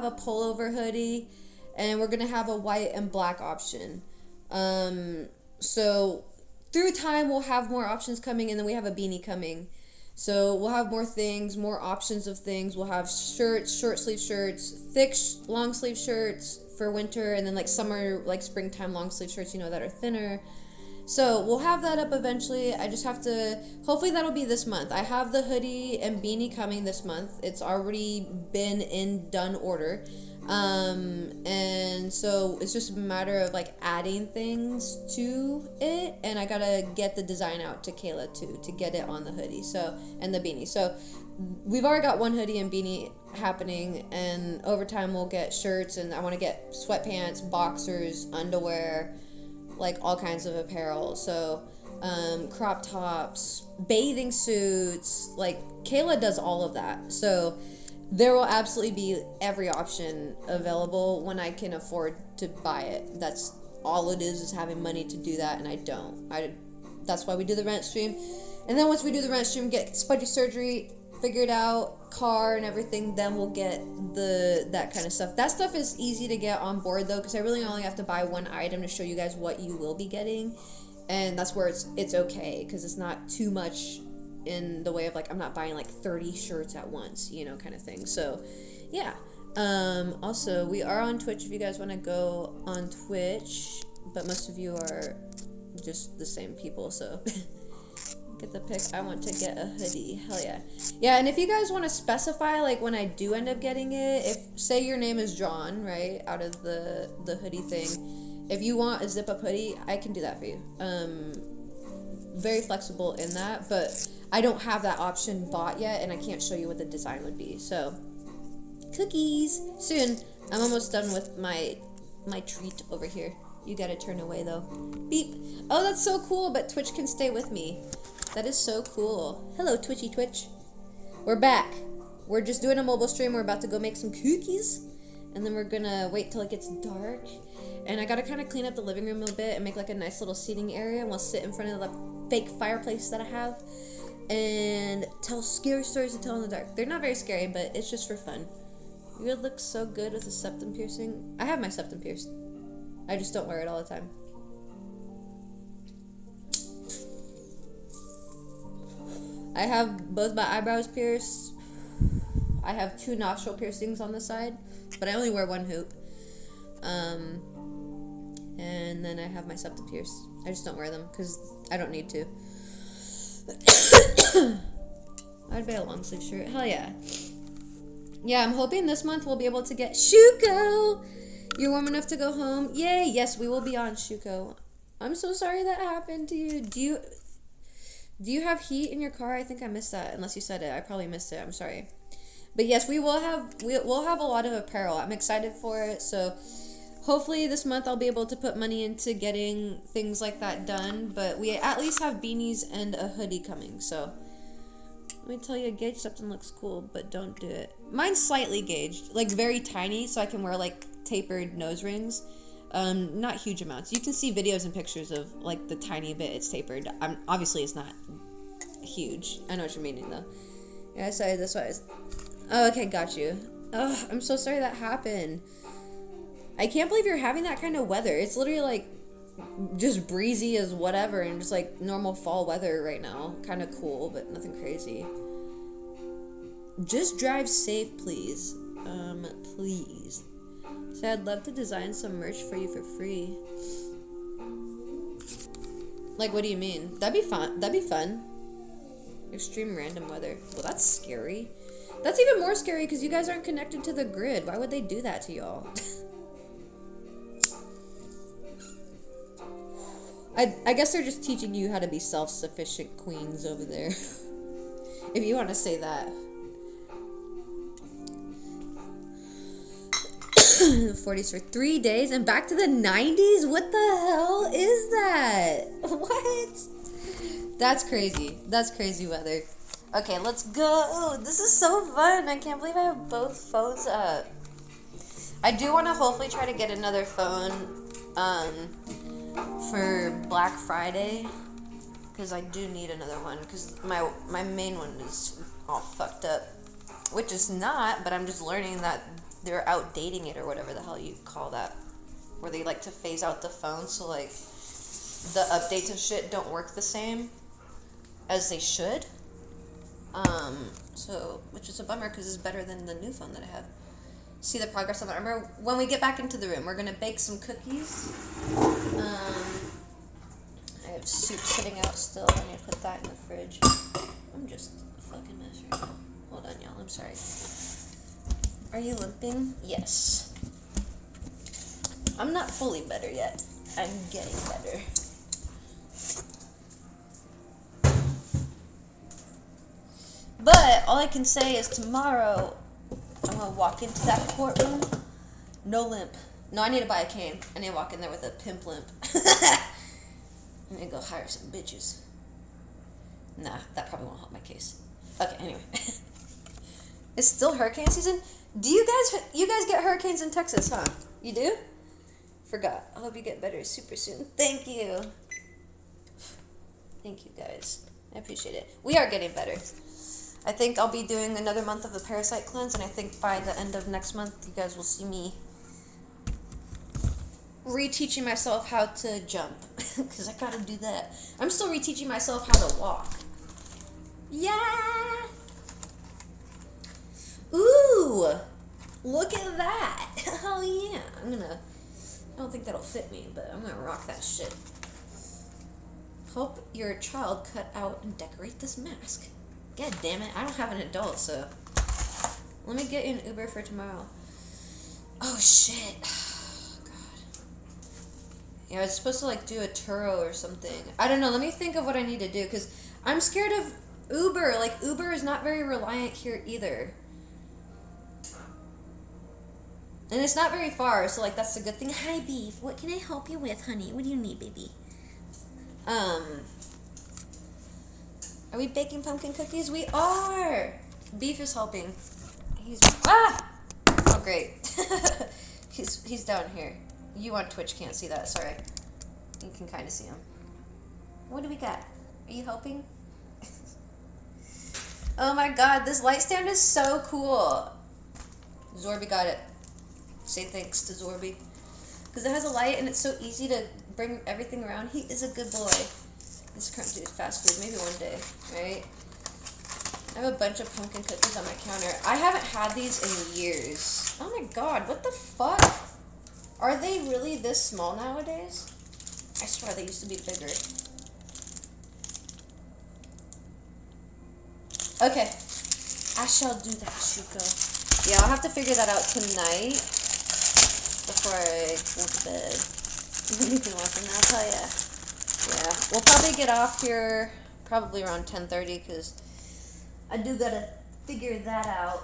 a pullover hoodie, and we're gonna have a white and black option. So through time we'll have more options coming, and then we have a beanie coming. So we'll have more things, more options of things. We'll have shirts, short sleeve shirts, thick long sleeve shirts for winter, and then like summer, like springtime long sleeve shirts, that are thinner. So we'll have that up eventually. I just have to, hopefully that'll be this month. I have the hoodie and beanie coming this month. It's already been in done order. And so it's just a matter of like adding things to it, and I gotta get the design out to Kayla too to get it on the hoodie, so, and the beanie. So we've already got one hoodie and beanie happening, and over time we'll get shirts, and I want to get sweatpants, boxers, underwear, like all kinds of apparel. So crop tops, bathing suits, like Kayla does all of that. So there will absolutely be every option available when I can afford to buy it. That's all it is having money to do that, and I don't. That's why we do the rent stream. And then once we do the rent stream, get Spudgy surgery figured out, car and everything, then we'll get that kind of stuff. That stuff is easy to get on board though, because I really only have to buy one item to show you guys what you will be getting, and that's where it's okay, because it's not too much in the way of like I'm not buying like 30 shirts at once, kind of thing. So yeah. Also we are on Twitch if you guys want to go on Twitch, but most of you are just the same people, so get the pick. I want to get a hoodie. Hell yeah. Yeah, and if you guys want to specify, like when I do end up getting it, if say your name is John, right, out of the hoodie thing, if you want a zip up hoodie, I can do that for you. Very flexible in that, but I don't have that option bought yet, and I can't show you what the design would be. So cookies soon. I'm almost done with my treat over here. You gotta turn away though. Beep. Oh, that's so cool, but Twitch can stay with me. That is so cool. Hello, Twitchy Twitch. We're back. We're just doing a mobile stream. We're about to go make some cookies, and then we're gonna wait till it gets dark. And I gotta kind of clean up the living room a bit and make like a nice little seating area, and we'll sit in front of the fake fireplace that I have and tell scary stories to tell in the dark. They're not very scary, but it's just for fun. You would look so good with a septum piercing. I have my septum pierced. I just don't wear it all the time. I have both my eyebrows pierced. I have 2 nostril piercings on the side, but I only wear 1 hoop. And then I have my septum pierced. I just don't wear them because I don't need to. I'd buy a long sleeve shirt. Hell yeah. Yeah, I'm hoping this month we'll be able to get Shuko. You're warm enough to go home? Yay! Yes, we will be on Shuko. I'm so sorry that happened to you. Do you have heat in your car? I think I missed that. Unless you said it, I probably missed it. I'm sorry. But yes, we'll have a lot of apparel. I'm excited for it. So hopefully this month I'll be able to put money into getting things like that done. But we at least have beanies and a hoodie coming. So let me tell you, gauge septum looks cool, but don't do it. Mine's slightly gauged, like very tiny, so I can wear like tapered nose rings. Not huge amounts. You can see videos and pictures of like the tiny bit it's tapered. Obviously it's not huge. I know what you're meaning though. Yeah, sorry, this was. Oh, okay, got you. Oh, I'm so sorry that happened. I can't believe you're having that kind of weather. It's literally like just breezy as whatever, and just like normal fall weather right now. Kind of cool, but nothing crazy. Just drive safe, please. Please. So I'd love to design some merch for you for free. Like, what do you mean? That'd be fun. That'd be fun. Extreme random weather. Well, that's scary. That's even more scary because you guys aren't connected to the grid. Why would they do that to y'all? I guess they're just teaching you how to be self-sufficient queens over there. If you want to say that. 40s for 3 days and back to the 90s? What the hell is that? What? That's crazy. That's crazy weather. Okay, let's go. This is so fun. I can't believe I have both phones up. I do want to hopefully try to get another phone for Black Friday, because I do need another one, because my main one is all fucked up, which is not, but I'm just learning that they're outdating it or whatever the hell you call that, where they like to phase out the phone, so like the updates and shit don't work the same as they should. So which is a bummer because it's better than the new phone that I have. See the progress on that. Remember, when we get back into the room, we're gonna bake some cookies. I have soup sitting out still. I need to put that in the fridge. I'm just a fucking mess right now. Hold on, y'all. I'm sorry. Are you limping? Yes. I'm not fully better yet. I'm getting better. But all I can say is tomorrow I'm gonna walk into that courtroom, no limp. No, I need to buy a cane. I need to walk in there with a pimp limp. I'm gonna go hire some bitches. Nah, that probably won't help my case. Okay, anyway. It's still hurricane season? Do you guys get hurricanes in Texas, huh? You do? Forgot. I hope you get better super soon. Thank you. Thank you, guys. I appreciate it. We are getting better. I think I'll be doing another month of the parasite cleanse, and I think by the end of next month, you guys will see me reteaching myself how to jump, because I gotta do that. I'm still reteaching myself how to walk. Yeah! Ooh! Look at that! Hell yeah! I don't think that'll fit me, but I'm gonna rock that shit. Help your child cut out and decorate this mask. God damn it, I don't have an adult, so let me get you an Uber for tomorrow. Oh shit. God. Yeah, I was supposed to like do a Turo or something. I don't know, let me think of what I need to do, because I'm scared of Uber. Like, Uber is not very reliant here either. And it's not very far, so like that's a good thing. Hi Beef, what can I help you with, honey? What do you need, baby? Are we baking pumpkin cookies? We are! Beef is helping. Oh great. he's down here. You on Twitch can't see that, sorry. You can kind of see him. What do we got? Are you helping? Oh my god, this light stand is so cool. Zorby got it. Say thanks to Zorby. Because it has a light and it's so easy to bring everything around. He is a good boy. This currently is fast food, maybe one day, right? I have a bunch of pumpkin cookies on my counter. I haven't had these in years. Oh my god, what the fuck? Are they really this small nowadays? I swear they used to be bigger. Okay. I shall do that, Shuko. Yeah, I'll have to figure that out tonight before I go to bed. You can watch them, I'll tell ya. Yeah, we'll probably get off here probably around 10:30 because I do gotta figure that out.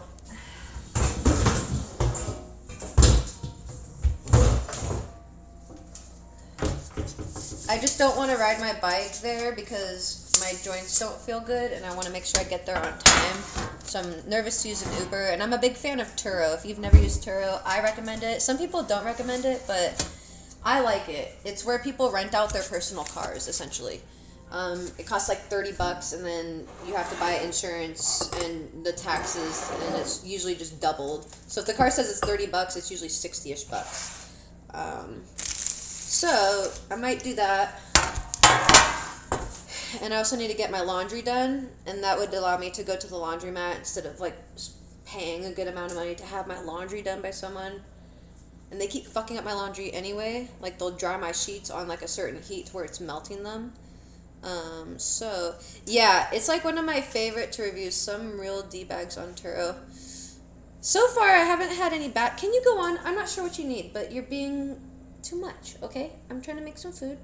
I just don't want to ride my bike there because my joints don't feel good and I want to make sure I get there on time. So I'm nervous to use an Uber, and I'm a big fan of Turo. If you've never used Turo, I recommend it. Some people don't recommend it, but I like it. It's where people rent out their personal cars, essentially. It costs like $30, and then you have to buy insurance and the taxes, and it's usually just doubled. So if the car says it's $30, it's usually 60-ish bucks. So I might do that. And I also need to get my laundry done, and that would allow me to go to the laundromat instead of like paying a good amount of money to have my laundry done by someone. And they keep fucking up my laundry anyway. Like, they'll dry my sheets on like a certain heat where it's melting them. So yeah, it's like one of my favorite to review. Some real D-bags on Turo. So far I haven't had any bad. Can you go on? I'm not sure what you need, but you're being too much, okay? I'm trying to make some food.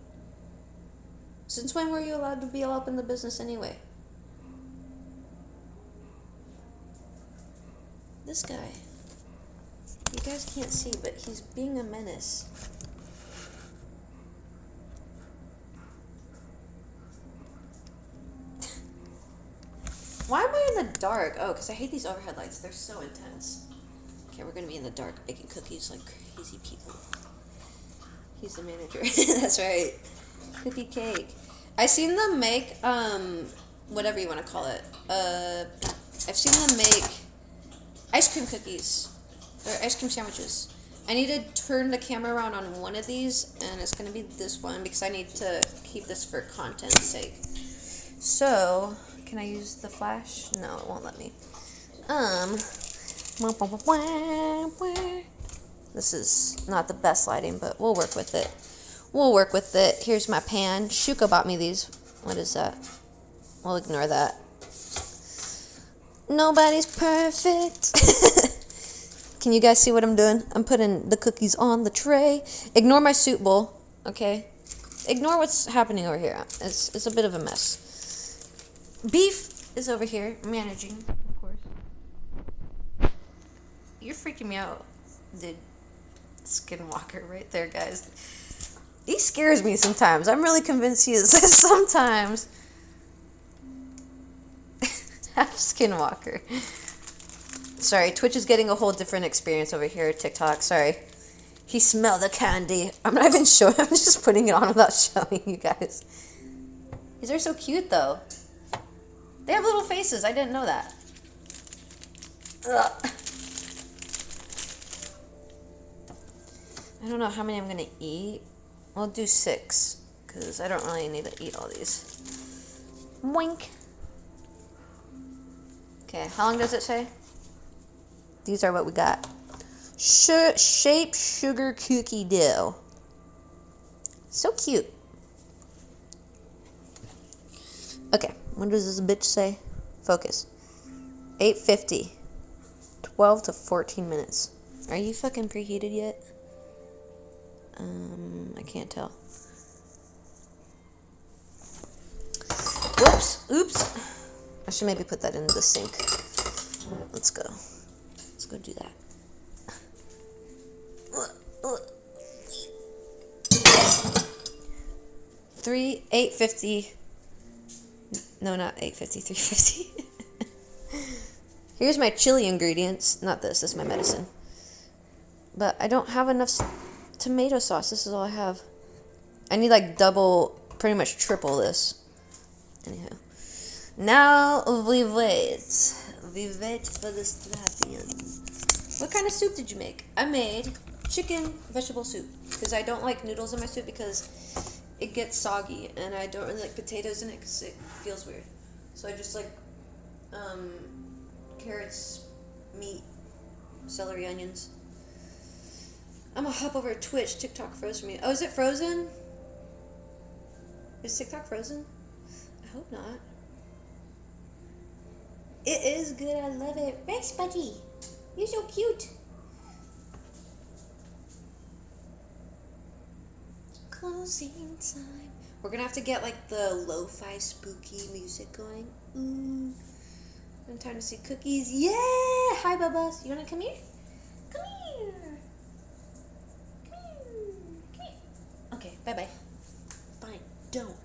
Since when were you allowed to be all up in the business anyway? This guy. You guys can't see, but he's being a menace. Why am I in the dark? Oh, because I hate these overhead lights. They're so intense. Okay, we're going to be in the dark baking cookies like crazy people. He's the manager. That's right. Cookie cake. I seen them make, whatever you want to call it. I've seen them make ice cream cookies. They're ice cream sandwiches. I need to turn the camera around on one of these, and it's gonna be this one because I need to keep this for content's sake. So, can I use the flash? No, it won't let me. This is not the best lighting, but we'll work with it. We'll work with it. Here's my pan. Shuko bought me these. What is that? We'll ignore that. Nobody's perfect. Can you guys see what I'm doing? I'm putting the cookies on the tray. Ignore my soup bowl, okay? Ignore what's happening over here. It's a bit of a mess. Beef is over here managing, of course. You're freaking me out, dude. Skinwalker right there, guys. He scares me sometimes. I'm really convinced he is sometimes. Half Skinwalker. Sorry, Twitch is getting a whole different experience over here. TikTok, sorry. He smelled the candy. I'm not even showing. I'm just putting it on without showing you guys. These are so cute, though. They have little faces. I didn't know that. Ugh. I don't know how many I'm gonna eat. I'll do 6 because I don't really need to eat all these. Boink. Okay, how long does it say? These are what we got. Shape sugar cookie dough. So cute. Okay, what does this bitch say? Focus. 8:50. 12 to 14 minutes. Are you fucking preheated yet? I can't tell. Whoops. Oops. I should maybe put that into the sink. Let's go. Let's go do that. 8:50. No, not 8:50. 3:50. Here's my chili ingredients. Not this. This is my medicine. But I don't have enough tomato sauce. This is all I have. I need like double, pretty much triple this. Anyhow. Now we wait. We wait for this to happen. What kind of soup did you make? I made chicken vegetable soup because I don't like noodles in my soup because it gets soggy and I don't really like potatoes in it because it feels weird. So I just like carrots, meat, celery, onions. I'm gonna hop over to Twitch. TikTok froze for me. Oh, is it frozen? Is TikTok frozen? I hope not. It is good. I love it. Right, Spudgy? You're so cute. Closing time. We're gonna have to get like the lo-fi spooky music going. Ooh. I'm time to see cookies. Yeah! Hi, Bubba. You wanna come here? Come here. Come here. Come here. Okay, bye-bye. Fine. Don't.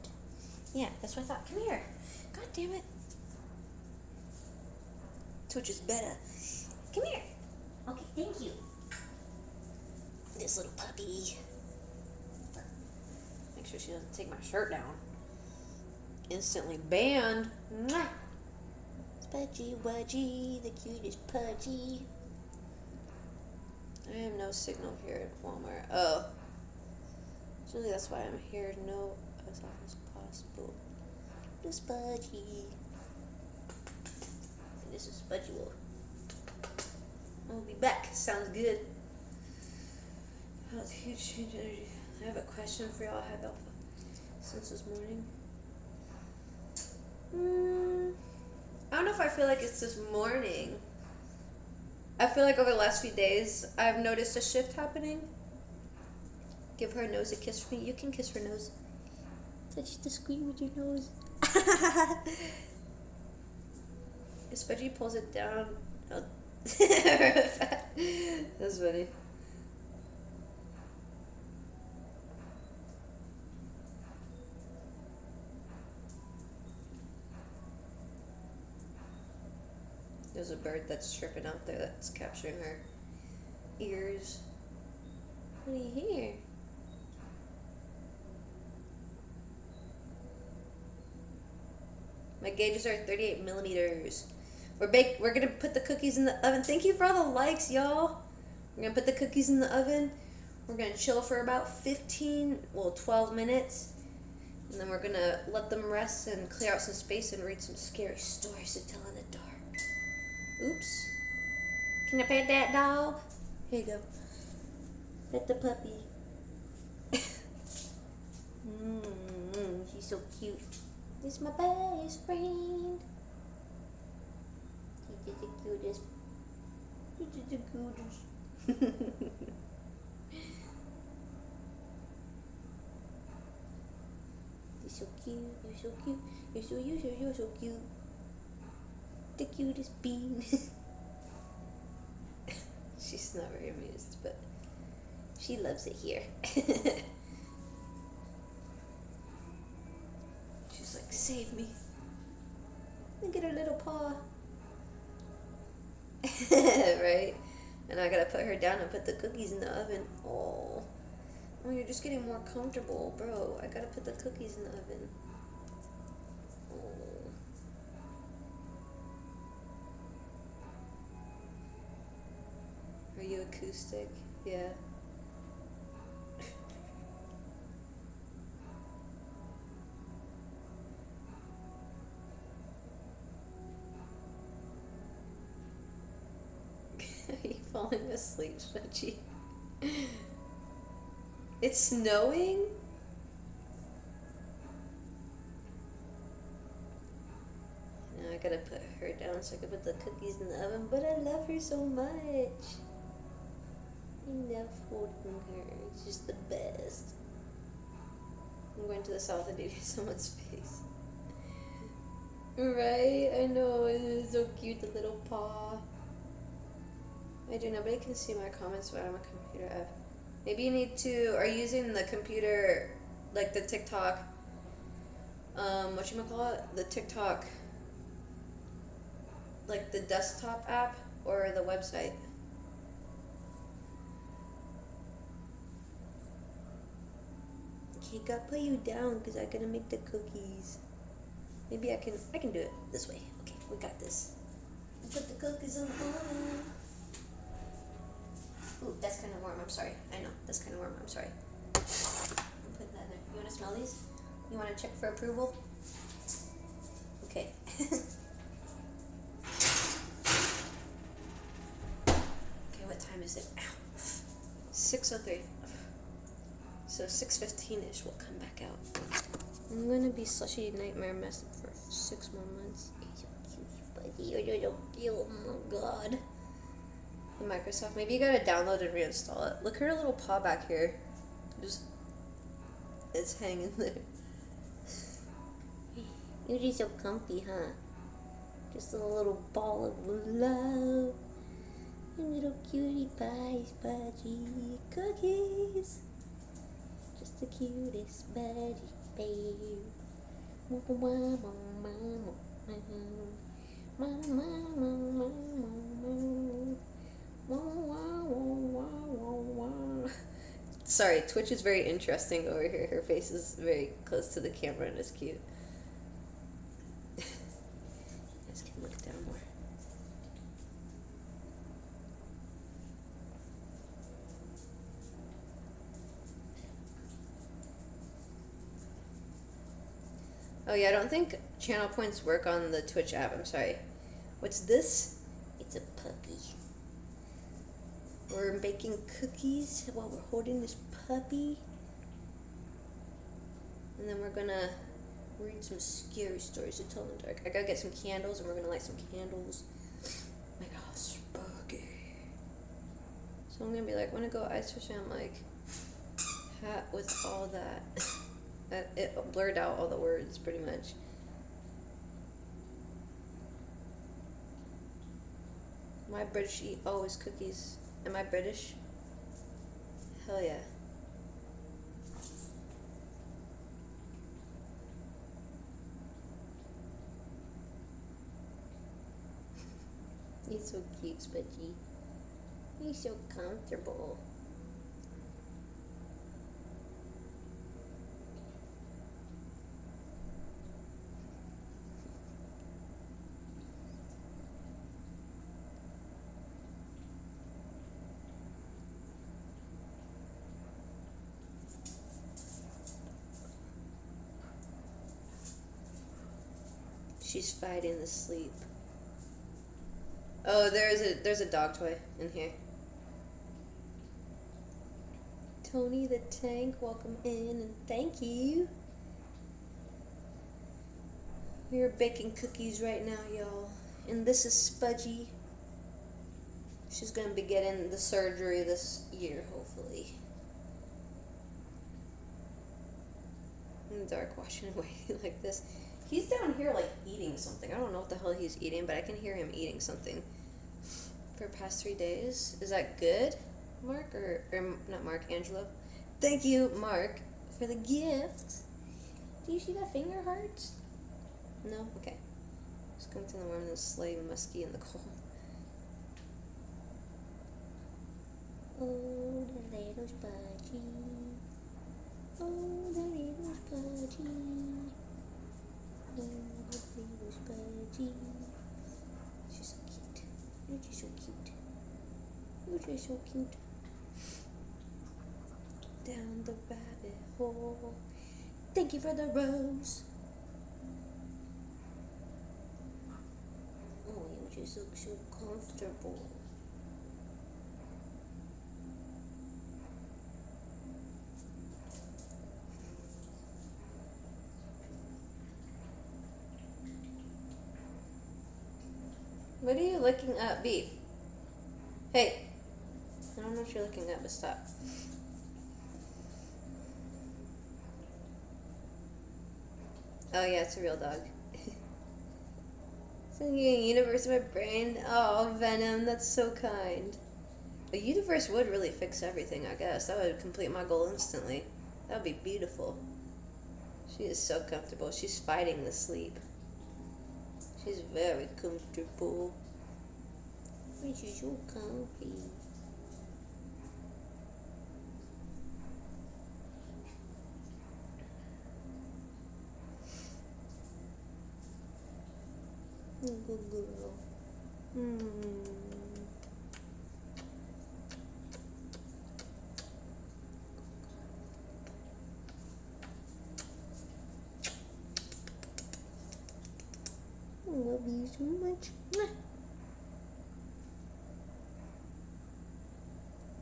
Yeah, that's what I thought. Come here. God damn it. Twitch is better. Come here. Okay, thank you. This little puppy. Make sure she doesn't take my shirt down. Instantly banned. Mwah. Spudgy Wudgy, the cutest pudgy. I have no signal here at Walmart. Oh. Usually that's why I'm here. No, as often as possible. The Spudgy. This is Spudgy Wolf. I'll be back. Sounds good. Oh, it's a huge change in energy. I have a question for y'all. I have alpha since this morning. I don't know if I feel like it's this morning. I feel like over the last few days, I've noticed a shift happening. Give her a nose a kiss for me. You can kiss her nose. Touch the screen with your nose. If Spudgy pulls it down, oh. That's funny. There's a bird that's chirping out there that's capturing her ears. What do you hear? My gauges are 38 millimeters. We're gonna put the cookies in the oven. Thank you for all the likes, y'all. We're gonna put the cookies in the oven. We're gonna chill for about 12 minutes. And then we're gonna let them rest and clear out some space and read some scary stories to tell in the dark. Oops. Can I pet that dog? Here you go. Pet the puppy. She's so cute. This is my best friend. She's just the cutest. She's just the cutest. You're so cute. You're so cute. You're so cute. The cutest bean. She's not very amused, but she loves it here. She's like, save me. Look at her little paw. Right? And I gotta put her down and put the cookies in the oven. Oh, you're just getting more comfortable, bro. I gotta put the cookies in the oven. Oh. Are you acoustic? Yeah. Are you falling asleep, Smudgy? It's snowing? Now I gotta put her down so I can put the cookies in the oven, but I love her so much. I love holding her. It's just the best. I'm going to the south and eating someone's face. Right? I know, it is so cute, the little paw. I do, nobody can see my comments when I'm a computer app. Maybe you need to, are you using the computer, like the TikTok, whatchamacallit? The TikTok, like the desktop app or the website? Okay, gotta put you down because I gotta make the cookies. Maybe I can do it this way. Okay, we got this. Put the cookies on the oven. Ooh, that's kind of warm. I'm sorry. I know, that's kind of warm. I'm sorry. I'll put that there. You want to smell these? You want to check for approval? Okay. Okay, what time is it? Ow. 6:03. So 6:15-ish, we'll come back out. I'm gonna be slushy nightmare mess for 6 more months. You're so cute. Oh my god. The Microsoft. Maybe you gotta download and reinstall it. Look at her little paw back here. Just, it's hanging there. You're just so comfy, huh? Just a little ball of love. You little cutie pies, budgie cookies. Just the cutest budgie babe. Sorry, Twitch is very interesting over here. Her face is very close to the camera and it's cute. Let's look down more. Oh yeah, I don't think channel points work on the Twitch app. I'm sorry. What's this? It's a puppy. We're baking cookies while we're holding this puppy. And then we're gonna read some scary stories to tell in the dark. I gotta get some candles and we're gonna light some candles. My god, spooky. So I'm gonna be like, wanna go ice fishing? I'm like, hat with all that. It blurred out all the words pretty much. My British eat always cookies. Am I British? Hell yeah. You're so cute, Spudgy. You're so comfortable. She's fighting the sleep. Oh, there's a dog toy in here. Tony the Tank, welcome in and thank you. We're baking cookies right now, y'all. And this is Spudgy. She's gonna be getting the surgery this year, hopefully. In the dark, watching away like this. He's down here like eating something. I don't know what the hell he's eating, but I can hear him eating something for the past 3 days. Is that good, Mark? Or not Mark, Angelo? Thank you, Mark, for the gift. Do you see that finger heart? No? Okay. Just come to the warm and the slightly musky in the cold. Oh, the little Spudgy. Oh, the little Spudgy. Oh, the little Spudgy. She's so cute. You're just so cute. You're just so cute. Down the rabbit hole. Thank you for the rose. Oh, you just look so comfortable. What are you looking at, Beef? Hey! I don't know what you're looking at, but stop. Oh yeah, it's a real dog. Sending you a universe in my brain. Oh, Venom, that's so kind. A universe would really fix everything, I guess. That would complete my goal instantly. That would be beautiful. She is so comfortable. She's fighting the sleep. She's very comfortable. She's so comfy. Good girl. I love you so much.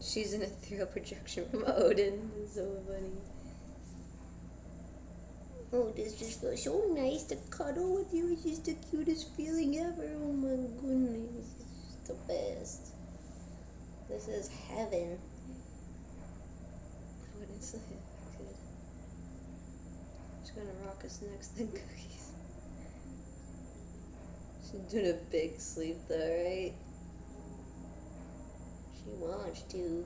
She's in a ethereal projection from Odin. It's so funny. Oh, this just feels so nice to cuddle with you. It's just the cutest feeling ever. Oh my goodness. It's the best. This is heaven. What is it? Good. She's gonna rock us next then cookies. She's doing a big sleep though, right? She wants to.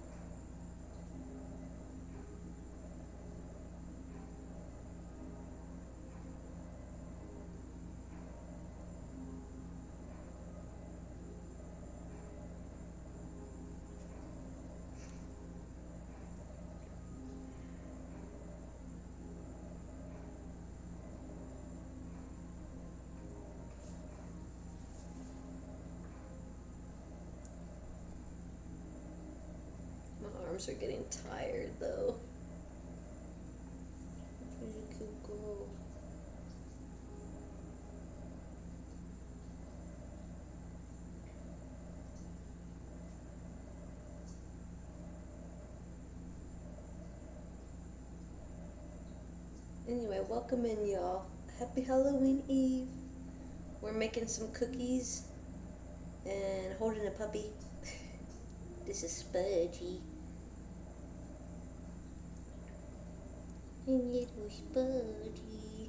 My arms are getting tired though. Pretty cute girl. Anyway, welcome in, y'all. Happy Halloween Eve. We're making some cookies and holding a puppy. This is Spudgy. I'm little Spudgy.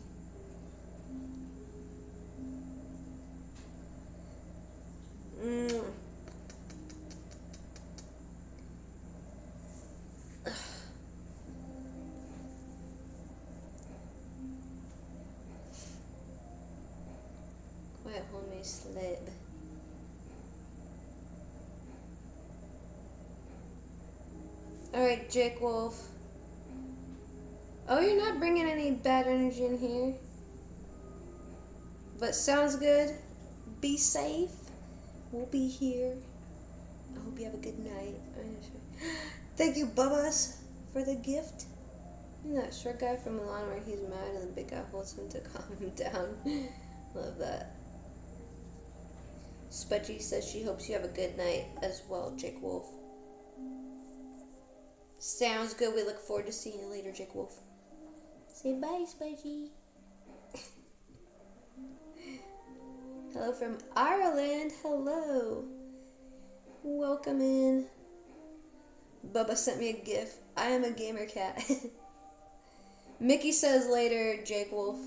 Quiet homie slip. Alright, Jake Wolf. Oh, you're not bringing any bad energy in here. But sounds good. Be safe. We'll be here. I hope you have a good night. Thank you, Bubbas, for the gift. You know that short guy from Milan where he's mad and the big guy holds him to calm him down. Love that. Spudgy says she hopes you have a good night as well, Jake Wolf. Sounds good. We look forward to seeing you later, Jake Wolf. Say bye, Spudgy. Hello from Ireland. Hello. Welcome in. Bubba sent me a gif. I am a gamer cat. Mickey says later, Jake Wolf.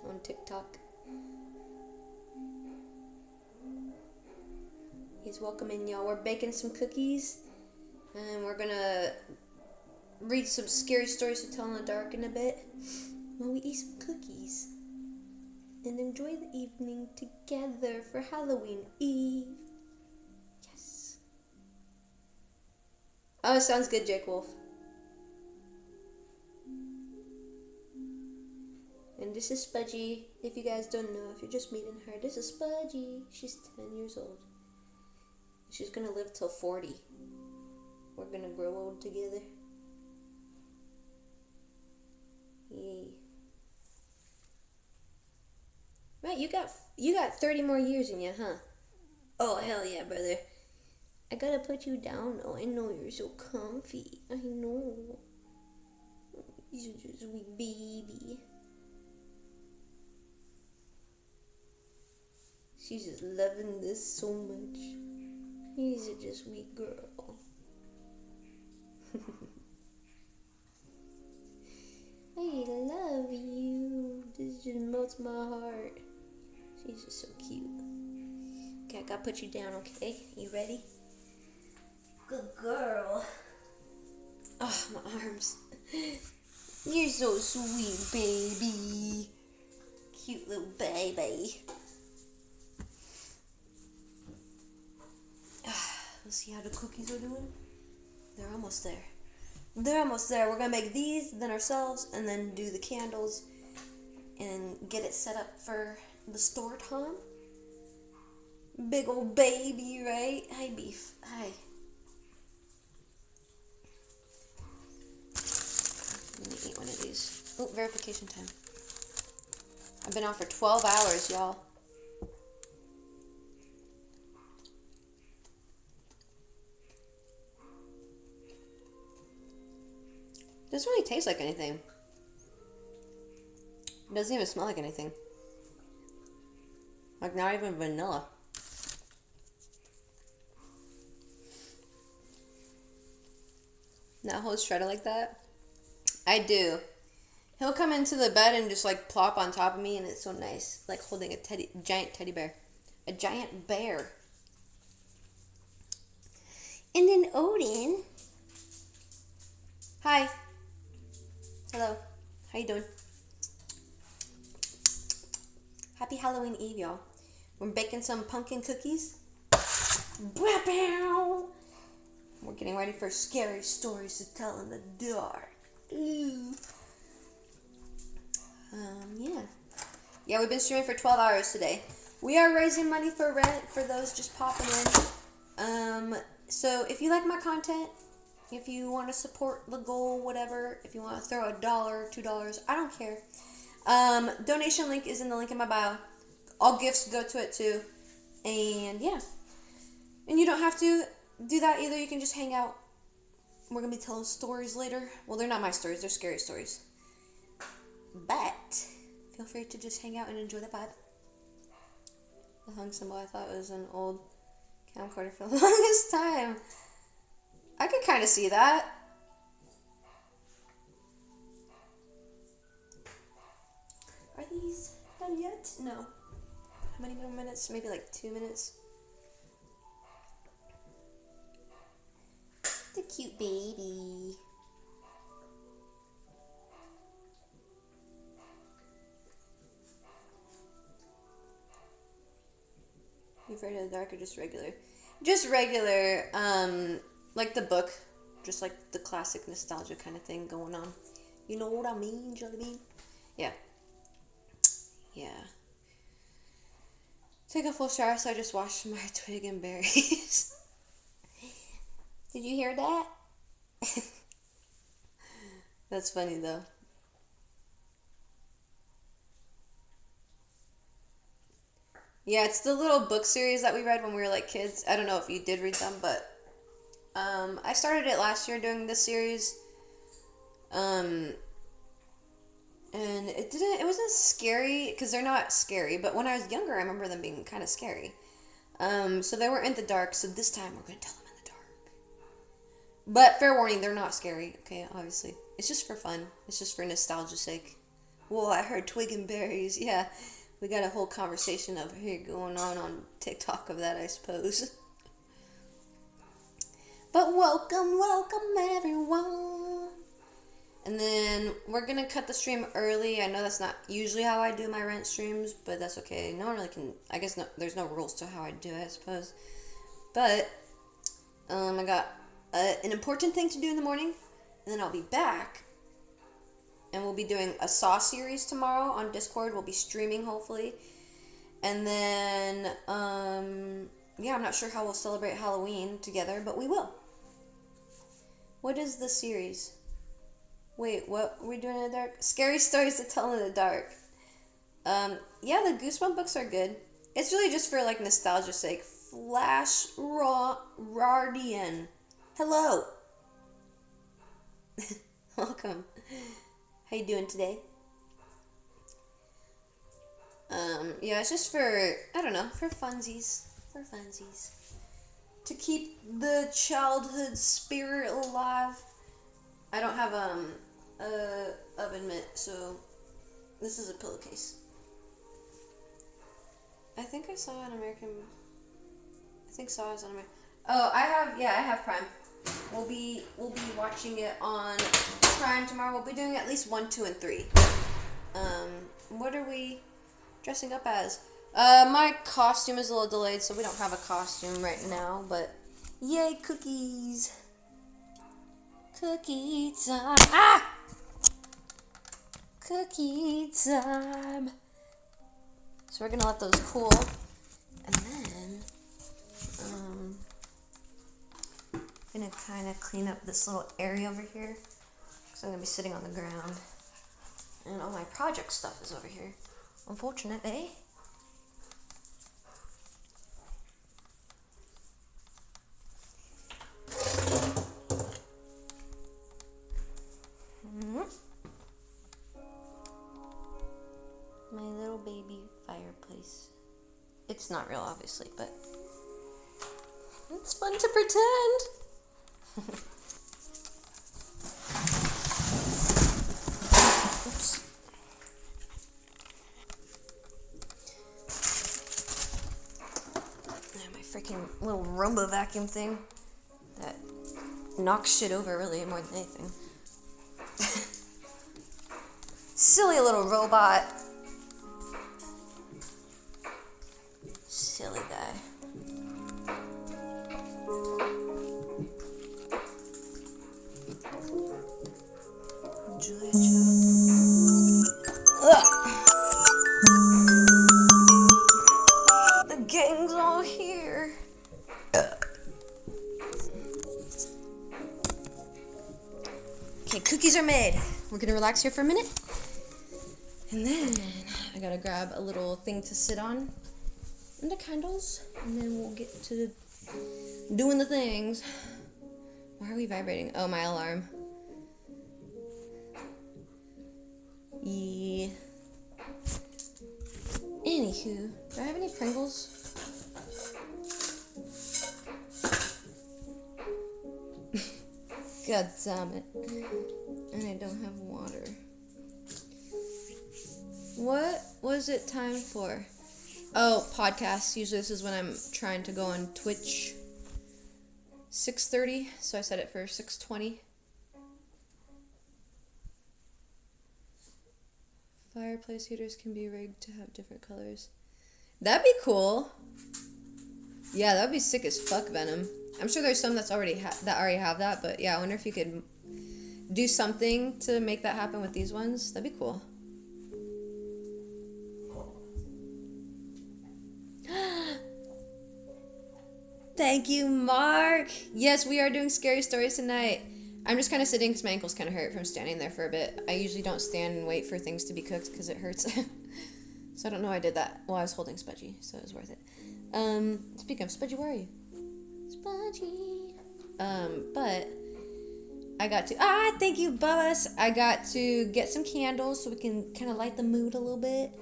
On TikTok. He's welcoming y'all. We're baking some cookies. And we're gonna read some scary stories to tell in the dark in a bit. While we eat some cookies. And enjoy the evening together for Halloween Eve. Yes. Oh, sounds good, Jake Wolf. And this is Spudgy. If you guys don't know, if you're just meeting her, this is Spudgy. She's 10 years old. She's gonna live till 40. We're gonna grow old together. Yay. Right, you got 30 more years in you, huh? Oh, hell yeah, brother. I gotta put you down. Oh, I know you're so comfy. I know. You're just a wee baby. She's just loving this so much. He's a just wee girl. I love you. This just melts my heart. She's just so cute. Okay, I gotta put you down, okay? You ready? Good girl. Oh, my arms. You're so sweet, baby. Cute little baby. Let's see how the cookies are doing. They're almost there. They're almost there. We're gonna make these, then ourselves, and then do the candles and get it set up for the store time. Big old baby, right? Hi, Beef. Hi. Let me eat one of these. Oh, verification time. I've been on for 12 hours, y'all. Doesn't really taste like anything. It doesn't even smell like anything. Like, not even vanilla. That whole shredder like that? I do. He'll come into the bed and just like plop on top of me, and it's so nice. Like holding a giant teddy bear. A giant bear. And then Odin. Hi. Hello. How you doing? Happy Halloween Eve, y'all. We're baking some pumpkin cookies. We're getting ready for scary stories to tell in the dark. Ooh. Yeah. Yeah, we've been streaming for 12 hours today. We are raising money for rent for those just popping in. So if you like my content, if you want to support the goal, whatever, if you want to throw $1, $2, I don't care. Donation link is in the link in my bio. All gifts go to it too. And yeah. And you don't have to do that either. You can just hang out. We're going to be telling stories later. Well, they're not my stories. They're scary stories. But feel free to just hang out and enjoy the vibe. The hung symbol, I thought it was an old camcorder for the longest time. I could kind of see that. Are these done yet? No. How many more minutes? Maybe like 2 minutes. The cute baby. You afraid of the dark or just regular? Just regular, like the book. Just like the classic nostalgia kind of thing going on. You know what I mean, Jelly Bean? Yeah. Yeah. Take a full shower, so I just washed my twig and berries. Did you hear that? That's funny though. Yeah, it's the little book series that we read when we were like kids. I don't know if you did read them, but I started it last year doing this series. Um, and it wasn't scary because they're not scary, but when I was younger, I remember them being kind of scary. So they were in the dark, so this time we're going to tell them in the dark. But fair warning, they're not scary, okay, obviously. It's just for fun. It's just for nostalgia's sake. Whoa, I heard twig and berries. Yeah, we got a whole conversation over here going on TikTok of that, I suppose. But welcome everyone. And then we're going to cut the stream early. I know that's not usually how I do my rent streams, but that's okay. No one really can, I guess there's no rules to how I do it, I suppose. But I got an important thing to do in the morning, and then I'll be back. And we'll be doing a Saw series tomorrow on Discord. We'll be streaming, hopefully. And then, yeah, I'm not sure how we'll celebrate Halloween together, but we will. What is the series? Wait, what are we doing in the dark? Scary stories to tell in the dark. Yeah, the Goosebumps books are good. It's really just for, like, nostalgia's sake. Flash Rardian. Hello. Welcome. How you doing today? Yeah, it's just for, I don't know, for funsies. For funsies. To keep the childhood spirit alive. I don't have, oven mitt, so this is a pillowcase. I think I saw an American, Saw is on American. Oh, I have Prime. We'll be watching it on Prime tomorrow. We'll be doing at least 1, 2, and 3. What are we dressing up as? My costume is a little delayed, so we don't have a costume right now, but yay, cookies. Cookie time. Ah! Cookie time. So we're gonna let those cool, and then I'm gonna kind of clean up this little area over here, because I'm gonna be sitting on the ground, and all my project stuff is over here. Unfortunate, eh? My little baby fireplace. It's not real, obviously, but it's fun to pretend. Oops. Yeah, my freaking little Roomba vacuum thing that knocks shit over really more than anything. Silly little robot. Silly guy. Julia Child. The gang's all here. Okay, cookies are made. We're gonna relax here for a minute. And then I gotta grab a little thing to sit on and the candles, and then we'll get to doing the things. Why are we vibrating? Oh, my alarm. Yeah. Anywho, do I have any Pringles? God damn it. And I don't have water. What was it time for? Oh, podcasts. Usually this is when I'm trying to go on Twitch. 6:30, so I set it for 6:20. Fireplace heaters can be rigged to have different colors. That'd be cool. Yeah, that'd be sick as fuck, Venom. I'm sure there's some that already have that, but yeah, I wonder if you could do something to make that happen with these ones. That'd be cool. Thank you, Mark. Yes, we are doing scary stories tonight. I'm just kind of sitting because my ankles kind of hurt from standing there for a bit. I usually don't stand and wait for things to be cooked because it hurts. So I don't know why I did that. Well, I was holding Spudgy, so it was worth it. Speaking of Spudgy, where are you? Spudgy. But I got to, thank you, Bubba's. I got to get some candles so we can kind of light the mood a little bit.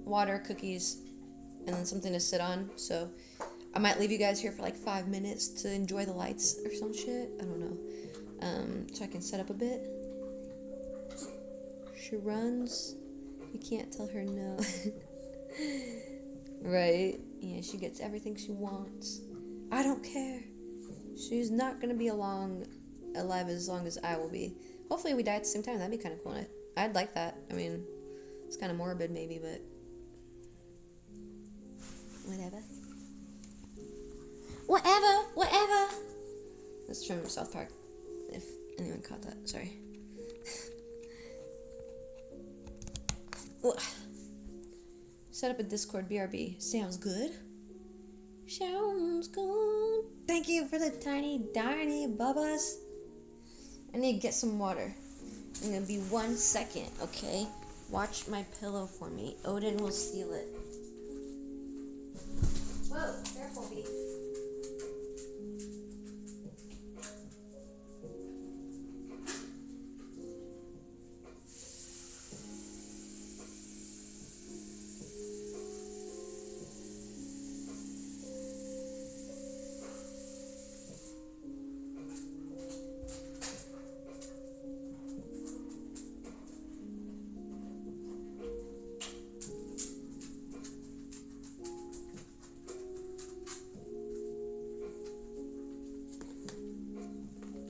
Water, cookies, and then something to sit on. So I might leave you guys here for like 5 minutes to enjoy the lights or some shit. I don't know. So I can set up a bit. She runs. You can't tell her no. Right? Yeah, she gets everything she wants. I don't care. She's not gonna be alive as long as I will be. Hopefully we die at the same time. That'd be kind of cool. I'd like that. I mean, it's kind of morbid maybe, but whatever. Whatever. That's from South Park. If anyone caught that, sorry. Set up a Discord BRB. Sounds good. Sounds good. Thank you for the tiny bubbas. I need to get some water. It's gonna be 1 second, okay? Watch my pillow for me. Odin will steal it. Whoa, careful, bee.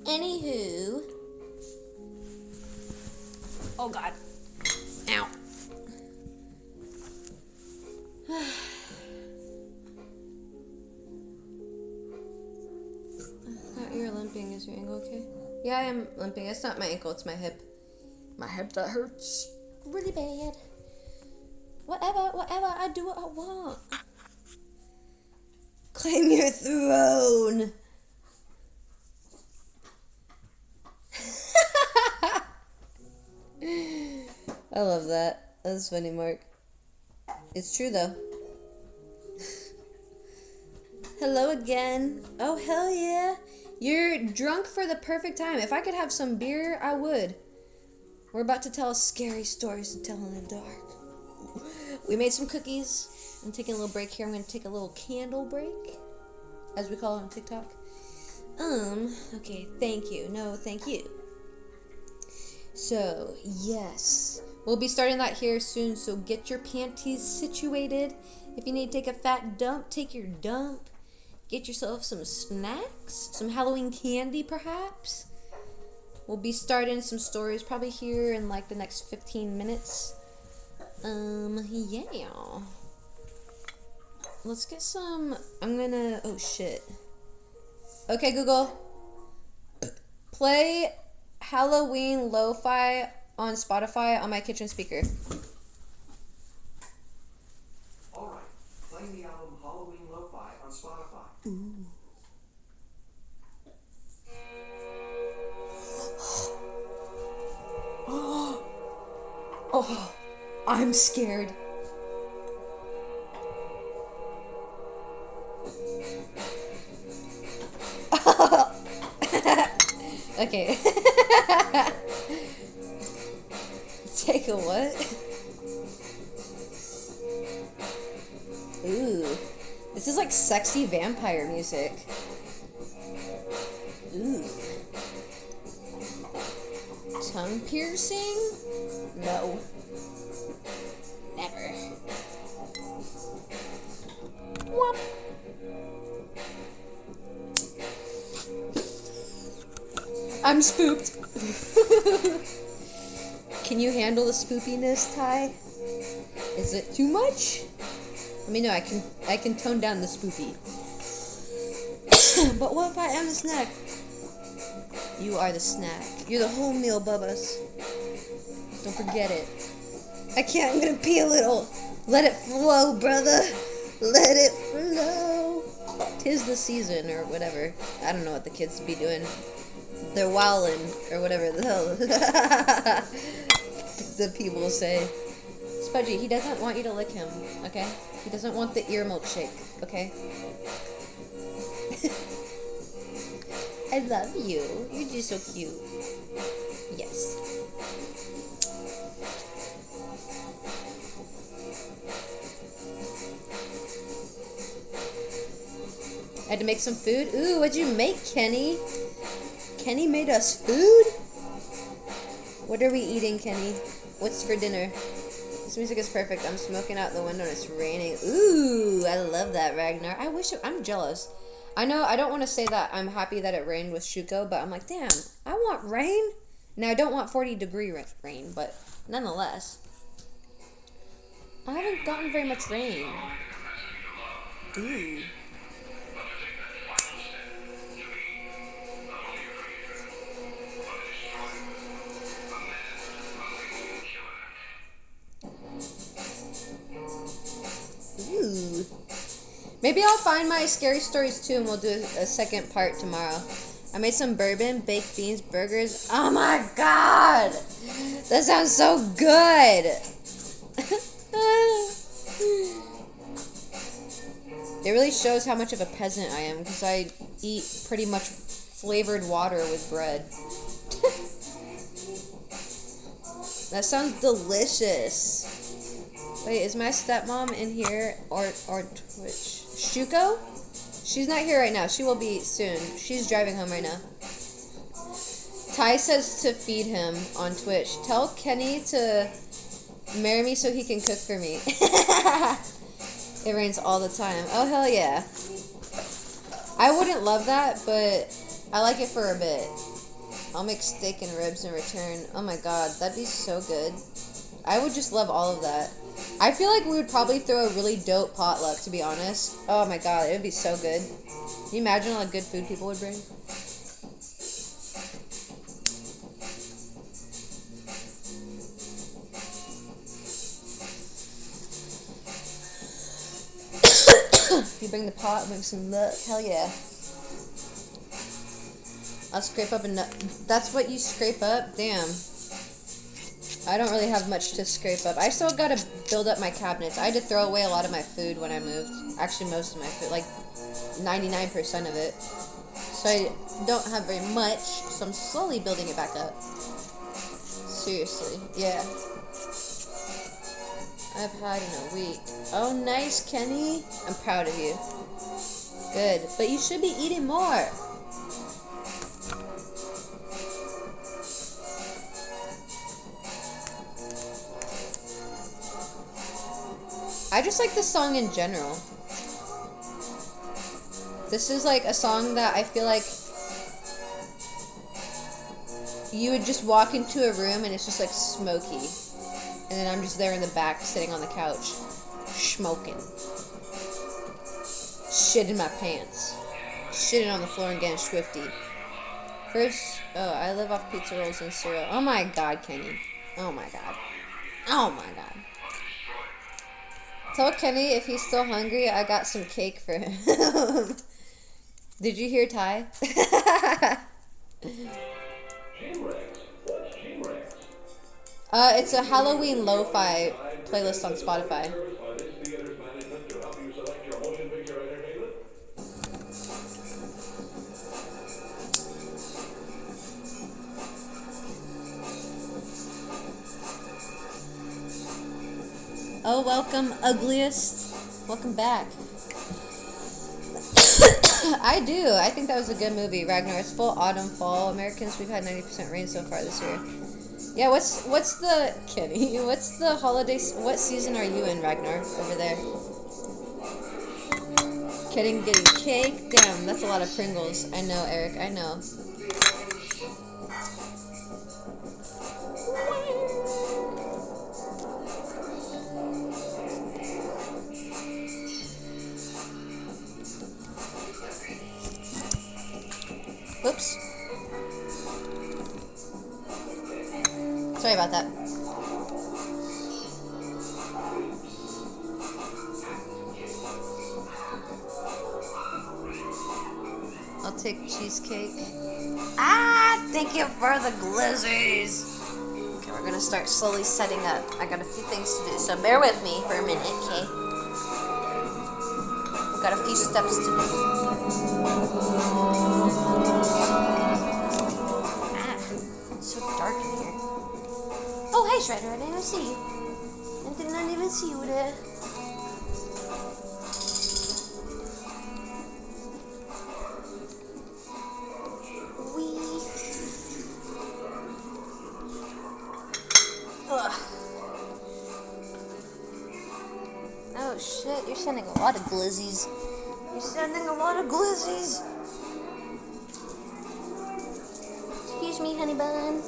Anywho. Oh God. Ow. You're limping. Is your ankle okay? Yeah, I am limping. It's not my ankle, it's my hip. My hip that hurts really bad. Whatever, I do what I want. Claim your throne. I love that. That's funny, Mark. It's true, though. Hello again. Oh, hell yeah. You're drunk for the perfect time. If I could have some beer, I would. We're about to tell scary stories to tell in the dark. We made some cookies. I'm taking a little break here. I'm going to take a little candle break, as we call it on TikTok. Okay, thank you. No, thank you. So, yes. We'll be starting that here soon, so get your panties situated. If you need to take a fat dump, take your dump. Get yourself some snacks, some Halloween candy, perhaps. We'll be starting some stories probably here in like the next 15 minutes. Yeah. Let's get some, oh shit. Okay, Google. Play Halloween Lo-Fi on Spotify on my kitchen speaker. Alright, playing the album Halloween Lo-Fi on Spotify. Ooh. Oh, I'm scared. Okay. Take a what? Ooh. This is like sexy vampire music. Ooh. Tongue piercing? No. Never. Whoop. I'm spooked. Can you handle the spoopiness, Ty? Is it too much? Let me know. I can tone down the spoopy. But what if I am the snack? You are the snack. You're the whole meal, Bubbas. Don't forget it. I can't. I'm gonna pee a little. Let it flow, brother. Let it flow. 'Tis the season, or whatever. I don't know what the kids be doing. They're wildin', or whatever the hell the people say. Spudgy, he doesn't want you to lick him, okay? He doesn't want the ear milkshake, okay? I love you. You're just so cute. Yes. I had to make some food. Ooh, what'd you make, Kenny? Kenny made us food? What are we eating, Kenny? What's for dinner? This music is perfect. I'm smoking out the window and it's raining. Ooh, I love that, Ragnar. I wish I'm jealous. I know I don't want to say that I'm happy that it rained with Shuko, but I'm like, damn, I want rain. Now, I don't want 40-degree rain, but nonetheless. I haven't gotten very much rain. Ooh. Ooh. Maybe I'll find my scary stories too and we'll do a second part tomorrow. I made some bourbon, baked beans, burgers. Oh my god! That sounds so good! It really shows how much of a peasant I am because I eat pretty much flavored water with bread. That sounds delicious. Wait, is my stepmom in here or Twitch? Shuko? She's not here right now. She will be soon. She's driving home right now. Ty says to feed him on Twitch. Tell Kenny to marry me so he can cook for me. It rains all the time. Oh, hell yeah. I wouldn't love that, but I like it for a bit. I'll make steak and ribs in return. Oh my god, that'd be so good. I would just love all of that. I feel like we would probably throw a really dope potluck, to be honest. Oh my god, it would be so good. Can you imagine all the good food people would bring? You bring the pot, bring some luck. Hell yeah. I'll scrape up a nut. That's what you scrape up? Damn. I don't really have much to scrape up. I still gotta build up my cabinets. I had to throw away a lot of my food when I moved. Actually, most of my food. Like, 99% of it. So I don't have very much. So I'm slowly building it back up. Seriously. Yeah. I've had in a week. Oh, nice, Kenny. I'm proud of you. Good. But you should be eating more. I just like this song in general. This is like a song that I feel like you would just walk into a room and it's just like smoky. And then I'm just there in the back sitting on the couch, smoking. Shit in my pants. Shitting on the floor and getting swifty. First, oh, I live off pizza rolls and cereal. Oh my god, Kenny. Oh my god. Oh my god. Tell Kenny if he's still hungry, I got some cake for him. Did you hear Ty? It's a Halloween lo-fi playlist on Spotify. Oh, welcome, ugliest. Welcome back. I do. I think that was a good movie, Ragnar. It's full autumn, fall. Americans, we've had 90% rain so far this year. Yeah, what's the, Kenny, what's the holiday, what season are you in, Ragnar, over there? Getting cake? Damn, that's a lot of Pringles. I know, Eric, I know. Oops. Sorry about that. I'll take cheesecake. Ah, thank you for the glizzies. Okay, we're gonna start slowly setting up. I got a few things to do, so bear with me for a minute, okay? We've got a few steps to do. Ah, it's so dark in here. Oh, hey, Shredder, I didn't even see you. I did not even see you there. Ugh. Oh shit, you're sending a lot of glizzies. You're sending a lot of glizzies. Excuse me, honey bun.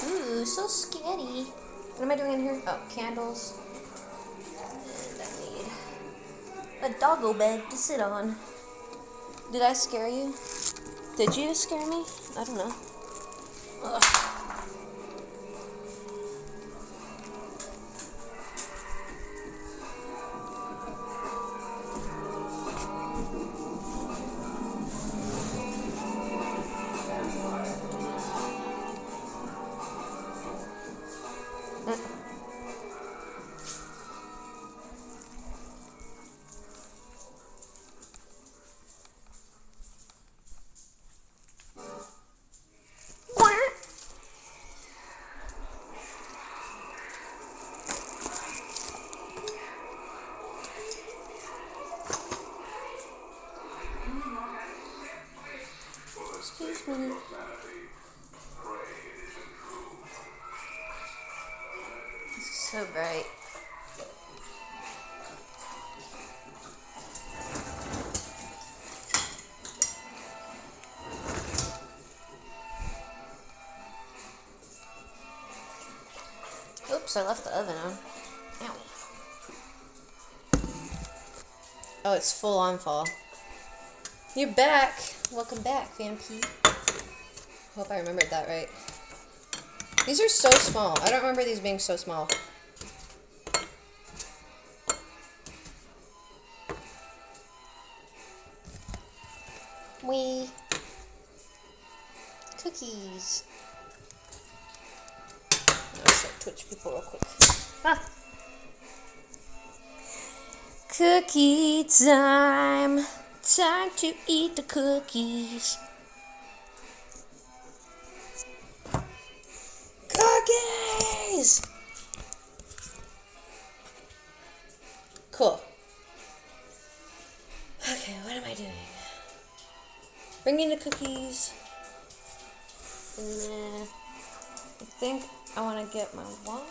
Ooh, so scary. What am I doing in here? Oh, candles. And I need a doggo bed to sit on. Did I scare you? Did you scare me? I don't know. Ugh. Excuse me. This is so bright. Oops, I left the oven on. Ow. Oh, it's full on fall. You're back. Welcome back, Vampy. Hope I remembered that right. These are so small. I don't remember these being so small. Wee. Cookies. I'll start Twitch people real quick. Ah. Cookie time. Time to eat the cookies. Cookies! Cool. Okay, what am I doing? Bringing the cookies. And then I think I want to get my water.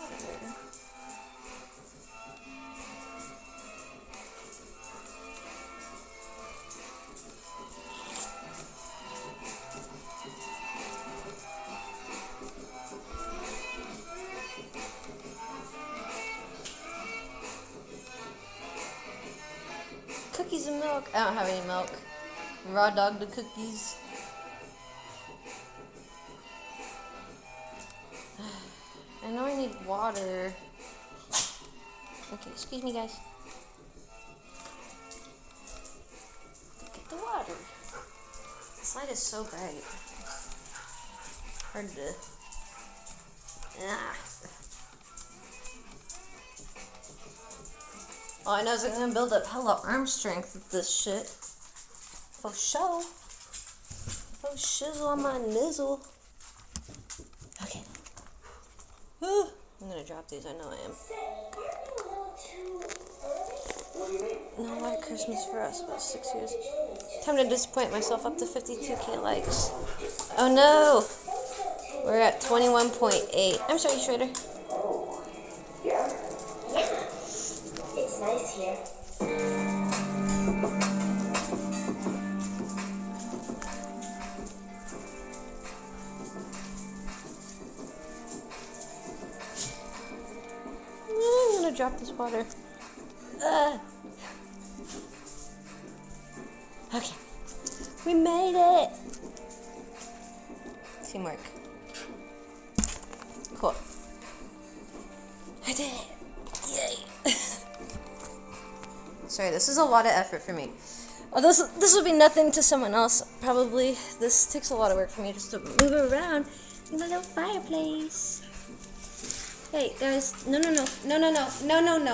Cookies and milk. I don't have any milk. Raw dog the cookies. I know I need water. Okay, excuse me, guys. Get the water. This light is so bright. Hard to. Ah. All I know is I'm gonna build up hella arm strength with this shit. For show. For shizzle on my nizzle. Okay. Whew. I'm gonna drop these, I know I am. No White Christmas for us, about 6 years. Time to disappoint myself, up to 52k likes. Oh no! We're at 21.8. I'm sorry, Shredder. Yeah. It's nice here. I'm gonna drop this water. Okay. We made it! Teamwork. Cool. I did it. Yay. Sorry, this is a lot of effort for me. Oh, this will be nothing to someone else, probably. This takes a lot of work for me just to move it around in my little fireplace. Hey, guys. No.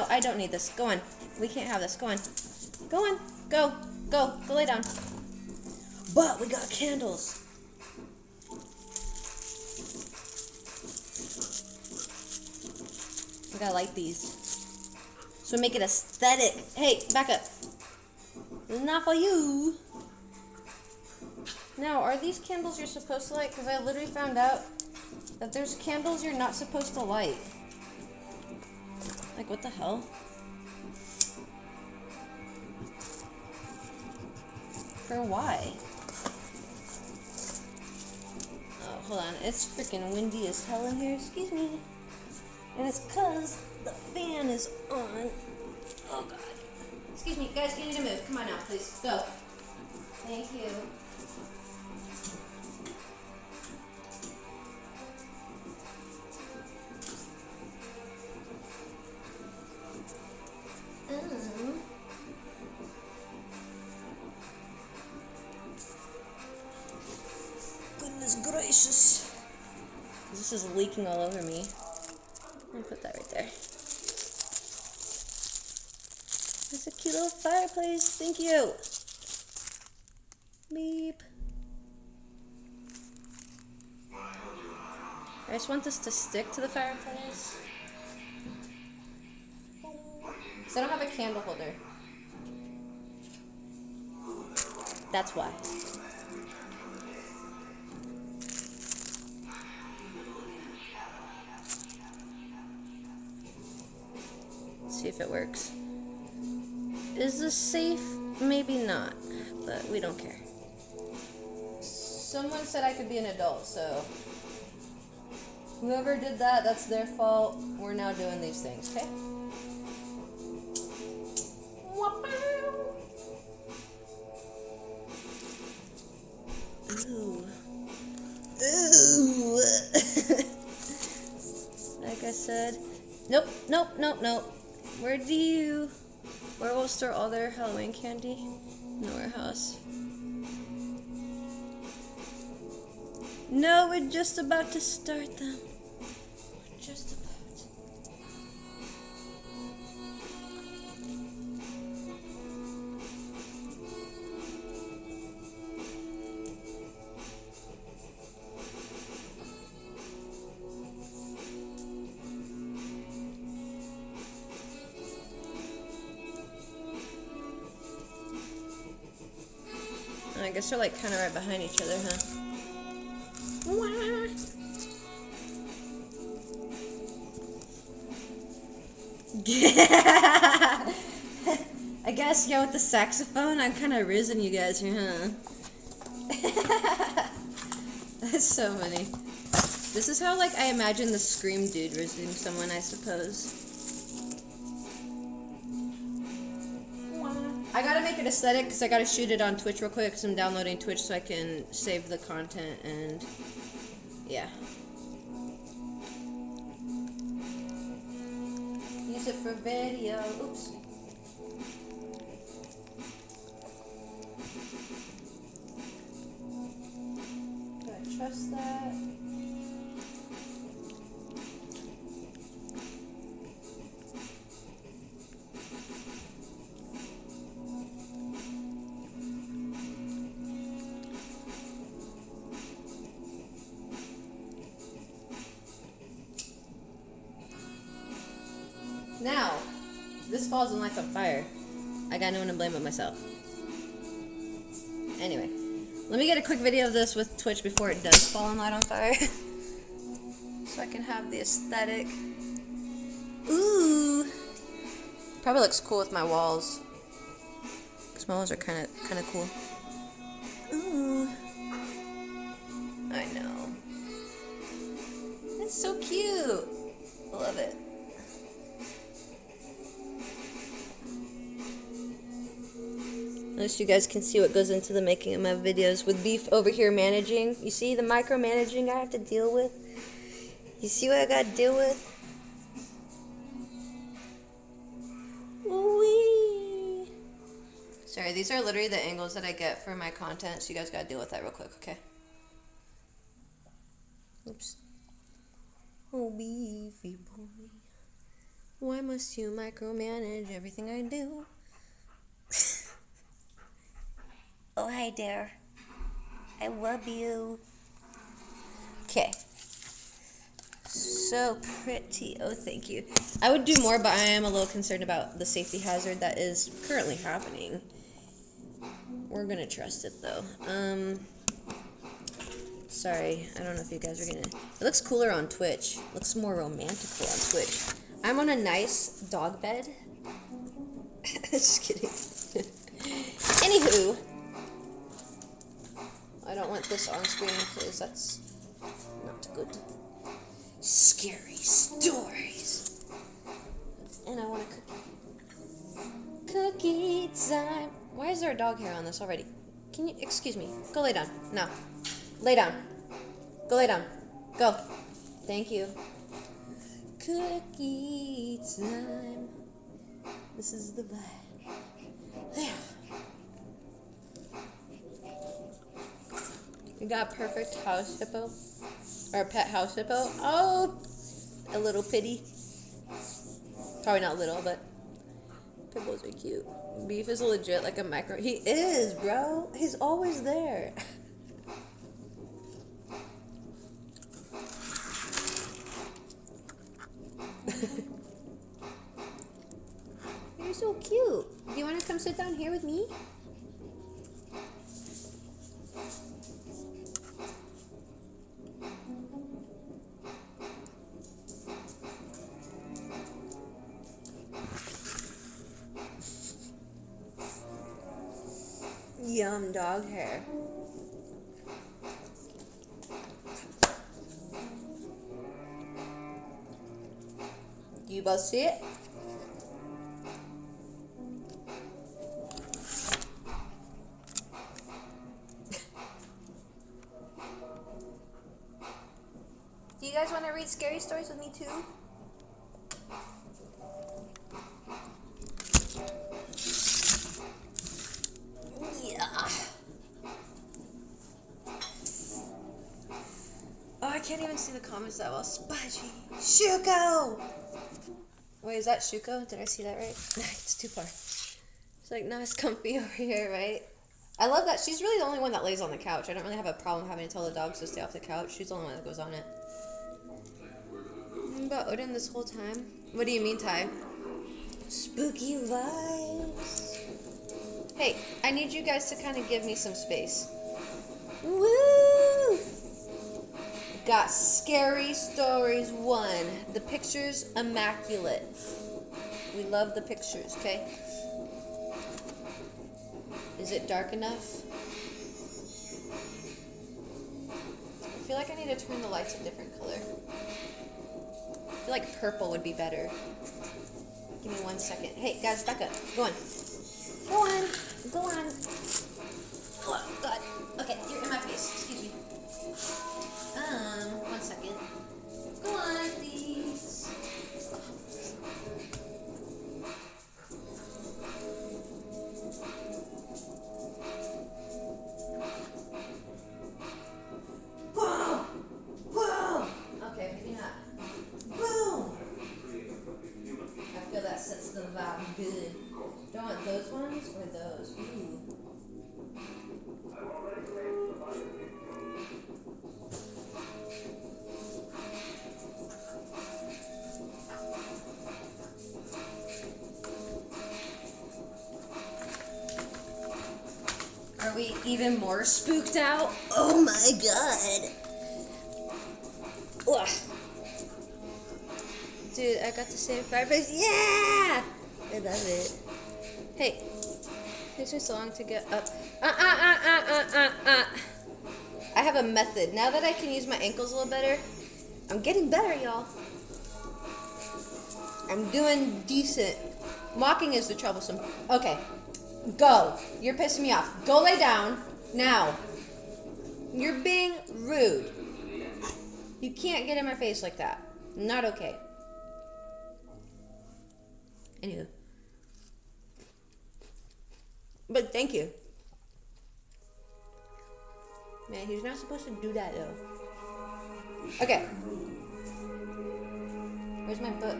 I don't need this. Go on. We can't have this. Go on. Go on. Go. Go lay down. But we got candles. We gotta light these. So make it aesthetic. Hey, back up. This is not for you. Now, are these candles you're supposed to light? Because I literally found out that there's candles you're not supposed to light. Like, what the hell? For why? Oh, hold on. It's freaking windy as hell in here. Excuse me. And it's because the fan is on. Oh, God. Excuse me. Guys, you need to move. Come on now, please. Go. Thank you. Goodness gracious. This is leaking all over me. I'm gonna put that right there. It's a cute little fireplace. Thank you. Beep. I just want this to stick to the fireplace. Because I don't have a candle holder. That's why. Let's see if it works. Is this safe? Maybe not, but we don't care. Someone said I could be an adult, so whoever did that, that's their fault. We're now doing these things, okay? Ooh. Ooh. Like I said. Nope. Where will store all their Halloween candy? In the warehouse. No, we're just about to start them. We're just about. I guess they're like kind of right behind each other, huh? I guess, yeah, with the saxophone, I'm kind of rizzing you guys here, huh? That's so funny. This is how, like, I imagine the Scream dude rizzing someone, I suppose. I gotta make it aesthetic because I gotta shoot it on Twitch real quick because I'm downloading Twitch so I can save the content and yeah. Use it for video. Oops. Do I trust that? Now, this falls in like a fire. I got no one to blame but myself. Anyway, let me get a quick video of this with Twitch before it does fall and light on fire. So I can have the aesthetic. Ooh! Probably looks cool with my walls. Because my walls are kind of cool. Ooh. I know. It's so cute. I love it. so you guys can see what goes into the making of my videos. With Beef over here managing. You see the micromanaging I have to deal with? You see what I got to deal with? Wee. Sorry, these are literally the angles that I get for my content, so you guys got to deal with that real quick, okay? Oops. Oh, Beefy boy. Why must you micromanage everything I do? Oh, hi there. I love you. Okay. So pretty. Oh, thank you. I would do more, but I am a little concerned about the safety hazard that is currently happening. We're gonna trust it, though. Sorry. I don't know if you guys are gonna... It looks cooler on Twitch. It looks more romantical on Twitch. I'm on a nice dog bed. Just kidding. Anywho. I don't want this on screen because that's not good. Scary stories. And I want a cookie. Cookie time. Why is there a dog hair on this already? Can you, excuse me, go lay down. No. Lay down. Go lay down. Go. Thank you. Cookie time. This is the vibe. There. You got a perfect house hippo? Or a pet house hippo? Oh, a little pity. Probably not little, but hippos are cute. Beef is legit like a micro. He is, bro. He's always there. You're so cute. Do you want to come sit down here with me? Yum, dog hair. Do you both see it? Do you guys want to read scary stories with me too? I can't even see the comments that well. Spudgy. Shuko! Wait, is that Shuko? Did I see that right? It's too far. It's like, not as comfy over here, right? I love that. She's really the only one that lays on the couch. I don't really have a problem having to tell the dogs to stay off the couch. She's the only one that goes on it. About Odin this whole time? What do you mean, Ty? Spooky vibes. Hey, I need you guys to kind of give me some space. Woo! Got Scary Stories 1. The picture's immaculate. We love the pictures, okay? Is it dark enough? I feel like I need to turn the lights a different color. I feel like purple would be better. Give me 1 second. Hey, guys, back up. Go on. Go on. Go on. Oh, God. Okay, you're in my face. Excuse me. 1 second. Go on, please. Boom! Boom! Okay, maybe not. Boom! I feel that sets the vibe good. Don't want those ones or those? Ooh. Are we even more spooked out? Oh my god. Ugh. Dude, I got the same fireplace. Yeah! I love it. Hey, it takes me so long to get up. I have a method. Now that I can use my ankles a little better, I'm getting better, y'all. I'm doing decent. Walking is the troublesome. Okay. Go. You're pissing me off. Go lay down. Now. You're being rude. You can't get in my face like that. Not okay. Anywho. But thank you. Man, he's not supposed to do that though. Okay. Where's my book?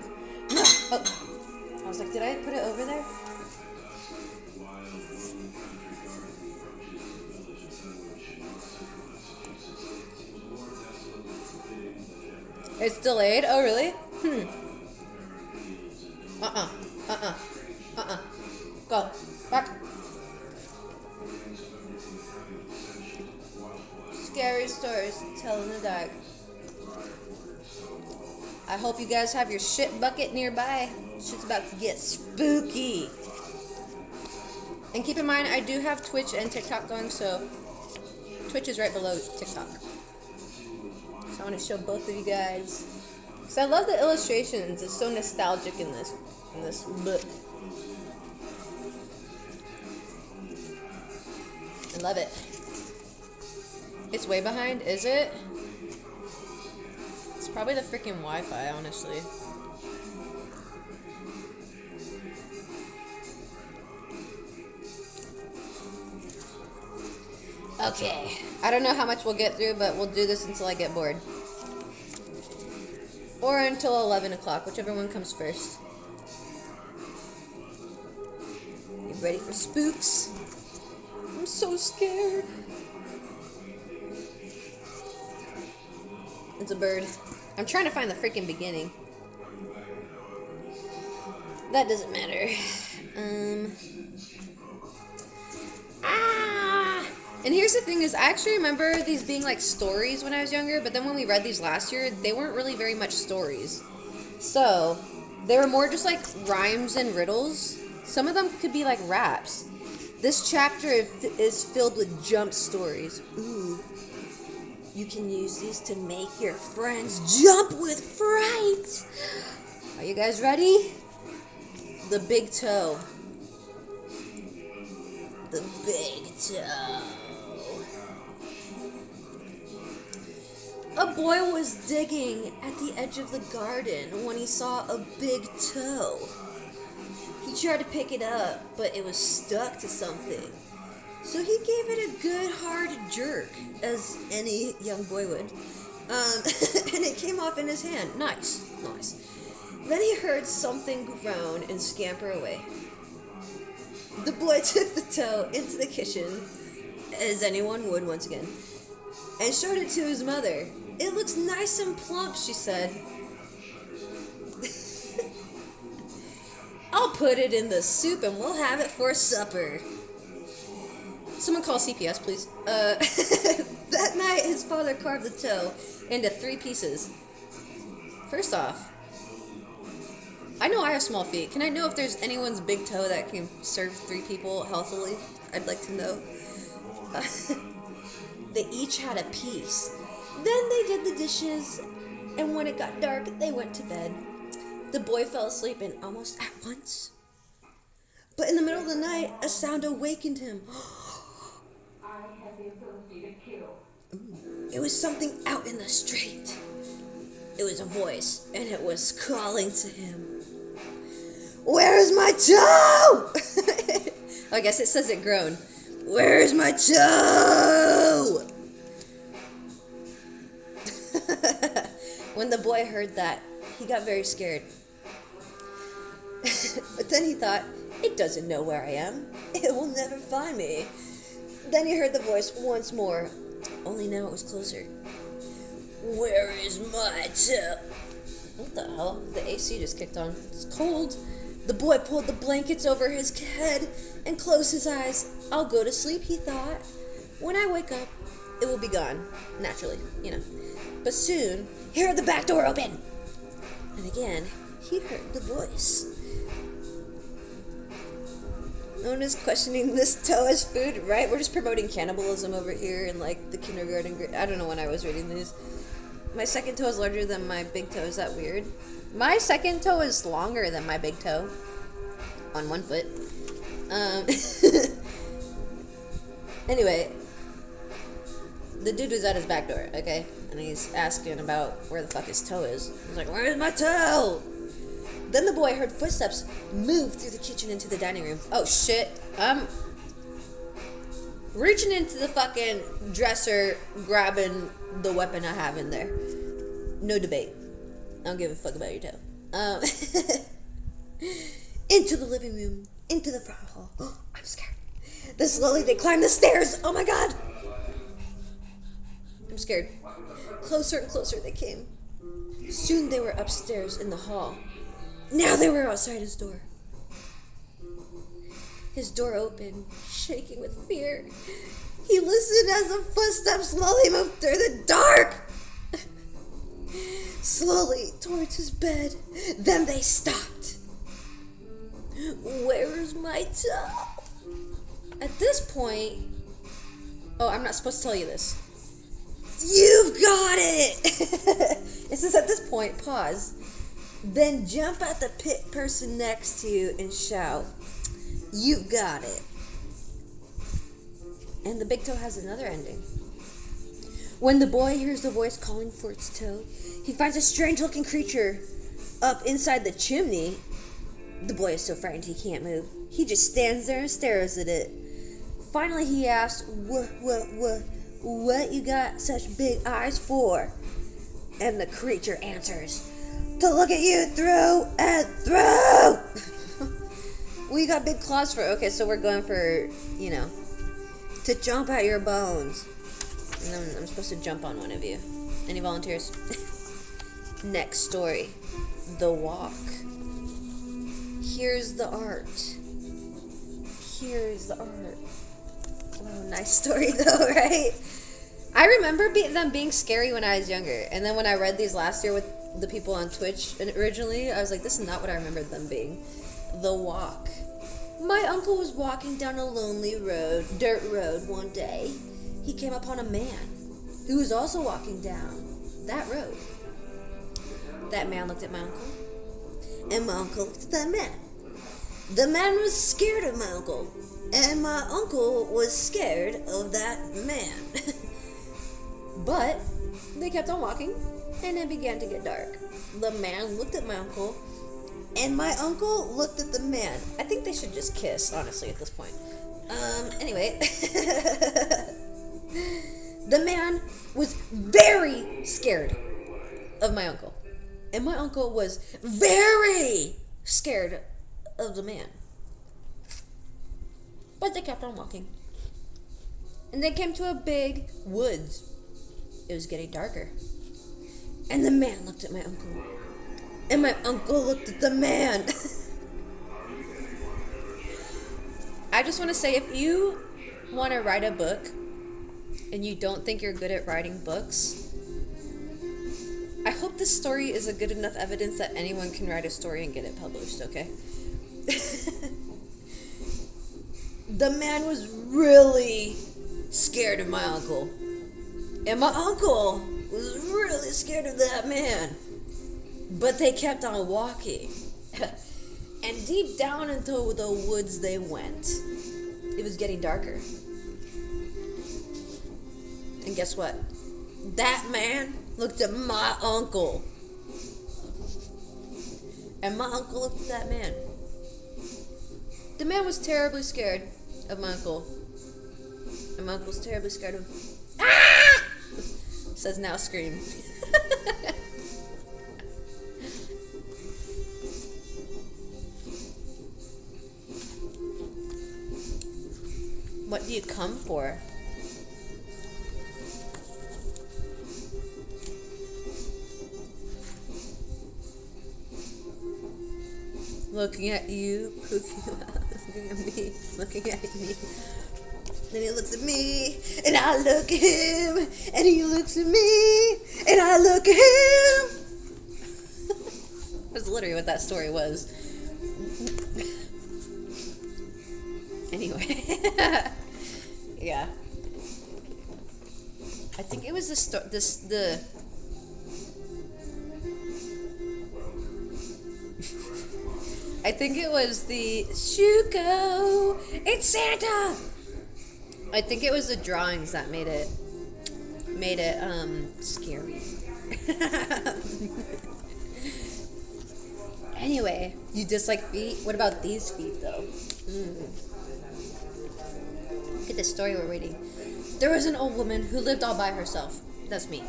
Oh. I was like, did I put it over there? It's delayed? Oh, really? Go. Back. Scary stories to tell in the dark. I hope you guys have your shit bucket nearby. Shit's about to get spooky. And keep in mind, I do have Twitch and TikTok going, so Twitch is right below TikTok. So I want to show both of you guys. So I love the illustrations. It's so nostalgic in this book. I love it. It's way behind, is it? It's probably the freaking Wi-Fi, honestly. Okay. I don't know how much we'll get through, but we'll do this until I get bored. Or until 11 o'clock, whichever one comes first. You ready for spooks? I'm so scared. It's a bird. I'm trying to find the freaking beginning. That doesn't matter. And here's the thing is, I actually remember these being like stories when I was younger, but then when we read these last year, they weren't really very much stories. So, they were more just like rhymes and riddles. Some of them could be like raps. This chapter is filled with jump stories. Ooh. You can use these to make your friends jump with fright. Are you guys ready? The big toe. The big toe. A boy was digging at the edge of the garden when he saw a big toe. He tried to pick it up, but it was stuck to something. So he gave it a good hard jerk, as any young boy would. And it came off in his hand. Nice, nice. Then he heard something groan and scamper away. The boy took the toe into the kitchen, as anyone would once again, and showed it to his mother. It looks nice and plump, she said. I'll put it in the soup and we'll have it for supper. Someone call CPS, please. That night, his father carved the toe into 3 pieces. First off, I know I have small feet. Can I know if there's anyone's big toe that can serve 3 people healthily? I'd like to know. They each had a piece. Then they did the dishes, and when it got dark, they went to bed. The boy fell asleep and almost at once. But in the middle of the night, a sound awakened him. I have the ability to kill. It was something out in the street. It was a voice, and it was calling to him. Where's my toe? I guess it says it groaned. Where's my toe? When the boy heard that, he got very scared. But then he thought, it doesn't know where I am. It will never find me. Then he heard the voice once more, only now it was closer. Where is my toe? What the hell? The AC just kicked on. It's cold. The boy pulled the blankets over his head and closed his eyes. I'll go to sleep, he thought. When I wake up, it will be gone. Naturally, you know. But soon, he heard the back door open. And again, he heard the voice. No one is questioning this toe as food, right? We're just promoting cannibalism over here in like the kindergarten grade. I don't know when I was reading these. My second toe is larger than my big toe. Is that weird? My second toe is longer than my big toe. On one foot. Anyway, the dude was at his back door, okay? And he's asking about where the fuck his toe is. He's like, where's my toe? Then the boy heard footsteps move through the kitchen into the dining room. Oh shit. I'm reaching into the fucking dresser, grabbing the weapon I have in there. No debate. I don't give a fuck about your toe. Into the living room, into the front hall. Oh, I'm scared. Then slowly they climbed the stairs. Oh my god. I'm scared. Closer and closer they came. Soon they were upstairs in the hall. Now they were outside his door. His door opened, shaking with fear. He listened as the footsteps slowly moved through the dark. Slowly towards his bed. Then they stopped. Where's my toe? At this point... Oh, I'm not supposed to tell you this. You've got it! It says at this point, pause. Then jump at the person next to you and shout, you've got it. And the big toe has another ending. When the boy hears the voice calling for its toe, he finds a strange-looking creature up inside the chimney. The boy is so frightened he can't move. He just stands there and stares at it. Finally, he asks, what you got such big eyes for? And the creature answers, to look at you through and through. We got big claws for, okay, so we're going for, you know, to jump at your bones. And then I'm supposed to jump on one of you. Any volunteers? Next story. The Walk. Here's the art. Here's the art. Oh, nice story though, right? I remember them being scary when I was younger. And then when I read these last year with the people on Twitch originally, I was like, this is not what I remembered them being. The Walk. My uncle was walking down a lonely road, dirt road one day. He came upon a man who was also walking down that road. That man looked at my uncle, and my uncle looked at that man. The man was scared of my uncle, and my uncle was scared of that man. But they kept on walking, and it began to get dark. The man looked at my uncle, and my uncle looked at the man. I think they should just kiss, honestly, at this point. Anyway. The man was very scared of my uncle. And my uncle was very scared of the man. But they kept on walking. And they came to a big woods. It was getting darker. And the man looked at my uncle. And my uncle looked at the man. I just want to say, if you want to write a book and you don't think you're good at writing books, I hope this story is a good enough evidence that anyone can write a story and get it published, okay? The man was really scared of my uncle. And my uncle was really scared of that man. But they kept on walking. And deep down into the woods they went. It was getting darker. And guess what? That man looked at my uncle. And my uncle looked at that man. The man was terribly scared of my uncle. And my uncle was terribly scared of... Ah! Says now scream. What do you come for? Looking at you, looking at me, looking at me. Then he looks at me, and I look at him, and he looks at me, and I look at him. That's literally what that story was. Anyway. Yeah. I think it was the I I think it was the Shuko, it's Santa. I think it was the drawings that made it scary. Anyway, you dislike feet? What about these feet though? Look at the story we're reading. There was an old woman who lived all by herself. That's me.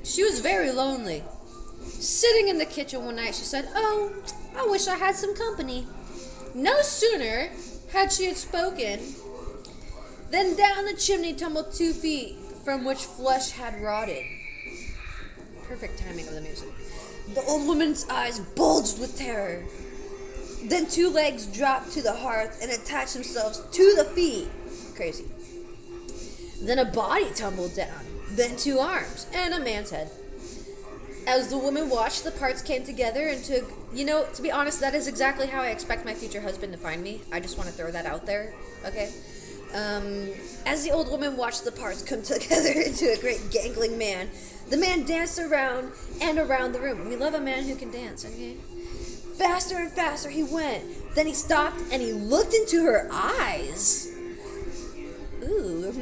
She was very lonely. Sitting in the kitchen one night, she said, "Oh, I wish I had some company." No sooner had she spoken than down the chimney tumbled 2 feet from which flesh had rotted. Perfect timing of the music. The old woman's eyes bulged with terror. Then 2 legs dropped to the hearth and attached themselves to the feet. Crazy. Then a body tumbled down. Then 2 arms and a man's head. As the woman watched, the parts came together and took... to be honest, that is exactly how I expect my future husband to find me. I just want to throw that out there, okay? As the old woman watched the parts come together into a great gangling man, the man danced around and around the room. We love a man who can dance, okay? Faster and faster he went. Then he stopped and he looked into her eyes. Ooh,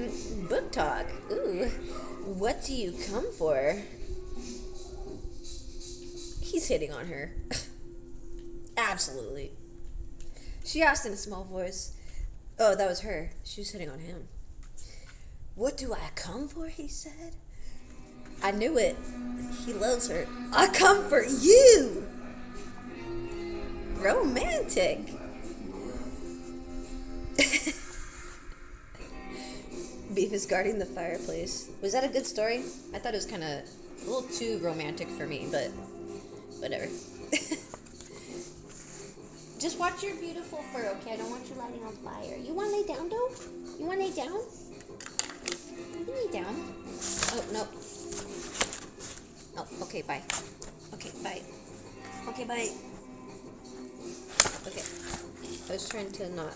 book talk. Ooh, what do you come for? He's hitting on her. Absolutely. She asked in a small voice. Oh, that was her. She was hitting on him. What do I come for, he said. I knew it. He loves her. I come for you. Romantic. Beef is guarding the fireplace. Was that a good story? I thought it was kind of a little too romantic for me, but whatever. Just watch your beautiful fur, okay? I don't want you lighting on fire. You want to lay down, though? You want to lay down? You lay down. Oh, no. Oh, okay, bye. Okay, bye. Okay, bye. Okay. I was trying to not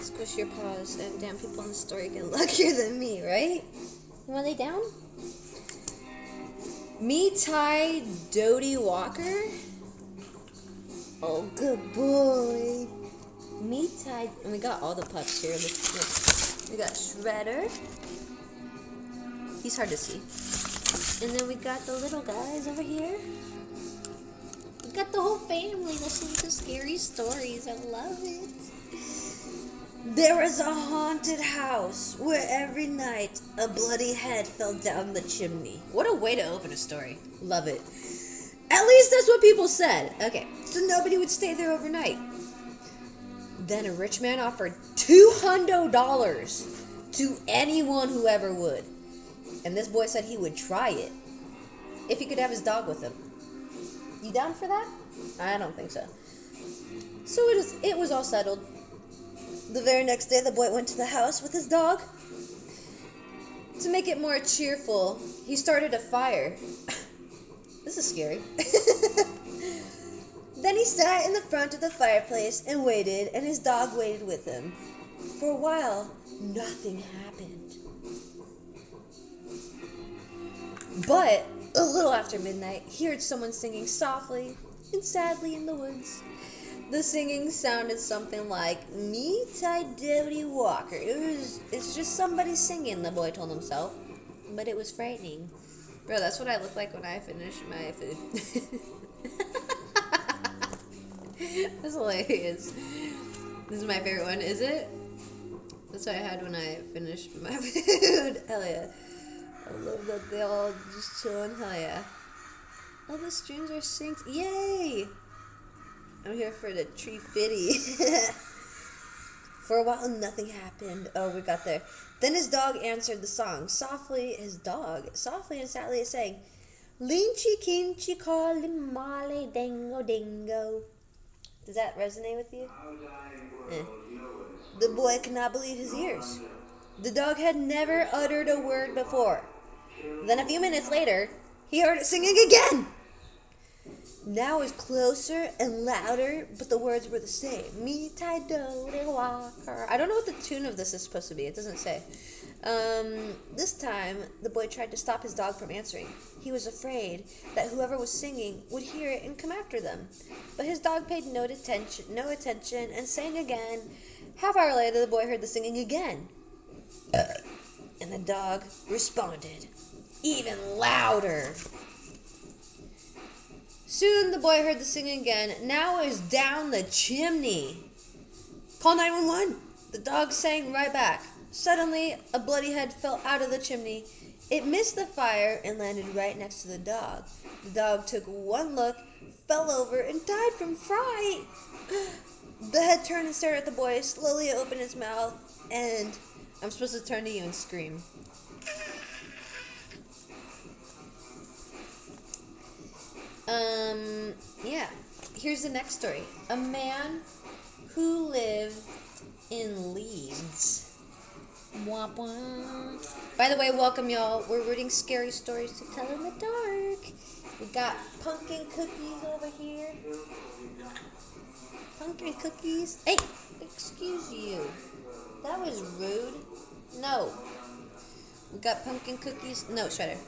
squish your paws, and damn, people in the story get luckier than me, right? You want to lay down? Me Ty Dodie Walker? Oh, good boy. Me Ty, and we got all the pups here. Look. We got Shredder. He's hard to see. And then we got the little guys over here. We got the whole family listening to scary stories. I love it. There was a haunted house where every night a bloody head fell down the chimney. What a way to open a story. Love it. At least that's what people said. Okay, so nobody would stay there overnight. Then a rich man offered $200 to anyone who ever would. And this boy said he would try it if he could have his dog with him. You down for that? I don't think so. So it was all settled. The very next day, the boy went to the house with his dog. To make it more cheerful, he started a fire. This is scary. Then he sat in the front of the fireplace and waited, and his dog waited with him. For a while, nothing happened. But a little after midnight, he heard someone singing softly and sadly in the woods. The singing sounded something like, "Me Ty Dodie Walker." It's just somebody singing, the boy told himself. But it was frightening. Bro, that's what I look like when I finish my food. That's hilarious. This is my favorite one, is it? That's what I had when I finished my food. Hell yeah. I love that they all just chilling. Hell yeah. All the streams are synced. Yay! I'm here for the tree fitty. For a while, nothing happened. Oh, we got there. Then his dog answered the song. Softly and sadly, sang, "Linchy kinchy calli male dingo dingo." Does that resonate with you? The boy could not believe his ears. The dog had never uttered a word before. Then a few minutes later, he heard it singing again. now is closer and louder, but the words were the same. Me tai do de walker. I don't know what the tune of this is supposed to be. It doesn't say. This time, the boy tried to stop his dog from answering. He was afraid that whoever was singing would hear it and come after them. But his dog paid no attention, and sang again. Half hour later, the boy heard the singing again. And the dog responded, even louder. Soon the boy heard the singing again. Now it was down the chimney. Call 911. The dog sang right back. Suddenly, a bloody head fell out of the chimney. It missed the fire and landed right next to the dog. The dog took one look, fell over, and died from fright. The head turned and stared at the boy, slowly opened its mouth, and I'm supposed to turn to you and scream. Yeah. Here's the next story. A man who lived in Leeds. Wah, wah. By the way, welcome y'all. We're reading scary stories to tell in the dark. We got pumpkin cookies over here. Pumpkin cookies. Hey, excuse you. That was rude. No. We got pumpkin cookies. No, Shredder.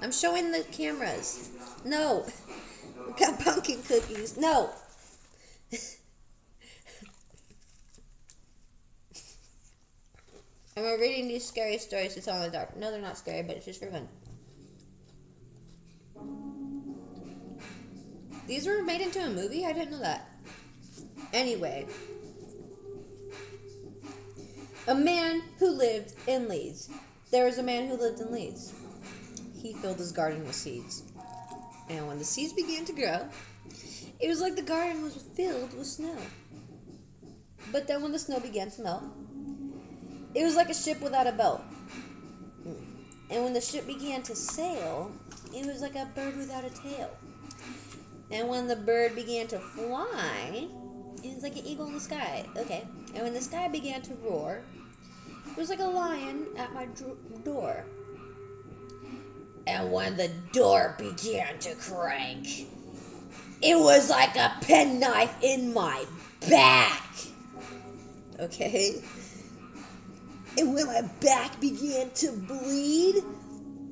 I'm showing the cameras. No. We got pumpkin cookies. No. And we're reading these scary stories to tell in the dark. No, they're not scary, but it's just for fun. These were made into a movie? I didn't know that. Anyway. A man who lived in Leeds. There was a man who lived in Leeds. He filled his garden with seeds. And when the seeds began to grow, it was like the garden was filled with snow. But then when the snow began to melt, it was like a ship without a belt. And when the ship began to sail, it was like a bird without a tail. And when the bird began to fly, it was like an eagle in the sky. Okay. And when the sky began to roar, it was like a lion at my door. And when the door began to crank, it was like a penknife in my back. Okay? And when my back began to bleed,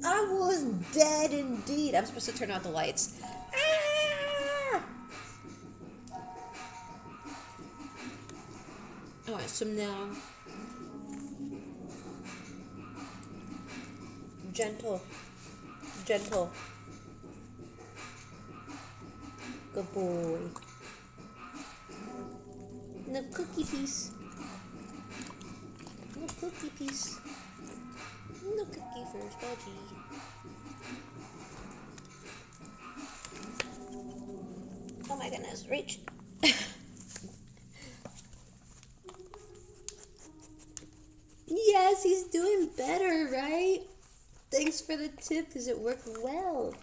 I was dead indeed. I'm supposed to turn out the lights. Ah! Alright, so now, gentle. Good boy. No cookie piece. No cookie piece. No cookie for Spudgy. Oh my goodness, reach. Yes, he's doing better, right? Thanks for the tip, because it worked well.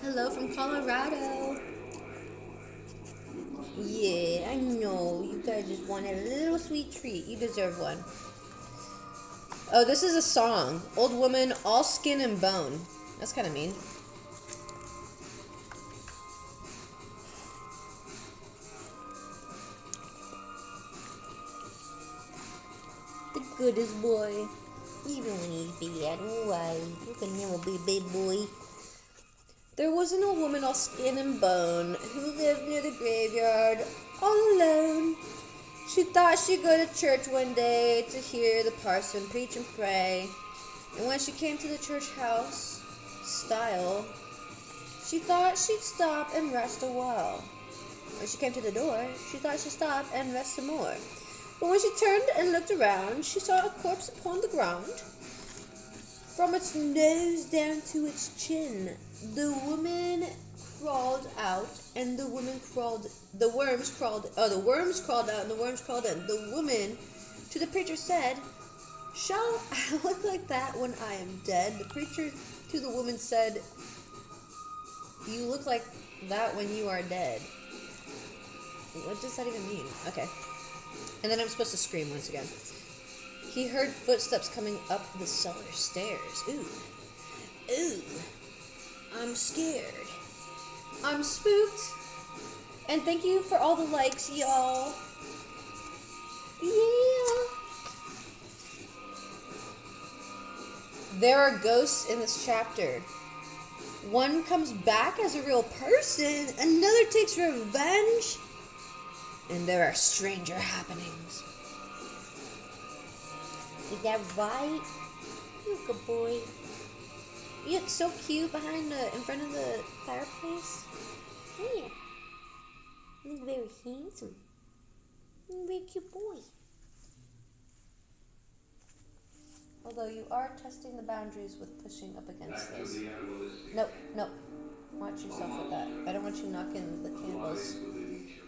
Hello from Colorado. Yeah, I know. You guys just wanted a little sweet treat. You deserve one. Oh, this is a song. Old woman, all skin and bone. That's kind of mean. The goodest boy. Even when he's bad and white, you can never be a big boy. There was an old woman all skin and bone who lived near the graveyard all alone. She thought she'd go to church one day to hear the parson preach and pray. And when she came to the church house style, she thought she'd stop and rest a while. When she came to the door, she thought she'd stop and rest some more. But when she turned and looked around, she saw a corpse upon the ground. From its nose down to its chin, the woman crawled out, and the worms crawled out, and the worms crawled in. The woman to the preacher said, "Shall I look like that when I am dead?" The preacher to the woman said, "You look like that when you are dead." What does that even mean? Okay. And then I'm supposed to scream once again. He heard footsteps coming up the cellar stairs. Ooh. Ooh. I'm scared. I'm spooked. And thank you for all the likes, y'all. Yeah. There are ghosts in this chapter. One comes back as a real person, another takes revenge, and there are stranger happenings. Is that right? You good boy. You look so cute in front of the fireplace. Yeah. You look very handsome. You're a very cute boy. Although you are testing the boundaries with pushing up against this. Nope. Watch yourself with that. I don't want you knocking the candles.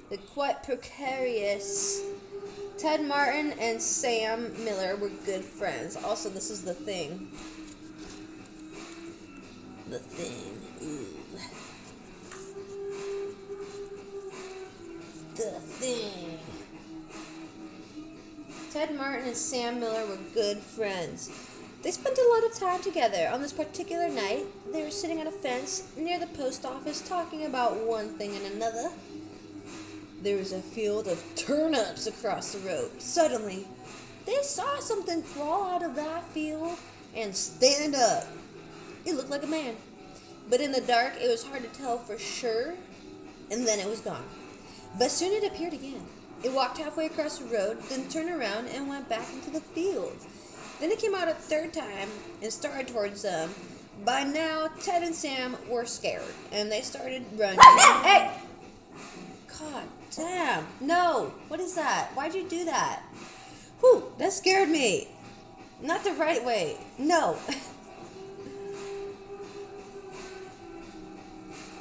They're quite precarious. Ted Martin and Sam Miller were good friends. Also, this is The Thing. The Thing. Ooh. The Thing. Ted Martin and Sam Miller were good friends. They spent a lot of time together. On this particular night, they were sitting at a fence near the post office talking about one thing and another. There was a field of turnips across the road. Suddenly, they saw something crawl out of that field and stand up. It looked like a man. But in the dark, it was hard to tell for sure, and then it was gone. But soon it appeared again. It walked halfway across the road, then turned around and went back into the field. Then it came out a third time and started towards them. By now, Ted and Sam were scared, and they started running. Hey! God damn. No. What is that? Why'd you do that? Whew, that scared me. Not the right way. No.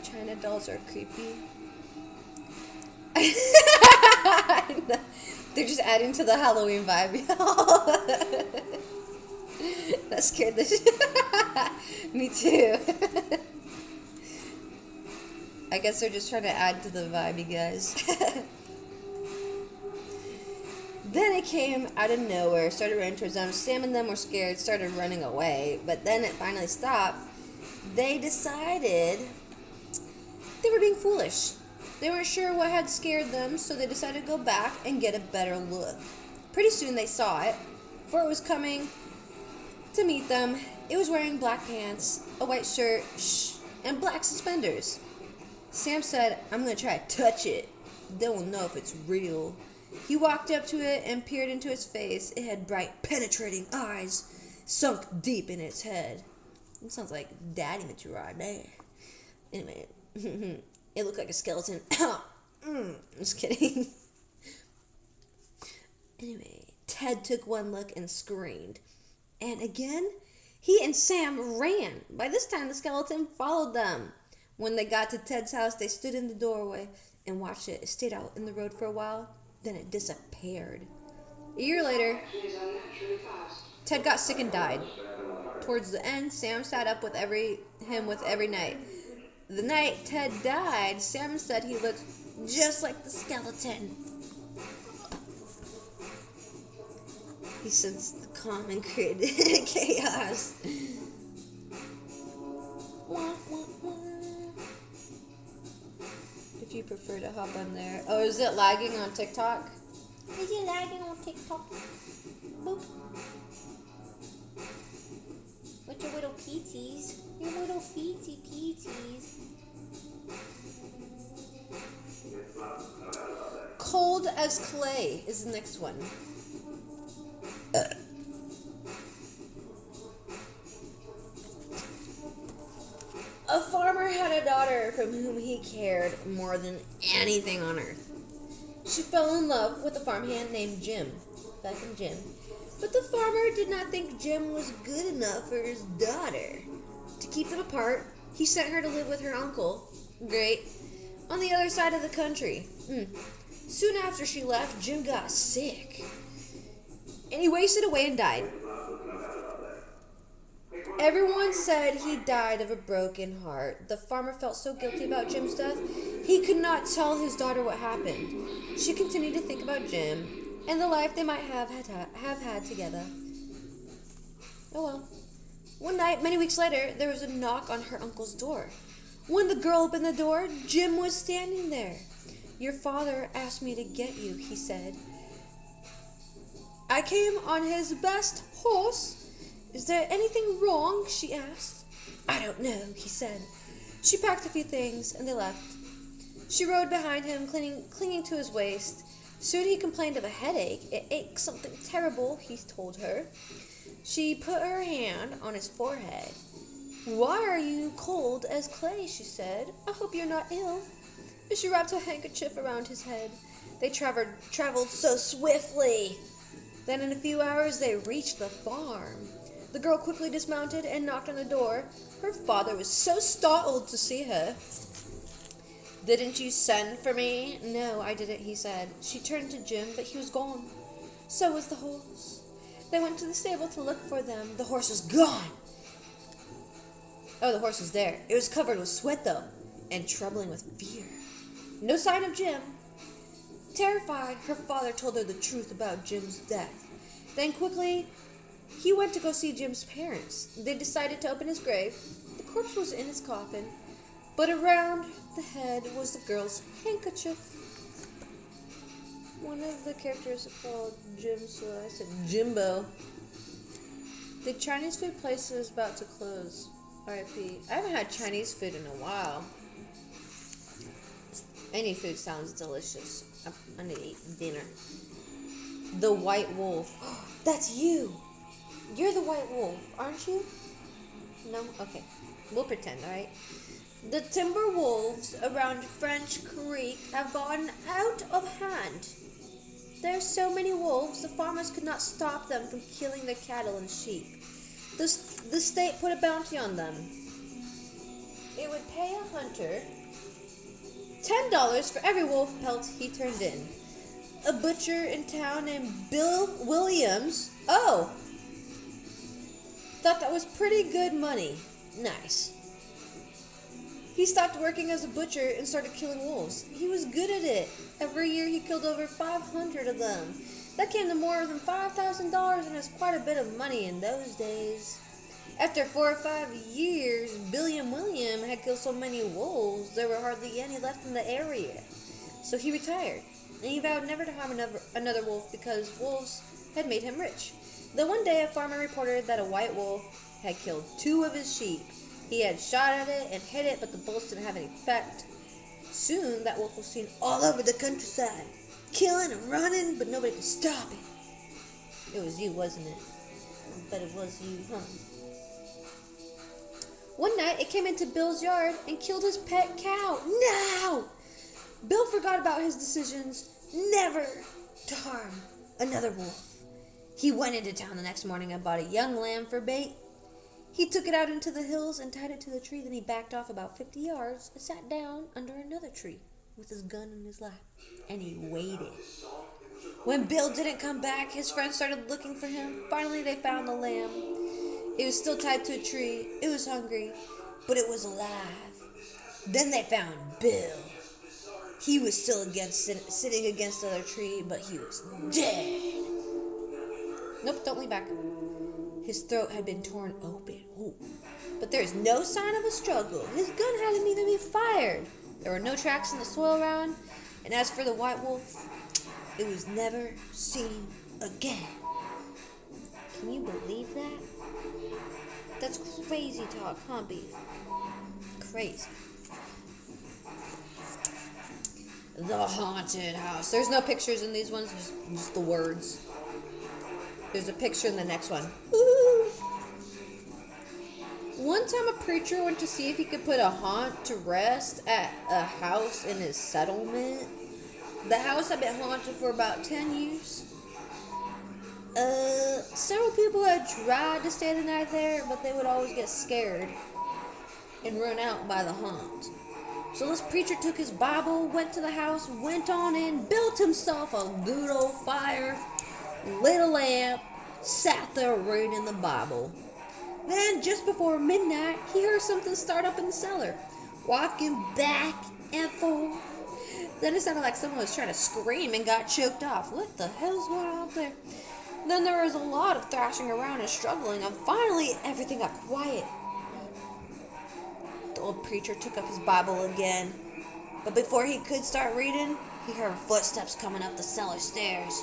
China dolls are creepy. They're just adding to the Halloween vibe. That scared the shit. Me too. I guess they're just trying to add to the vibe, you guys. Then it came out of nowhere, started running towards them. Sam and them were scared, started running away, but then it finally stopped. They decided they were being foolish. They weren't sure what had scared them, so they decided to go back and get a better look. Pretty soon they saw it, for it was coming to meet them. It was wearing black pants, a white shirt, and black suspenders. Sam said, "I'm going to try to touch it. Then we'll know if it's real." He walked up to it and peered into its face. It had bright, penetrating eyes sunk deep in its head. It sounds like daddy material right there. Anyway, it looked like a skeleton. Just kidding. Anyway, Ted took one look and screamed. And again, he and Sam ran. By this time, the skeleton followed them. When they got to Ted's house, they stood in the doorway and watched it. It stayed out in the road for a while, then it disappeared. A year later, Ted got sick and died. Towards the end, Sam sat up with him every night. The night Ted died, Sam said he looked just like the skeleton. He sensed the calm and created chaos. If you prefer to hop on there. Oh, is it lagging on TikTok? Is it lagging on TikTok? Boop. With your little peeties. Your little feety peeties. Cold as Clay is the next one. A farmer had a daughter from whom he cared more than anything on earth. She fell in love with a farmhand named Jim. Back in Jim. But the farmer did not think Jim was good enough for his daughter. To keep them apart, he sent her to live with her uncle, Great, on the other side of the country. Soon after she left, Jim got sick. And he wasted away and died. Everyone said he died of a broken heart. The farmer felt so guilty about Jim's death, he could not tell his daughter what happened. She continued to think about Jim and the life they might have had together. Oh well. One night, many weeks later, there was a knock on her uncle's door. When the girl opened the door, Jim was standing there. "Your father asked me to get you," he said. "I came on his best horse." "Is there anything wrong?" she asked. "I don't know," he said. She packed a few things, and they left. She rode behind him, clinging to his waist. Soon he complained of a headache. It ached something terrible, he told her. She put her hand on his forehead. "Why are you cold as clay?" she said. "I hope you're not ill." And she wrapped her handkerchief around his head. They traveled so swiftly. Then in a few hours they reached the farm. The girl quickly dismounted and knocked on the door. Her father was so startled to see her. "Didn't you send for me?" "No, I didn't," he said. She turned to Jim, but he was gone. So was the horse. They went to the stable to look for them. The horse was gone. Oh, the horse was there. It was covered with sweat, though, and trembling with fear. No sign of Jim. Terrified, her father told her the truth about Jim's death. Then quickly, he went to go see Jim's parents. They decided to open his grave. The corpse was in his coffin, but around the head was the girl's handkerchief. One of the characters called Jim, so I said Jimbo. The Chinese food place is about to close. R.I.P. I haven't had Chinese food in a while. Any food sounds delicious. I need to eat dinner. The White Wolf. That's you. You're the White Wolf, aren't you? No? Okay. We'll pretend, alright? The timber wolves around French Creek have gotten out of hand. There are so many wolves, the farmers could not stop them from killing their cattle and sheep. The state put a bounty on them. It would pay a hunter $10 for every wolf pelt he turned in. A butcher in town named Bill Williams, thought that was pretty good money. Nice. He stopped working as a butcher and started killing wolves. He was good at it. Every year he killed over 500 of them. That came to more than $5,000 and is quite a bit of money in those days. After 4 or 5 years, William had killed so many wolves there were hardly any left in the area. So he retired, and he vowed never to harm another wolf because wolves had made him rich. Then one day a farmer reported that a white wolf had killed 2 of his sheep. He had shot at it and hit it, but the bullets didn't have any effect. Soon that wolf was seen all over the countryside, killing and running, but nobody could stop it. It was you, wasn't it? I bet it was you, huh? One night it came into Bill's yard and killed his pet cow. No! Bill forgot about his decisions never to harm another wolf. He went into town the next morning and bought a young lamb for bait. He took it out into the hills and tied it to the tree. Then he backed off about 50 yards and sat down under another tree with his gun in his lap. And he waited. When Bill didn't come back, his friends started looking for him. Finally, they found the lamb. It was still tied to a tree. It was hungry, but it was alive. Then they found Bill. He was still sitting against the other tree, but he was dead. Nope, don't lean back. His throat had been torn open. Ooh. But there is no sign of a struggle. His gun hadn't even been fired. There were no tracks in the soil around. And as for the white wolf, it was never seen again. Can you believe that? That's crazy talk, huh, Beef? Crazy. The haunted house. There's no pictures in these ones, just the words. There's a picture in the next one. Ooh. One time a preacher went to see if he could put a haunt to rest at a house in his settlement. The house had been haunted for about 10 years. Several people had tried to stay the night there, but they would always get scared and run out by the haunt. So this preacher took his Bible, went to the house, went on in, built himself a good old fire, lit a lamp, sat there reading the Bible. Then, just before midnight, he heard something start up in the cellar, walking back and forth. Then it sounded like someone was trying to scream and got choked off. What the hell's going on up there? Then there was a lot of thrashing around and struggling, and finally everything got quiet. The old preacher took up his Bible again, but before he could start reading, he heard footsteps coming up the cellar stairs.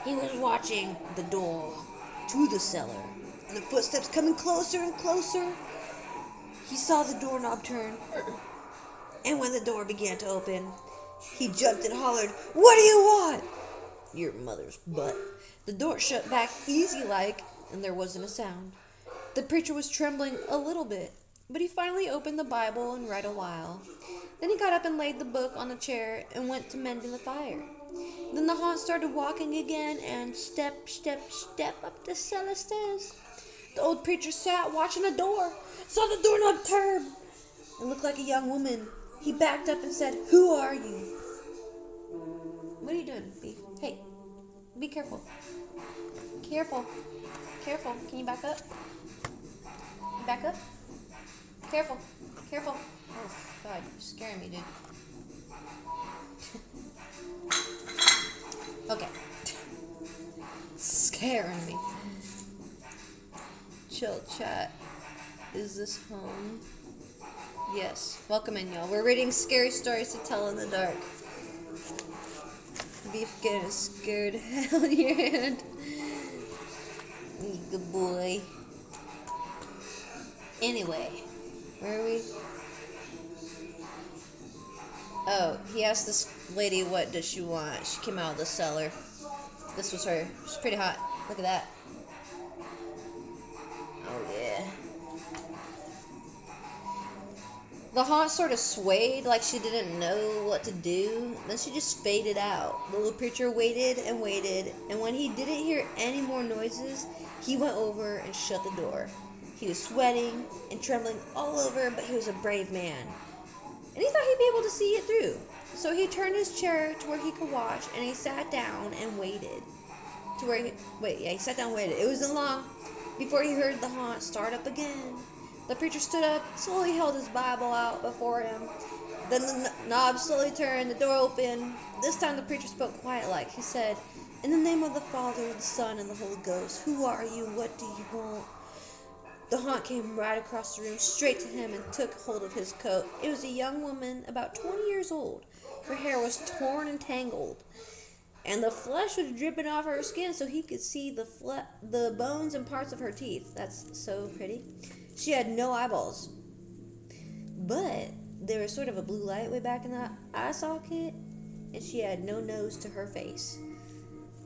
He was watching the door to the cellar, and the footsteps coming closer and closer. He saw the doorknob turn, and when the door began to open, he jumped and hollered, "What do you want?" "Your mother's butt." The door shut back easy-like, and there wasn't a sound. The preacher was trembling a little bit, but he finally opened the Bible and read a while. Then he got up and laid the book on the chair and went to mending the fire. Then the haunt started walking again and step, step, step up the cellar stairs. The old preacher sat watching the door, saw the doorknob turn, and looked like a young woman. He backed up and said, "Who are you?" "What are you doing, B? Hey, be careful. Careful. Careful. Can you back up? You back up? Careful. Careful." Oh, God, you're scaring me, dude. Okay. Scaring me. Chill chat. Is this home? Yes. Welcome in, y'all. We're reading Scary Stories to Tell in the Dark. Beef getting scared. Hell in your hand. Good boy. Anyway, where are we? Oh, he asked this lady what does she want. She came out of the cellar. This was her. She's pretty hot. Look at that. Oh, yeah. The haunt sort of swayed like she didn't know what to do. Then she just faded out. The little preacher waited and waited, and when he didn't hear any more noises, he went over and shut the door. He was sweating and trembling all over, but he was a brave man. And he thought he'd be able to see it through. So he turned his chair to where he could watch, and he sat down and waited. He sat down and waited. It wasn't long before he heard the haunt start up again. The preacher stood up, slowly held his Bible out before him. Then the knob slowly turned, the door opened. This time the preacher spoke quiet-like. He said, "In the name of the Father, the Son, and the Holy Ghost, who are you? What do you want?" The haunt came right across the room, straight to him, and took hold of his coat. It was a young woman, about 20 years old. Her hair was torn and tangled, and the flesh was dripping off her skin so he could see the bones and parts of her teeth. That's so pretty. She had no eyeballs, but there was sort of a blue light way back in the eye socket, and she had no nose to her face.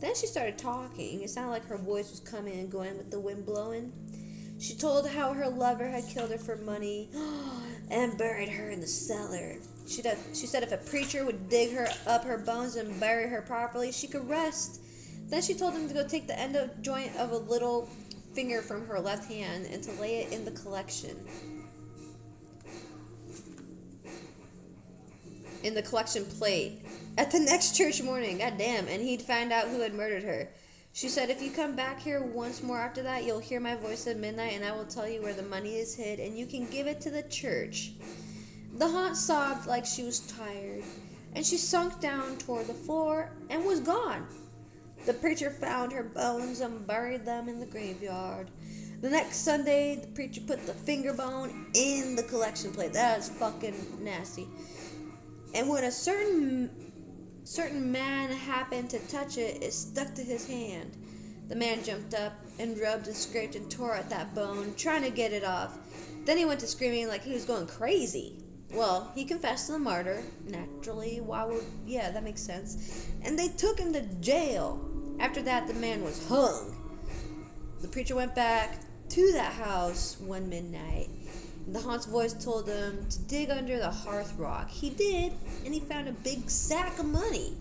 Then she started talking. It sounded like her voice was coming and going with the wind blowing. She told how her lover had killed her for money and buried her in the cellar. She said if a preacher would dig her up her bones and bury her properly, she could rest. Then she told him to go take the end of joint of a little finger from her left hand and to lay it in the collection. In the collection plate. At the next church morning, goddamn, and he'd find out who had murdered her. She said, "If you come back here once more after that, you'll hear my voice at midnight, and I will tell you where the money is hid, and you can give it to the church." The haunt sobbed like she was tired, and she sunk down toward the floor and was gone. The preacher found her bones and buried them in the graveyard. The next Sunday, the preacher put the finger bone in the collection plate. That's fucking nasty. And when a certain man happened to touch it, it stuck to his hand. The man jumped up and rubbed and scraped and tore at that bone, trying to get it off. Then he went to screaming like he was going crazy. Well, he confessed to the martyr, naturally. Yeah, that makes sense. And they took him to jail. After that, the man was hung. The preacher went back to that house one midnight. The haunt's voice told him to dig under the hearth rock. He did, and he found a big sack of money.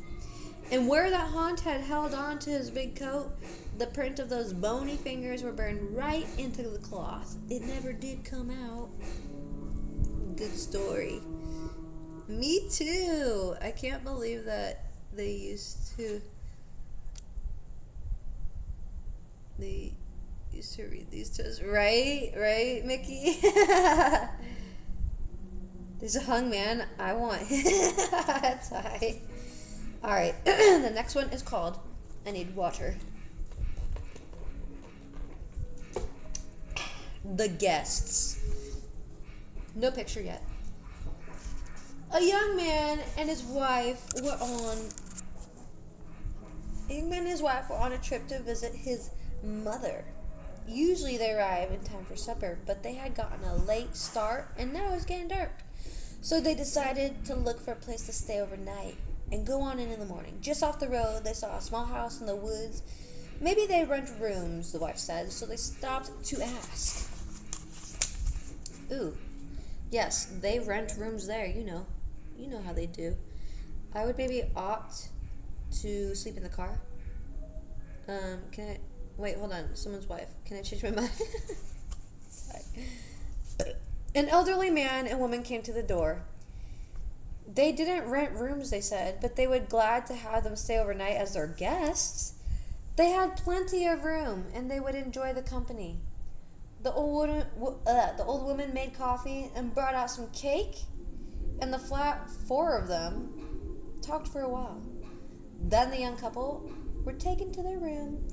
And where that haunt had held on to his big coat, the print of those bony fingers were burned right into the cloth. It never did come out. Good story. Me too. I can't believe that they used to read these to us. Right, Mickey? There's a hung man. I want him. That's high. Alright, the next one is called I Need Water. the guests. No picture yet. A young man and his wife were on a trip to visit his mother. Usually they arrive in time for supper, but they had gotten a late start and now it was getting dark. So they decided to look for a place to stay overnight and go on in the morning. Just off the road, they saw a small house in the woods. Maybe they'd rent rooms, the wife said, so they stopped to ask. Ooh, yes, they rent rooms there, you know how they do. I would maybe opt to sleep in the car. Can I, wait, hold on, someone's wife. Can I change my mind? Sorry. An elderly man and woman came to the door. They didn't rent rooms, they said, but they would glad to have them stay overnight as their guests. They had plenty of room, and they would enjoy the company. The old woman made coffee and brought out some cake, and the flat four of them talked for a while. Then the young couple were taken to their room.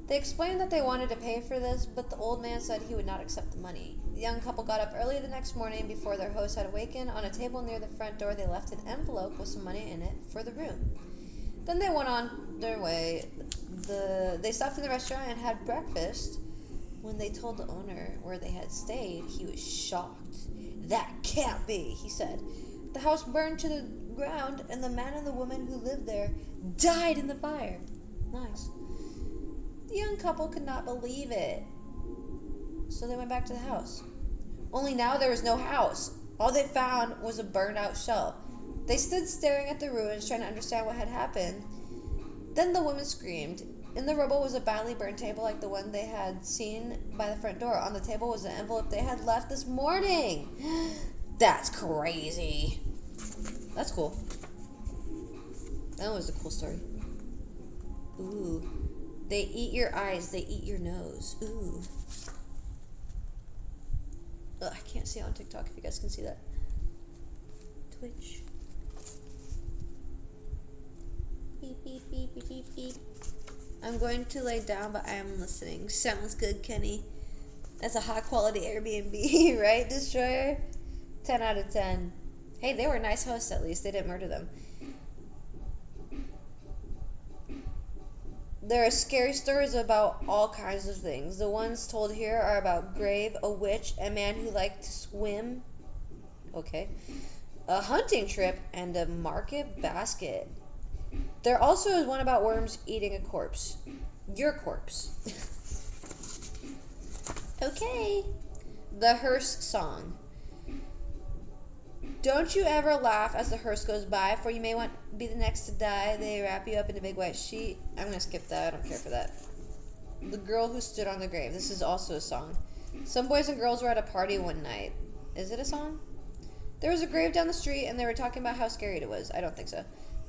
They explained that they wanted to pay for this, but the old man said he would not accept the money. The young couple got up early the next morning before their host had awakened. On a table near the front door, they left an envelope with some money in it for the room. Then they went on their way. They stopped in the restaurant and had breakfast. When they told the owner where they had stayed, he was shocked. "That can't be," he said. "The house burned to the ground, and the man and the woman who lived there died in the fire." Nice. The young couple could not believe it, so they went back to the house. Only now there was no house. All they found was a burned out shell. They stood staring at the ruins, trying to understand what had happened. Then the woman screamed. In the rubble was a badly burned table like the one they had seen by the front door. On the table was an envelope they had left this morning. That's crazy. That's cool. That was a cool story. Ooh. They eat your eyes, they eat your nose. Ooh. Ugh, I can't see it on TikTok if you guys can see that. Twitch. Beep, beep, beep, beep, beep, beep. I'm going to lay down, but I am listening. Sounds good, Kenny. That's a high quality Airbnb, right, Destroyer? 10 out of 10. Hey, they were nice hosts at least. They didn't murder them. There are scary stories about all kinds of things. The ones told here are about grave, a witch, a man who liked to swim, okay, a hunting trip, and a market basket. There also is one about worms eating a corpse. Your corpse. Okay. The hearse song. Don't you ever laugh as the hearse goes by, for you may want to be the next to die. They wrap you up in a big white sheet. I'm going to skip that. I don't care for that. The girl who stood on the grave. This is also a song. Some boys and girls were at a party one night. Is it a song? There was a grave down the street, and they were talking about how scary it was. I don't think so.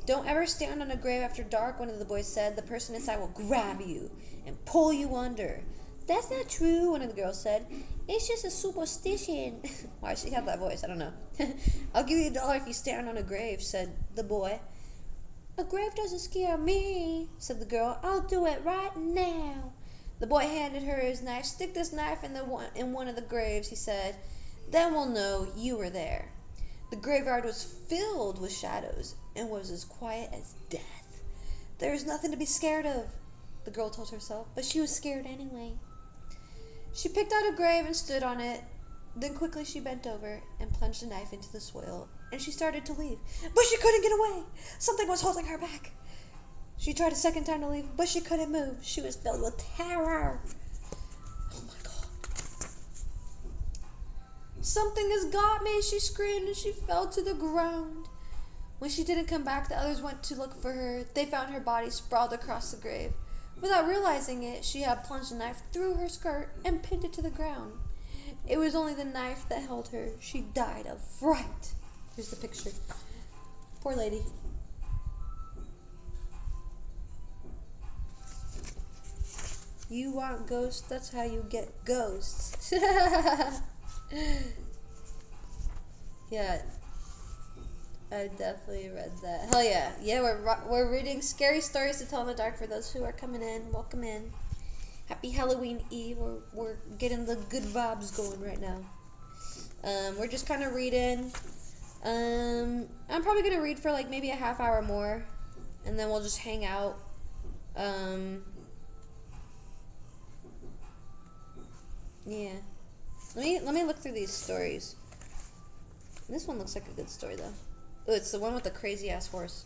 Don't ever stand on a grave after dark, one of the boys said. The person inside will grab you and pull you under. That's not true, one of the girls said. It's just a superstition. Why she have that voice? I don't know. I'll give you $1 if you stand on a grave, said the boy. A grave doesn't scare me, said the girl. I'll do it right now. The boy handed her his knife. Stick this knife in one of the graves, he said. Then we'll know you were there. The graveyard was filled with shadows and was as quiet as death. There is nothing to be scared of, the girl told herself, but she was scared anyway. She picked out a grave and stood on it. Then quickly she bent over and plunged a knife into the soil, and she started to leave. But she couldn't get away. Something was holding her back. She tried a second time to leave, but she couldn't move. She was filled with terror. Oh my God. Something has got me, she screamed, and she fell to the ground. When she didn't come back, the others went to look for her. They found her body sprawled across the grave. Without realizing it, she had plunged a knife through her skirt and pinned it to the ground. It was only the knife that held her. She died of fright. Here's the picture. Poor lady. You want ghosts? That's how you get ghosts. Yeah. I definitely read that. Hell yeah. Yeah, we're reading scary stories to tell in the dark for those who are coming in. Welcome in. Happy Halloween Eve. We're getting the good vibes going right now. We're just kind of reading. I'm probably going to read for like maybe a half hour more. And then we'll just hang out. Yeah. Let me look through these stories. This one looks like a good story, though. Oh, it's the one with the crazy-ass horse.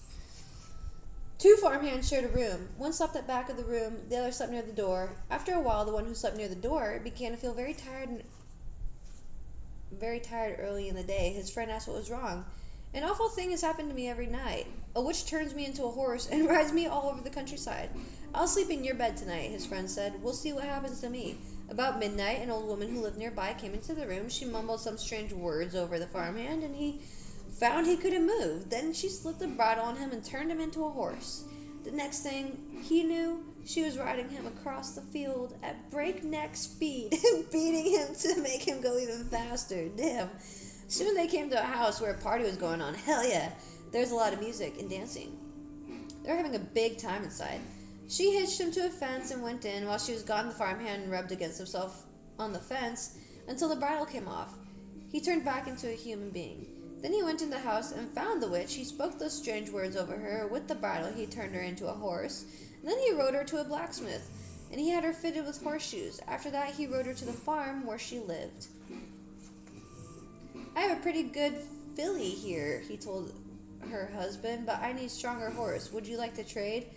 Two farmhands shared a room. One slept at the back of the room, the other slept near the door. After a while, the one who slept near the door began to feel very tired early in the day. His friend asked what was wrong. An awful thing has happened to me every night. A witch turns me into a horse and rides me all over the countryside. I'll sleep in your bed tonight, his friend said. We'll see what happens to me. About midnight, an old woman who lived nearby came into the room. She mumbled some strange words over the farmhand, and he found he couldn't move. Then she slipped the bridle on him and turned him into a horse. The next thing he knew, she was riding him across the field at breakneck speed, beating him to make him go even faster. Damn. Soon they came to a house where a party was going on. Hell yeah. There's a lot of music and dancing. They were having a big time inside. She hitched him to a fence and went in. While she was gone, the farmhand rubbed against himself on the fence until the bridle came off. He turned back into a human being. Then he went in the house and found the witch. He spoke those strange words over her. With the bridle, he turned her into a horse. And then he rode her to a blacksmith, and he had her fitted with horseshoes. After that, he rode her to the farm where she lived. I have a pretty good filly here, he told her husband, but I need stronger horse. Would you like to trade?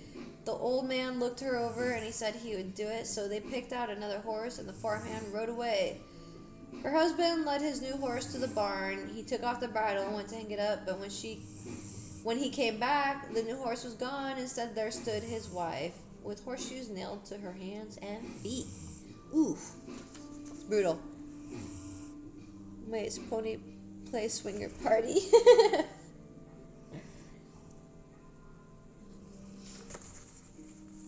The old man looked her over and he said he would do it, so they picked out another horse and the farmhand rode away. Her husband led his new horse to the barn. He took off the bridle and went to hang it up, but when he came back, the new horse was gone. Instead, there stood his wife with horseshoes nailed to her hands and feet. Oof. It's brutal. Wait, it's Pony Play Swinger Party.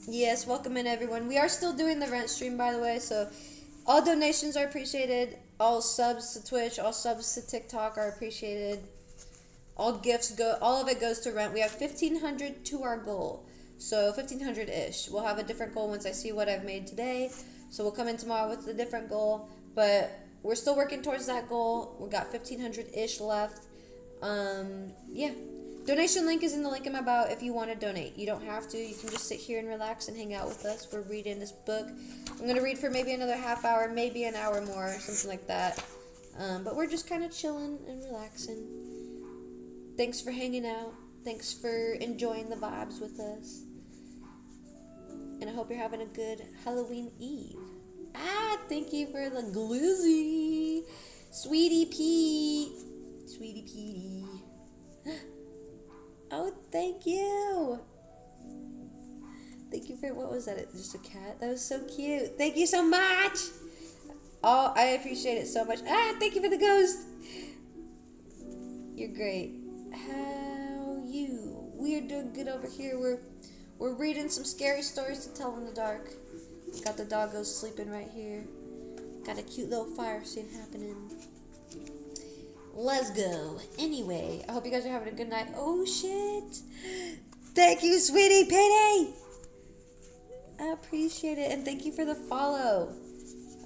Yes, welcome in everyone. We are still doing the rent stream, by the way, so all donations are appreciated. All subs to Twitch, all subs to TikTok are appreciated. All gifts go, all of it goes to rent. We have 1,500 to our goal, so 1,500-ish. We'll have a different goal once I see what I've made today, so we'll come in tomorrow with a different goal, but we're still working towards that goal. We got 1,500-ish left. Yeah. Donation link is in the link in my bio if you want to donate. You don't have to. You can just sit here and relax and hang out with us. We're reading this book. I'm going to read for maybe another half hour, maybe an hour more, something like that. But we're just kind of chilling and relaxing. Thanks for hanging out. Thanks for enjoying the vibes with us. And I hope you're having a good Halloween Eve. Thank you for the glizzy. Sweetie Pete. Sweetie Petey. Oh, thank you. Thank you for, what was that? Just a cat? That was so cute. Thank you so much. Oh, I appreciate it so much. Thank you for the ghost. You're great. How you? We are doing good over here. We're reading some scary stories to tell in the dark. Got the doggos sleeping right here. Got a cute little fire scene happening. Let's go. Anyway, I hope you guys are having a good night. Oh, shit. Thank you, sweetie Petey. I appreciate it. And thank you for the follow.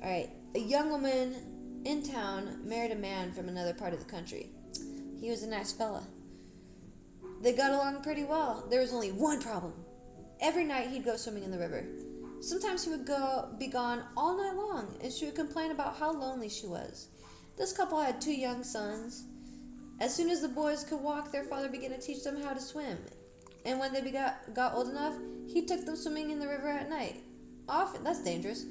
All right. A young woman in town married a man from another part of the country. He was a nice fella. They got along pretty well. There was only one problem. Every night he'd go swimming in the river. Sometimes he would be gone all night long, and she would complain about how lonely she was. This couple had 2 young sons. As soon as the boys could walk, their father began to teach them how to swim. And when they got old enough, he took them swimming in the river at night. Often, that's dangerous.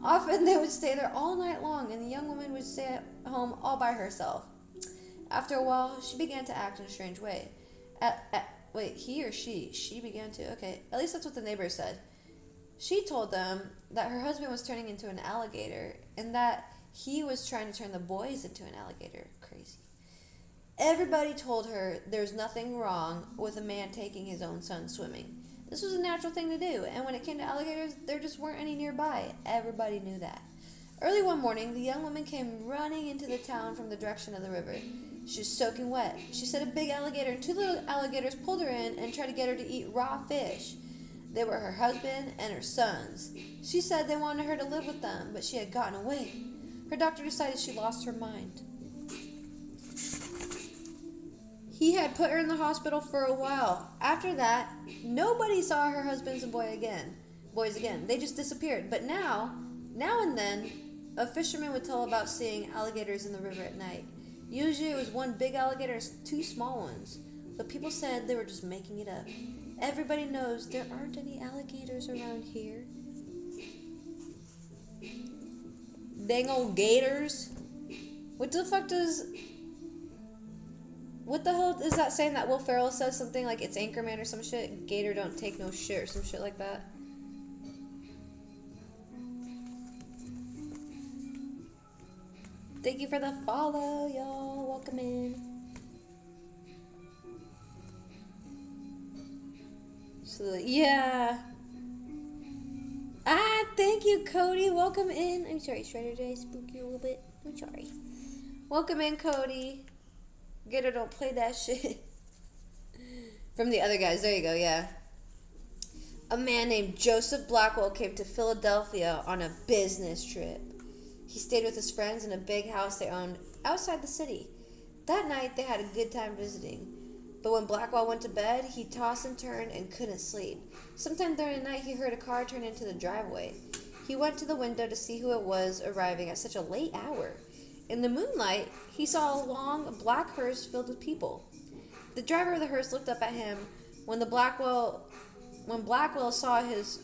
Often they would stay there all night long, and the young woman would stay at home all by herself. After a while, she began to act in a strange way. Wait, he or she? She began to. Okay, at least that's what the neighbors said. She told them that her husband was turning into an alligator, and that he was trying to turn the boys into an alligator. Crazy. Everybody told her there's nothing wrong with a man taking his own son swimming. This was a natural thing to do, and when it came to alligators, there just weren't any nearby. Everybody knew that. Early one morning, the young woman came running into the town from the direction of the river. She was soaking wet. She said a big alligator and 2 little alligators pulled her in and tried to get her to eat raw fish. They were her husband and her sons. She said they wanted her to live with them, but she had gotten away. Her doctor decided she lost her mind. He had put her in the hospital for a while. After that, nobody saw her husbands and boys again. They just disappeared. But now and then, a fisherman would tell about seeing alligators in the river at night. Usually it was one big alligator and two small ones. But people said they were just making it up. Everybody knows there aren't any alligators around here. Dang old gators. What the hell is that saying that Will Ferrell says something like it's Anchorman or some shit? Gator don't take no shit or some shit like that. Thank you for the follow, y'all. Welcome in. So, yeah. Thank you, Cody. Welcome in. I'm sorry, Shredder, did I spook you a little bit? I'm sorry. Welcome in, Cody. Gator don't play that shit. From the other guys. There you go, yeah. A man named Joseph Blackwell came to Philadelphia on a business trip. He stayed with his friends in a big house they owned outside the city. That night, they had a good time visiting. But when Blackwell went to bed, he tossed and turned and couldn't sleep. Sometime during the night, he heard a car turn into the driveway. He went to the window to see who it was arriving at such a late hour. In the moonlight, he saw a long black hearse filled with people. The driver of the hearse looked up at him. When Blackwell saw his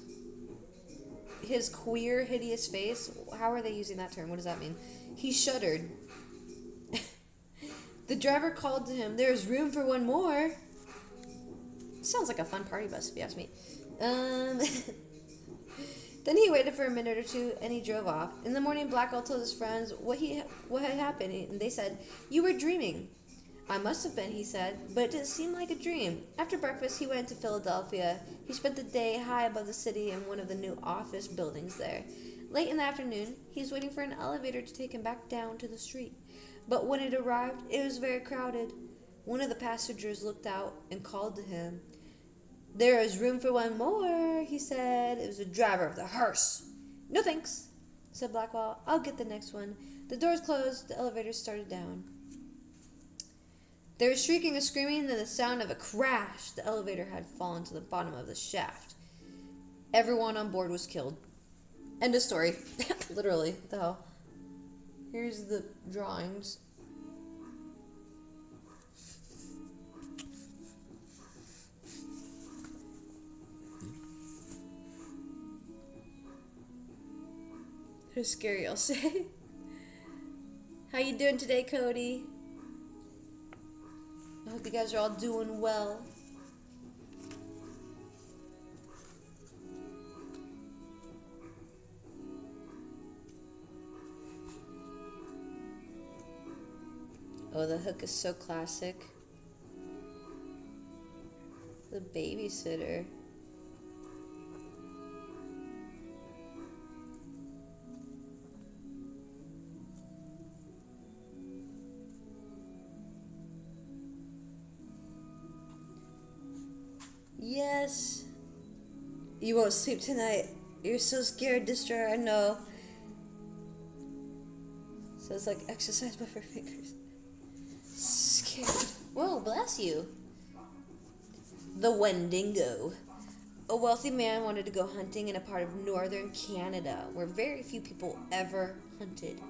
queer, hideous face, how are they using that term? What does that mean? He shuddered. The driver called to him, "There's room for one more." Sounds like a fun party bus, if you ask me. Then he waited for a minute or two, and he drove off. In the morning, Blackwell told his friends what had happened, and they said, "You were dreaming." "I must have been," he said, "but it didn't seem like a dream." After breakfast, he went to Philadelphia. He spent the day high above the city in one of the new office buildings there. Late in the afternoon, he was waiting for an elevator to take him back down to the street. But when it arrived, it was very crowded. One of the passengers looked out and called to him. "There is room for one more," he said. It was the driver of the hearse. "No thanks," said Blackwell. "I'll get the next one." The doors closed. The elevator started down. There was shrieking and screaming, and the sound of a crash. The elevator had fallen to the bottom of the shaft. Everyone on board was killed. End of story. Literally, the hell. Here's the drawings. They're scary, I'll say. How you doing today, Cody? I hope you guys are all doing well. Oh, the hook is so classic. The babysitter. Yes. You won't sleep tonight. You're so scared, Destroyer. I know. So it's like exercise by her fingers. Scared. Whoa, bless you. The Wendigo. A wealthy man wanted to go hunting in a part of northern Canada where very few people ever hunted.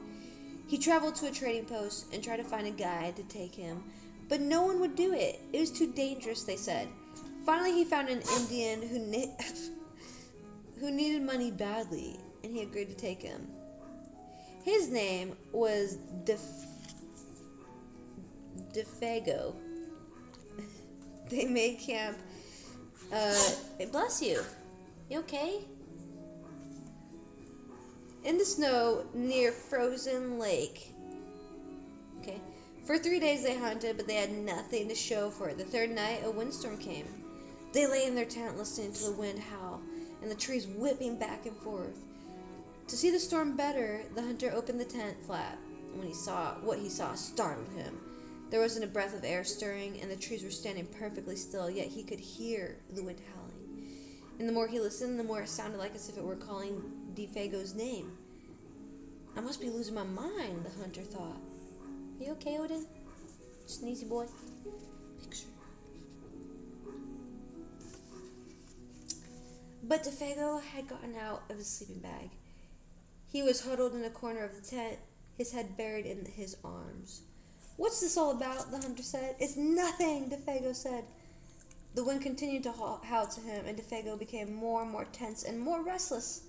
He traveled to a trading post and tried to find a guide to take him, but no one would do it. It was too dangerous, they said. Finally, he found an Indian who needed money badly, and he agreed to take him. His name was Defago. They made camp. Bless you. You okay? In the snow near Frozen Lake. Okay. For 3 days they hunted, but they had nothing to show for it. The third night, a windstorm came. They lay in their tent listening to the wind howl and the trees whipping back and forth. To see the storm better, the hunter opened the tent flap. When he saw what he saw startled him. There wasn't a breath of air stirring, and the trees were standing perfectly still, yet he could hear the wind howling. And the more he listened, the more it sounded like as if it were calling Defago's name. I must be losing my mind, the hunter thought. Are you okay, Odin? Sneezy boy. Picture. But Defago had gotten out of his sleeping bag. He was huddled in a corner of the tent, his head buried in his arms. What's this all about? The hunter said. It's nothing, Defago said. The wind continued to howl to him, and Defago became more and more tense and more restless.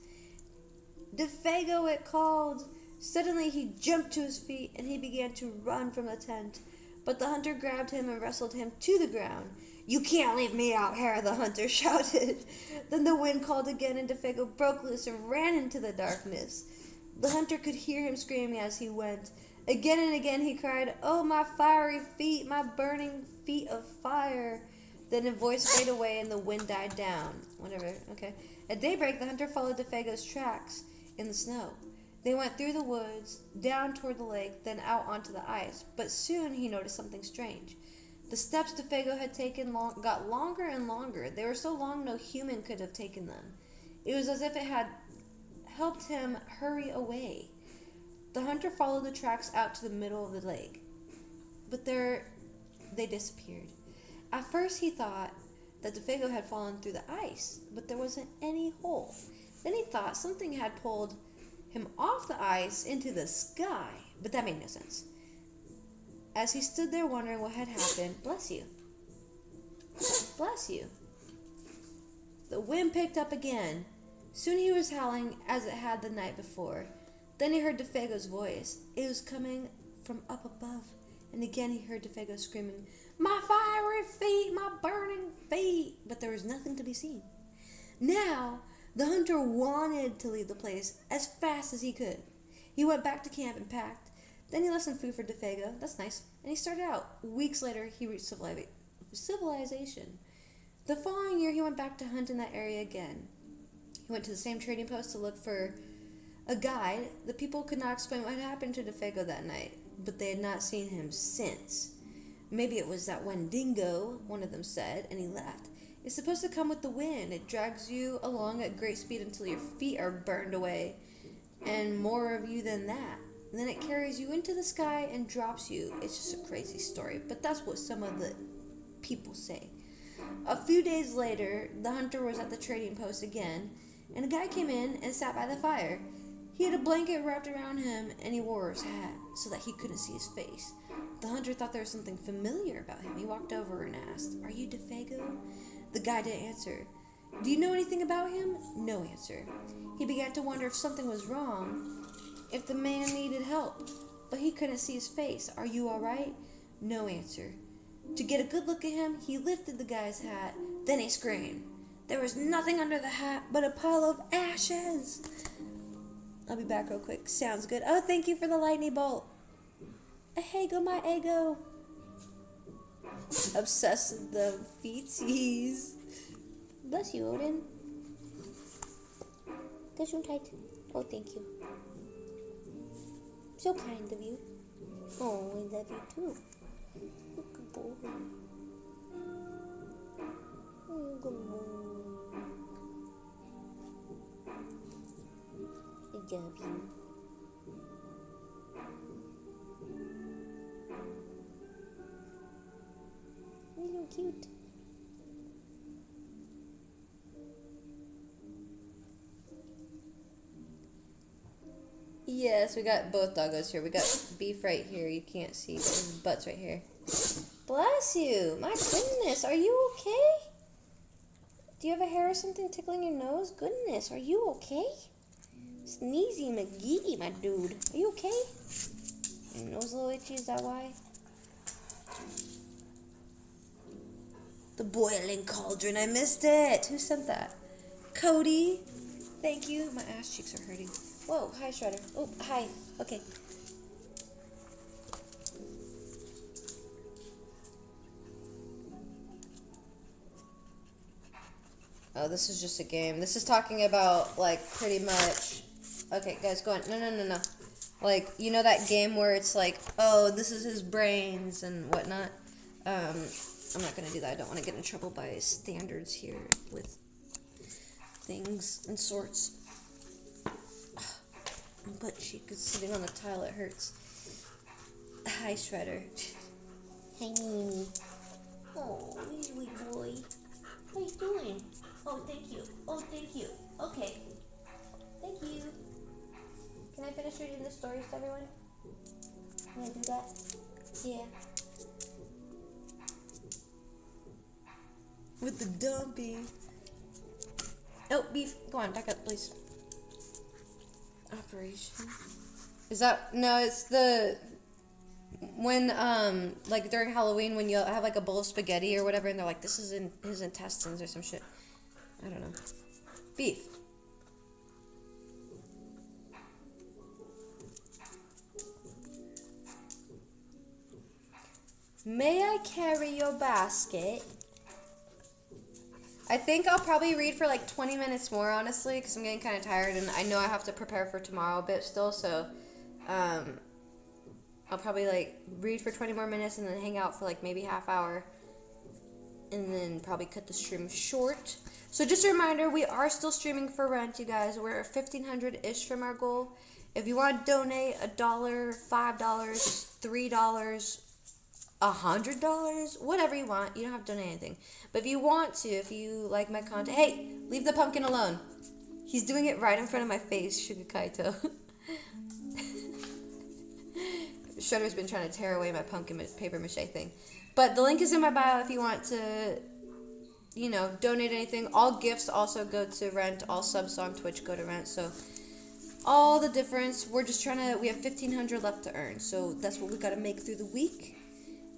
Defago, it called. Suddenly he jumped to his feet, and he began to run from the tent. But the hunter grabbed him and wrestled him to the ground. You can't leave me out here, the hunter shouted. Then the wind called again, and Defago broke loose and ran into the darkness. The hunter could hear him screaming as he went. Again and again he cried, oh, my fiery feet, my burning feet of fire. Then a voice faded away and the wind died down. Whatever, okay. At daybreak, the hunter followed Defago's tracks in the snow. They went through the woods, down toward the lake, then out onto the ice. But soon he noticed something strange. The steps Defago had taken got longer and longer. They were so long no human could have taken them. It was as if it had helped him hurry away. The hunter followed the tracks out to the middle of the lake. But there they disappeared. At first he thought that Defago had fallen through the ice, but there wasn't any hole. Then he thought something had pulled him off the ice into the sky, but that made no sense. As he stood there wondering what had happened, bless you, the wind picked up again. Soon he was howling as it had the night before. Then he heard Defago's voice. It was coming from up above, and again he heard Defago screaming, my fiery feet, my burning feet, but there was nothing to be seen. Now, the hunter wanted to leave the place as fast as he could. He went back to camp and packed. Then he left some food for Defago. That's nice. And he started out. Weeks later, he reached civilization. The following year, he went back to hunt in that area again. He went to the same trading post to look for a guide. The people could not explain what had happened to Defago that night, but they had not seen him since. Maybe it was that Wendigo, one of them said, and he left. It's supposed to come with the wind. It drags you along at great speed until your feet are burned away, and more of you than that. And then it carries you into the sky and drops you. It's just a crazy story, but that's what some of the people say. A few days later, the hunter was at the trading post again, and a guy came in and sat by the fire. He had a blanket wrapped around him, and he wore his hat so that he couldn't see his face. The hunter thought there was something familiar about him. He walked over and asked, are you Defago? The guy didn't answer. Do you know anything about him? No answer. He began to wonder if something was wrong, if the man needed help, but he couldn't see his face. Are you all right? No answer. To get a good look at him, he lifted the guy's hat. Then he screamed. There was nothing under the hat but a pile of ashes. I'll be back real quick. Sounds good. Oh, thank you for the lightning bolt. Hey, go my ego. Obsessed with the feetsies. Bless you, Odin. Gesundheit. Oh, thank you. So kind of you. Oh, I love you too. Good boy. Oh, good boy. I love you. You're so cute. Yes, we got both doggos here. We got Beef right here. You can't see, but his butt's right here. Bless you. My goodness, are you okay? Do you have a hair or something tickling your nose? Goodness, are you okay? Sneezy McGee, my dude. Are you okay? Your nose a little itchy, is that why? The boiling cauldron, I missed it. Who sent that? Cody. Thank you. My ass cheeks are hurting. Whoa, hi Shredder. Oh, hi. Okay. Oh, this is just a game. This is talking about, like, pretty much... Okay, guys, go on. No. Like, you know that game where it's like, oh, this is his brains and whatnot? I'm not gonna do that. I don't want to get in trouble by standards here with things and sorts. My butt cheek is sitting on the tile, it hurts. Hi, Shredder. Hey, Mimi. Oh, sweet boy. How you doing? Oh, thank you. Oh, thank you. Okay. Thank you. Can I finish reading the stories to everyone? Can I do that? Yeah. With the dumpy. Oh, beef. Go on, back up, please. Operation. Is that... No, it's the... When, like, during Halloween, when you have, like, a bowl of spaghetti or whatever, and they're like, this is in his intestines or some shit. I don't know. Beef. May I carry your basket? I think I'll probably read for like 20 minutes more, honestly, because I'm getting kind of tired, and I know I have to prepare for tomorrow a bit still, so I'll probably like read for 20 more minutes and then hang out for like maybe half hour, and then probably cut the stream short. So just a reminder, we are still streaming for rent, you guys. We're 1,500-ish from our goal. If you want to donate $1, $5, $3, $100, whatever you want. You don't have to donate anything. But if you want to, if you like my content, hey, leave the pumpkin alone. He's doing it right in front of my face, Sugar Kaito. Shredder's been trying to tear away my pumpkin paper mache thing. But the link is in my bio if you want to, you know, donate anything. All gifts also go to rent. All subs on Twitch go to rent. So all the difference. We're just trying to, we have 1,500 left to earn. So that's what we got to make through the week.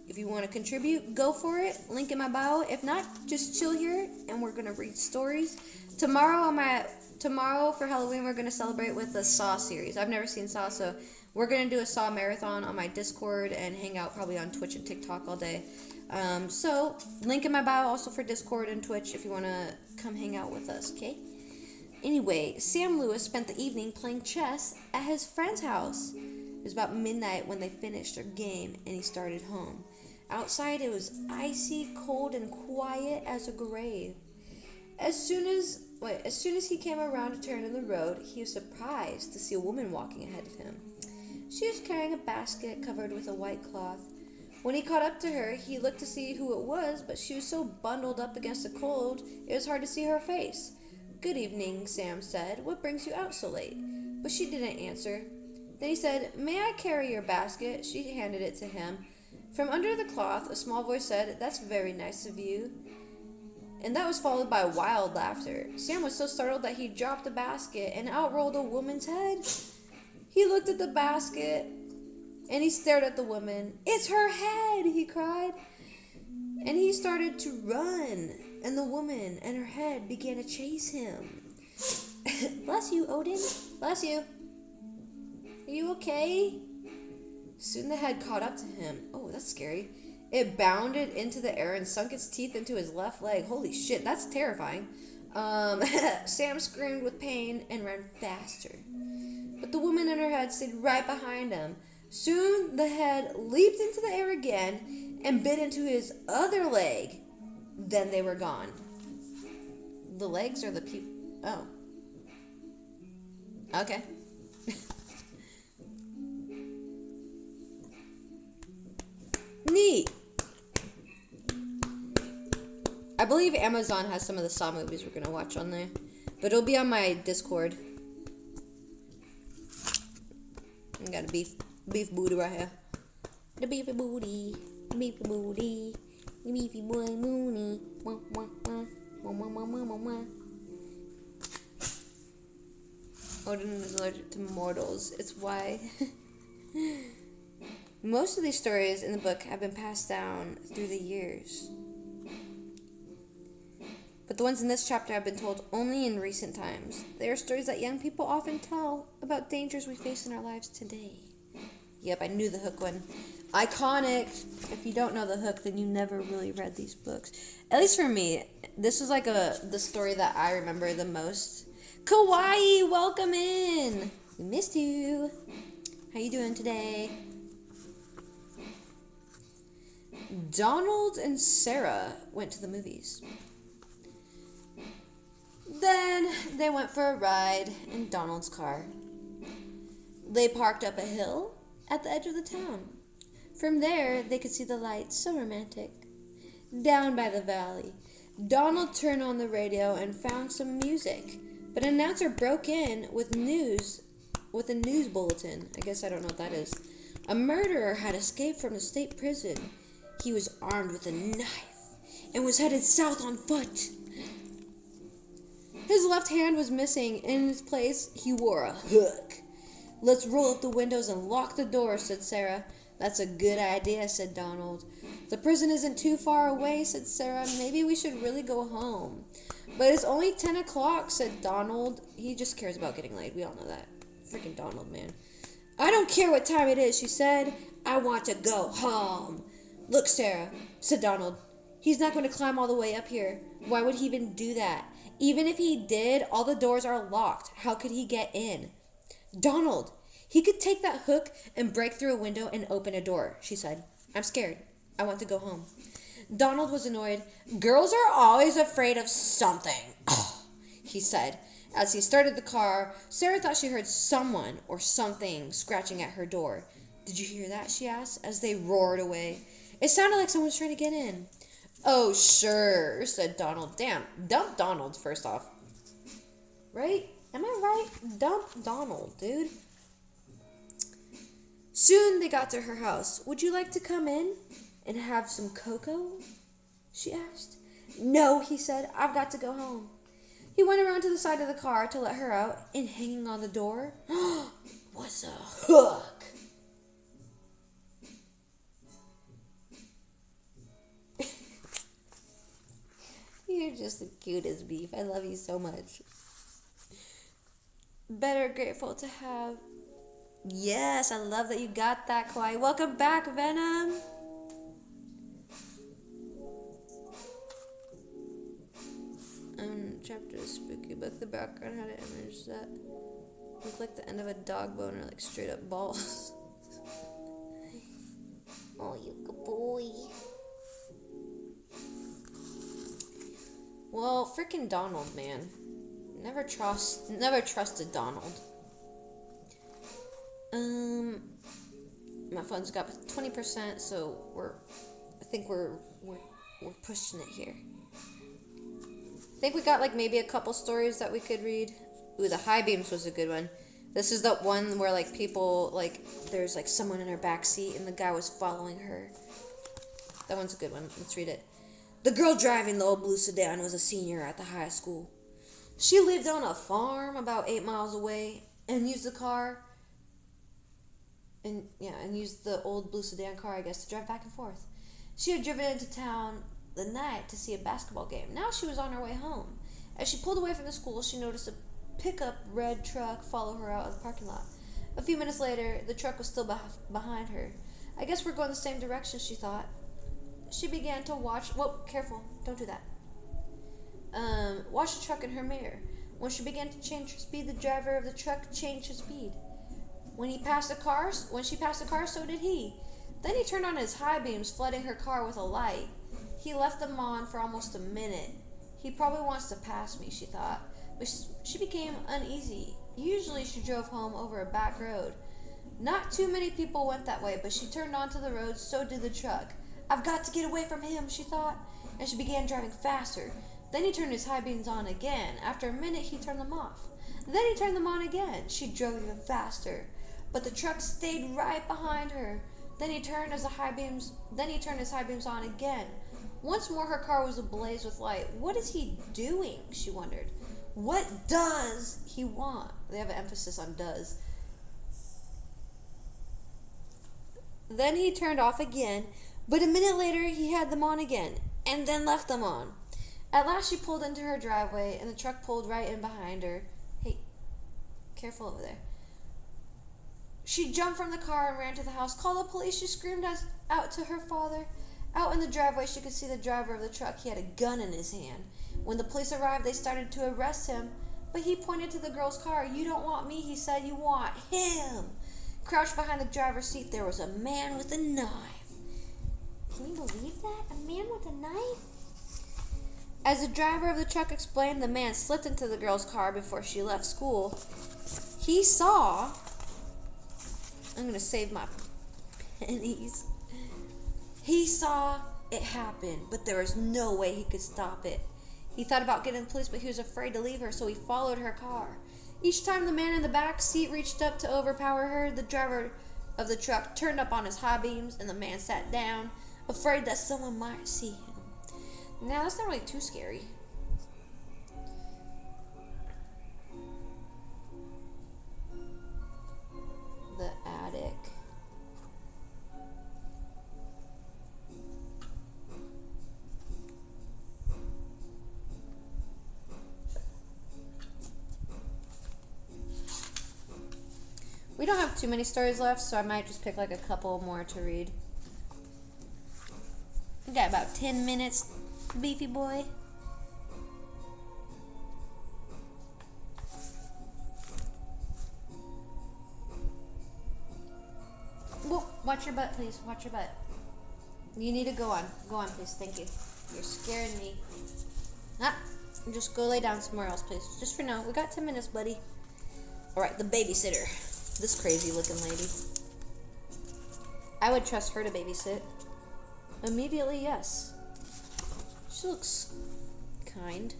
If you want to contribute, go for it. Link in my bio. If not, just chill here and we're going to read stories. Tomorrow for Halloween, we're going to celebrate with the Saw series. I've never seen Saw, so we're going to do a Saw marathon on my Discord and hang out probably on Twitch and TikTok all day. So, link in my bio also for Discord and Twitch if you want to come hang out with us, okay? Anyway, Sam Lewis spent the evening playing chess at his friend's house. It was about midnight when they finished their game and he started home. Outside, it was icy, cold, and quiet as a grave. As soon as he came around a turn in the road, he was surprised to see a woman walking ahead of him. She was carrying a basket covered with a white cloth. When he caught up to her, he looked to see who it was, but she was so bundled up against the cold, it was hard to see her face. "Good evening," Sam said. "What brings you out so late?" But she didn't answer. Then he said, "May I carry your basket?" She handed it to him. From under the cloth, a small voice said, "That's very nice of you." And that was followed by wild laughter. Sam was so startled that he dropped the basket and out rolled a woman's head. He looked at the basket and he stared at the woman. "It's her head!" he cried. And he started to run, and the woman and her head began to chase him. "Bless you, Odin. Bless you. Are you okay?" Soon the head caught up to him. Oh, that's scary. It bounded into the air and sunk its teeth into his left leg. Holy shit, that's terrifying. Sam screamed with pain and ran faster. But the woman and her head stayed right behind him. Soon the head leaped into the air again and bit into his other leg. Then they were gone. The legs or the people? Oh. Okay. Neat. I believe Amazon has some of the Saw movies we're going to watch on there. But it'll be on my Discord. I got a beef booty right here. The beefy booty. The beefy booty. The beefy boy Mooney. Wah, wah, wah. Wah, wah, wah, wah, wah, wah. Odin is allergic to mortals. It's why... Most of these stories in the book have been passed down through the years. But the ones in this chapter have been told only in recent times. They are stories that young people often tell about dangers we face in our lives today. Yep, I knew the Hook one. Iconic. If you don't know the Hook, then you never really read these books. At least for me, this was like the story that I remember the most. Kawaii, welcome in. We missed you. How you doing today? Donald and Sarah went to the movies. Then they went for a ride in Donald's car. They parked up a hill at the edge of the town. From there, they could see the lights, so romantic. Down by the valley, Donald turned on the radio and found some music, but an announcer broke in with a news bulletin. I guess I don't know what that is. A murderer had escaped from the state prison. He was armed with a knife and was headed south on foot. His left hand was missing. In its place, he wore a hook. Let's roll up the windows and lock the door, said Sarah. That's a good idea, said Donald. The prison isn't too far away, said Sarah. Maybe we should really go home. But it's only 10 o'clock, said Donald. He just cares about getting laid. We all know that. Freaking Donald, man. I don't care what time it is, she said. I want to go home. Look, Sarah, said Donald. He's not going to climb all the way up here. Why would he even do that? Even if he did, all the doors are locked. How could he get in? Donald, he could take that hook and break through a window and open a door, she said. I'm scared. I want to go home. Donald was annoyed. Girls are always afraid of something, he said. As he started the car, Sarah thought she heard someone or something scratching at her door. Did you hear that? She asked as they roared away. It sounded like someone was trying to get in. Oh, sure, said Donald. Damn, dump Donald first off. Right? Am I right? Dump Donald, dude. Soon they got to her house. Would you like to come in and have some cocoa? She asked. No, he said. I've got to go home. He went around to the side of the car to let her out, and hanging on the door was a hook. You're just the cutest beef. I love you so much. Better grateful to have. Yes, I love that you got that, Kawhi. Welcome back, Venom. Chapter of Spooky Book. The background had an image that looked like the end of a dog bone or like straight up balls. Oh, you good boy. Well, freaking Donald, man. Never trusted Donald. My phone's got 20%, so I think we're pushing it here. I think we got like maybe a couple stories that we could read. Ooh, the high beams was a good one. This is the one where like people like there's like someone in her back seat and the guy was following her. That one's a good one. Let's read it. The girl driving the old blue sedan was a senior at the high school. She lived on a farm about 8 miles away and used the car and used the old blue sedan car, I guess, to drive back and forth. She had driven into town the night to see a basketball game. Now she was on her way home. As she pulled away from the school, she noticed a pickup red truck follow her out of the parking lot. A few minutes later, the truck was still behind her. I guess we're going the same direction, she thought. She began to watch. Whoa, careful, don't do that. Watch the truck in her mirror. When she began to change her speed, the driver of the truck changed his speed. When she passed the car, so did he. Then he turned on his high beams, flooding her car with a light. He left them on for almost a minute. He probably wants to pass me, she thought. But she became uneasy. Usually she drove home over a back road. Not too many people went that way, but she turned onto the road, so did the truck. I've got to get away from him, she thought, and she began driving faster. Then he turned his high beams on again. After a minute, he turned them off. Then he turned them on again. She drove even faster, but the truck stayed right behind her. Then he turned his high beams on again. Once more, her car was ablaze with light. What is he doing? She wondered. What does he want? They have an emphasis on does. Then he turned off again, but a minute later he had them on again, and then left them on. At last she pulled into her driveway, and the truck pulled right in behind her. Hey, careful over there. She jumped from the car and ran to the house. Call the police, she screamed out to her father. Out in the driveway, she could see the driver of the truck. He had a gun in his hand. When the police arrived, they started to arrest him, but he pointed to the girl's car. You don't want me, he said. You want him. Crouched behind the driver's seat, there was a man with a knife. Can you believe that? A man with a knife? As the driver of the truck explained, the man slipped into the girl's car before she left school. He saw... I'm going to save my pennies. He saw it happen, but there was no way he could stop it. He thought about getting the police, but he was afraid to leave her, so he followed her car. Each time the man in the back seat reached up to overpower her, the driver of the truck turned up on his high beams, and the man sat down, afraid that someone might see him. Now, that's not really too scary. The attic. We don't have too many stories left, so I might just pick like a couple more to read. We got about 10 minutes, beefy boy. Whoa, watch your butt, please. Watch your butt. You need to go on. Go on, please. Thank you. You're scaring me. Ah, just go lay down somewhere else, please. Just for now. We got 10 minutes, buddy. Alright, the babysitter. This crazy looking lady. I would trust her to babysit. Immediately, yes. She looks kind.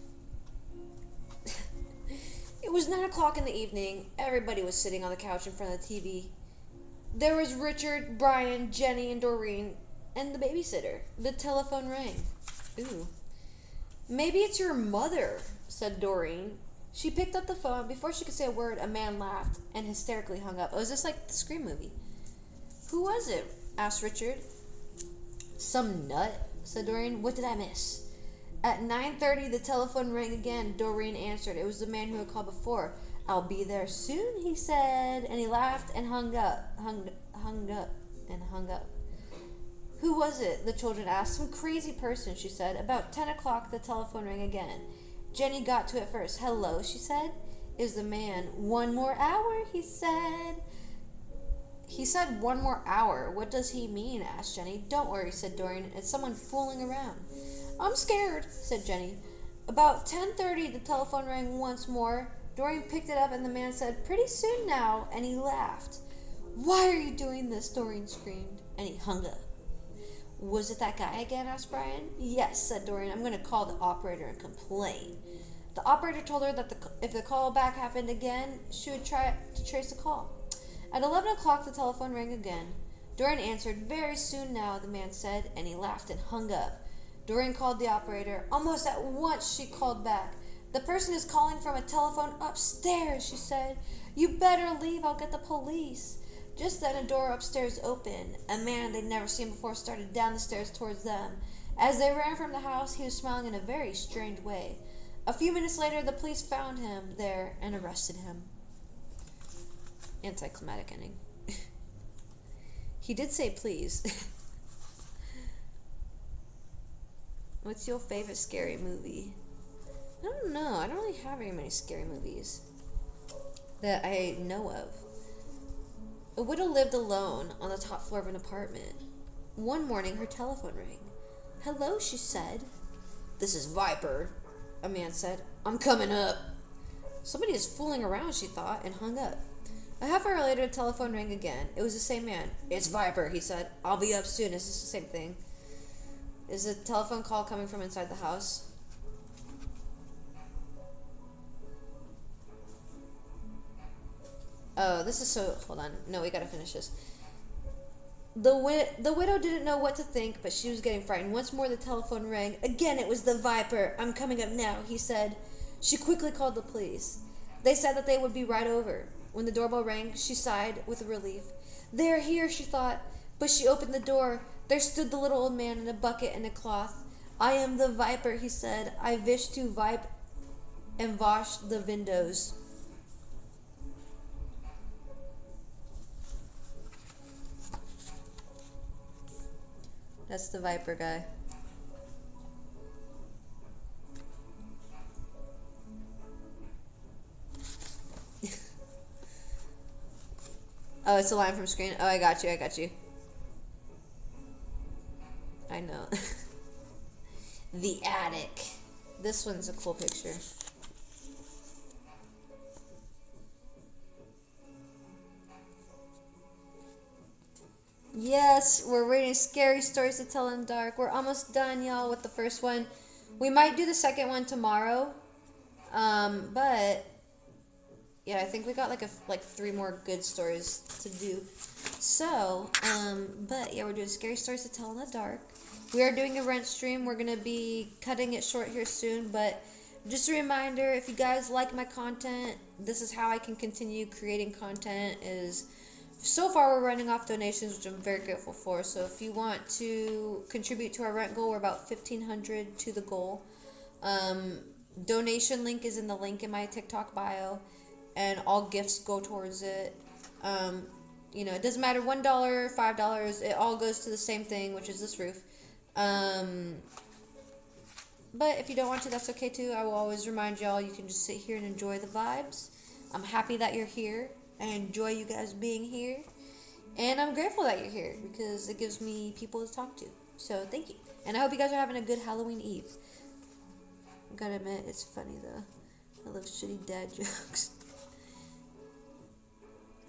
It was 9 o'clock in the evening. Everybody was sitting on the couch in front of the TV. There was Richard, Brian, Jenny, and Doreen, and the babysitter. The telephone rang. Ooh. Maybe it's your mother, said Doreen. She picked up the phone. Before she could say a word, a man laughed and hysterically hung up. Oh, is this like the Scream movie? Who was it? Asked Richard. Some nut, said Doreen. What did I miss? At 9:30, the telephone rang again. Doreen answered. It was the man who had called before. I'll be there soon, he said, and he laughed and hung up. Hung up. Who was it? The children asked. Some crazy person, she said. About 10 o'clock, the telephone rang again. Jenny got to it first. Hello, she said. Is the man. 1 more hour, he said. He said 1 more hour. What does he mean? Asked Jenny. Don't worry, said Doreen. It's someone fooling around. I'm scared, said Jenny. About 10:30, the telephone rang once more. Doreen picked it up and the man said, pretty soon now, and he laughed. Why are you doing this? Doreen screamed, and he hung up. Was it that guy again? Asked Brian. Yes, said Doreen. I'm going to call the operator and complain. The operator told her that if the call back happened again, she would try to trace the call. At 11 o'clock, the telephone rang again. Doreen answered. Very soon now, the man said, and he laughed and hung up. Doreen called the operator. Almost at once, she called back. The person is calling from a telephone upstairs, she said. You better leave. I'll get the police. Just then, a door upstairs opened. A man they'd never seen before started down the stairs towards them. As they ran from the house, he was smiling in a very strange way. A few minutes later, the police found him there and arrested him. Anticlimactic ending. He did say please. What's your favorite scary movie? I don't know. I don't really have very many scary movies that I know of. A widow lived alone on the top floor of an apartment. One morning, her telephone rang. Hello, she said. This is Viper, a man said. I'm coming up. Somebody is fooling around, she thought, and hung up. A half hour later, the telephone rang again. It was the same man. It's Viper, he said. I'll be up soon. Is this the same thing? Is the telephone call coming from inside the house? Oh, this is so... Hold on. No, we gotta finish this. The widow didn't know what to think, but she was getting frightened. Once more, the telephone rang. Again, it was the Viper. I'm coming up now, he said. She quickly called the police. They said that they would be right over. When the doorbell rang, she sighed with relief. They're here, she thought. But she opened the door. There stood the little old man in a bucket and a cloth. I am the Viper, he said. I wish to wipe and wash the windows. That's the Viper guy. Oh, it's a line from Screen. Oh, I got you. I know. The attic. This one's a cool picture. Yes, we're reading Scary Stories to Tell in the Dark. We're almost done, y'all, with the first one. We might do the second one tomorrow. But yeah, I think we got like 3 more good stories to do. So, but yeah, we're doing Scary Stories to Tell in the Dark. We are doing a rent stream. We're gonna be cutting it short here soon, but just a reminder, if you guys like my content, this is how I can continue creating content. So far we're running off donations, which I'm very grateful for. So if you want to contribute to our rent goal, we're about $1,500 to the goal. Donation link is in the link in my TikTok bio, and all gifts go towards it. You know, it doesn't matter, $1, $5, it all goes to the same thing, which is this roof. But if you don't want to, that's okay too. I will always remind y'all, you can just sit here and enjoy the vibes. I'm happy that you're here. I enjoy you guys being here. And I'm grateful that you're here because it gives me people to talk to. So thank you. And I hope you guys are having a good Halloween Eve. I gotta admit, it's funny though. I love shitty dad jokes.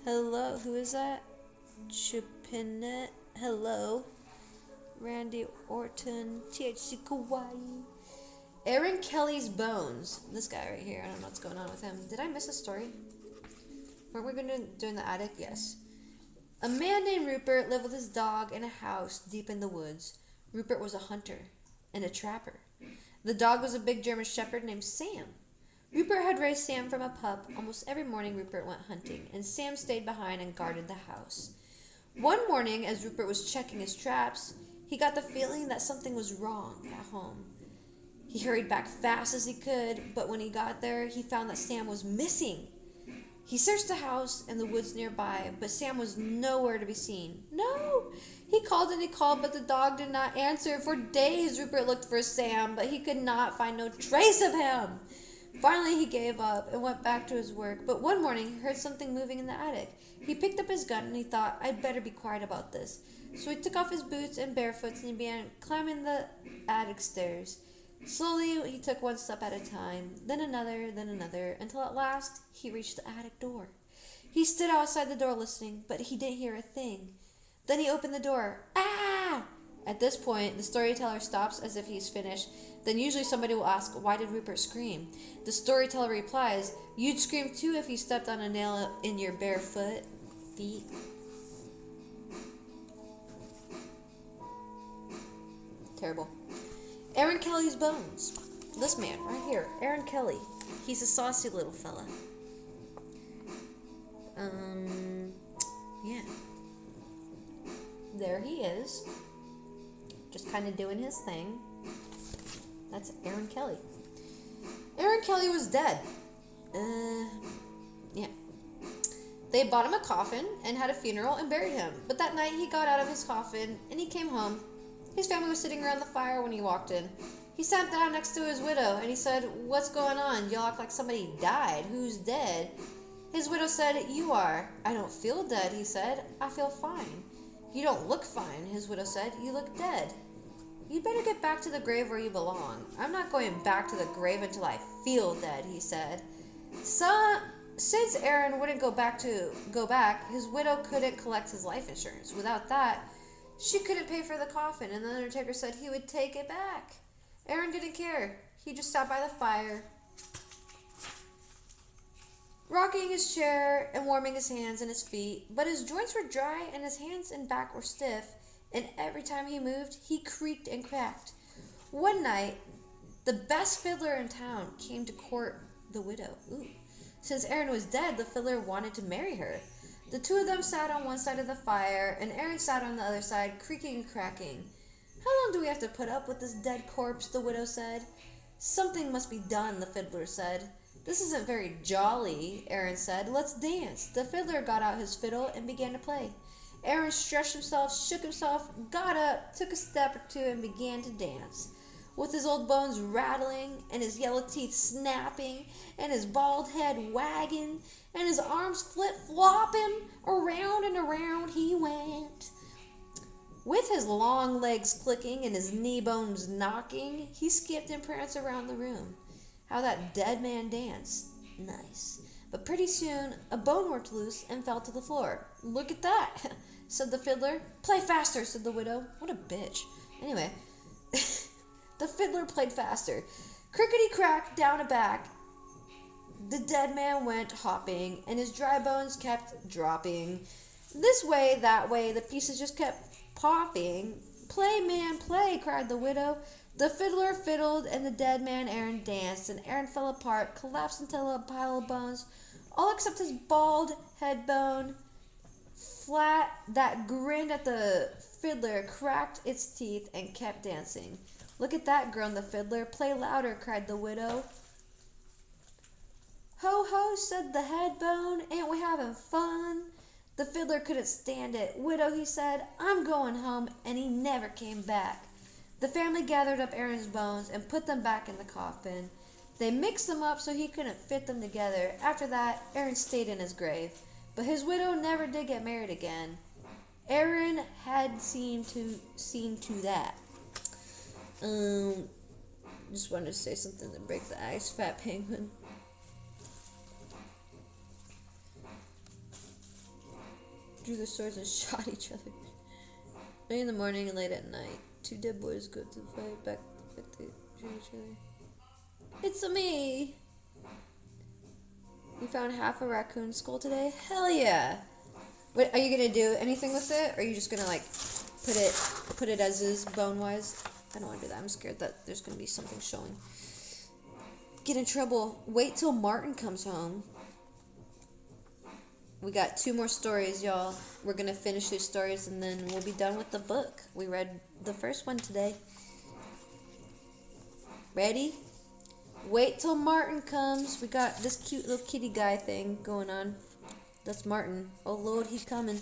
Hello, who is that? Chipinette. Hello. Randy Orton. THC Kawaii. Aaron Kelly's Bones. This guy right here. I don't know what's going on with him. Did I miss a story? Weren't we going to do in the attic? Yes. A man named Rupert lived with his dog in a house deep in the woods. Rupert was a hunter and a trapper. The dog was a big German shepherd named Sam. Rupert had raised Sam from a pup. Almost every morning Rupert went hunting, and Sam stayed behind and guarded the house. One morning, as Rupert was checking his traps, he got the feeling that something was wrong at home. He hurried back fast as he could, but when he got there, he found that Sam was missing. He searched the house and the woods nearby, but Sam was nowhere to be seen. No! He called and he called, but the dog did not answer. For days, Rupert looked for Sam, but he could not find no trace of him. Finally, he gave up and went back to his work, but one morning he heard something moving in the attic. He picked up his gun and he thought, I'd better be quiet about this. So he took off his boots and barefoots and he began climbing the attic stairs. Slowly, he took one step at a time, then another, until at last he reached the attic door. He stood outside the door listening, but he didn't hear a thing. Then he opened the door. Ah! At this point, the storyteller stops as if he's finished. Then usually somebody will ask, why did Rupert scream? The storyteller replies, you'd scream too if you stepped on a nail in your bare feet. Terrible. Aaron Kelly's Bones. This man right here, Aaron Kelly. He's a saucy little fella. Yeah. There he is. Just kind of doing his thing. That's Aaron Kelly. Aaron Kelly was dead. Yeah. They bought him a coffin and had a funeral and buried him. But that night he got out of his coffin and he came home. His family was sitting around the fire when he walked in. He sat down next to his widow and he said, what's going on? Y'all act like somebody died. Who's dead? His widow said, you are. I don't feel dead, he said. I feel fine. You don't look fine, his widow said. You look dead. You'd better get back to the grave where you belong. I'm not going back to the grave until I feel dead, he said. So, since Aaron wouldn't go back, his widow couldn't collect his life insurance. Without that, she couldn't pay for the coffin, and the undertaker said he would take it back. Aaron didn't care. He just sat by the fire, rocking his chair and warming his hands and his feet, but his joints were dry and his hands and back were stiff, and every time he moved, he creaked and cracked. One night, the best fiddler in town came to court the widow. Ooh. Since Aaron was dead, the fiddler wanted to marry her. The two of them sat on one side of the fire, and Aaron sat on the other side, creaking and cracking. How long do we have to put up with this dead corpse, the widow said. Something must be done, the fiddler said. This isn't very jolly, Aaron said. Let's dance. The fiddler got out his fiddle and began to play. Aaron stretched himself, shook himself, got up, took a step or two, and began to dance. With his old bones rattling, and his yellow teeth snapping, and his bald head wagging, and his arms flip-flopping, around and around he went. With his long legs clicking and his knee bones knocking, he skipped and pranced around the room. How that dead man danced. Nice. But pretty soon, a bone worked loose and fell to the floor. Look at that, said the fiddler. Play faster, said the widow. What a bitch. Anyway, the fiddler played faster. Crickety-crack, down a back. The dead man went hopping, and his dry bones kept dropping. This way, that way, the pieces just kept popping. Play, man, play, cried the widow. The fiddler fiddled, and the dead man Aaron danced, and Aaron fell apart, collapsed into a pile of bones, all except his bald head bone, flat, that grinned at the fiddler, cracked its teeth, and kept dancing. Look at that, groaned the fiddler. Play louder, cried the widow. Ho, ho, said the head bone, ain't we having fun? The fiddler couldn't stand it. Widow, he said, I'm going home, and he never came back. The family gathered up Aaron's bones and put them back in the coffin. They mixed them up so he couldn't fit them together. After that, Aaron stayed in his grave. But his widow never did get married again. Aaron had seen to that. Just wanted to say something to break the ice, Fat Penguin. Drew the swords and shot each other. Early in the morning and late at night, two dead boys go to fight back to shoot each other. It's me! You found half a raccoon skull today? Hell yeah! What, are you gonna do anything with it? Or are you just gonna like put it as is bone wise? I don't wanna do that. I'm scared that there's gonna be something showing. Get in trouble. Wait till Martin comes home. We got 2 more stories, y'all. We're gonna finish these stories and then we'll be done with the book. We read the first one today. Ready? Wait till Martin comes. We got this cute little kitty guy thing going on. That's Martin. Oh Lord, he's coming.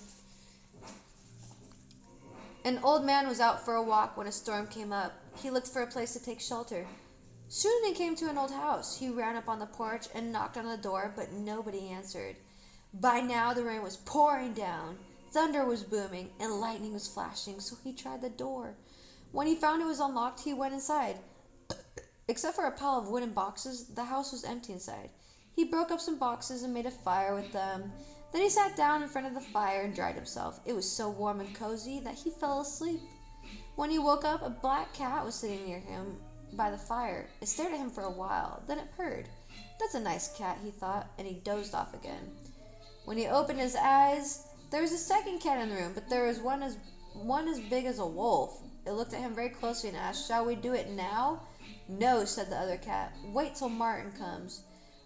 An old man was out for a walk when a storm came up. He looked for a place to take shelter. Soon he came to an old house. He ran up on the porch and knocked on the door, but nobody answered. By now the rain was pouring down, thunder was booming, and lightning was flashing, so he tried the door. When he found it was unlocked, he went inside. Except for a pile of wooden boxes, the house was empty inside. He broke up some boxes and made a fire with them. Then he sat down in front of the fire and dried himself. It was so warm and cozy that he fell asleep. When he woke up, a black cat was sitting near him by the fire. It stared at him for a while, then it purred. That's a nice cat, he thought, and he dozed off again. When he opened his eyes, there was a second cat in the room, but there was one as big as a wolf. It looked at him very closely and asked, "Shall we do it now?" "No," said the other cat. "Wait till Martin comes."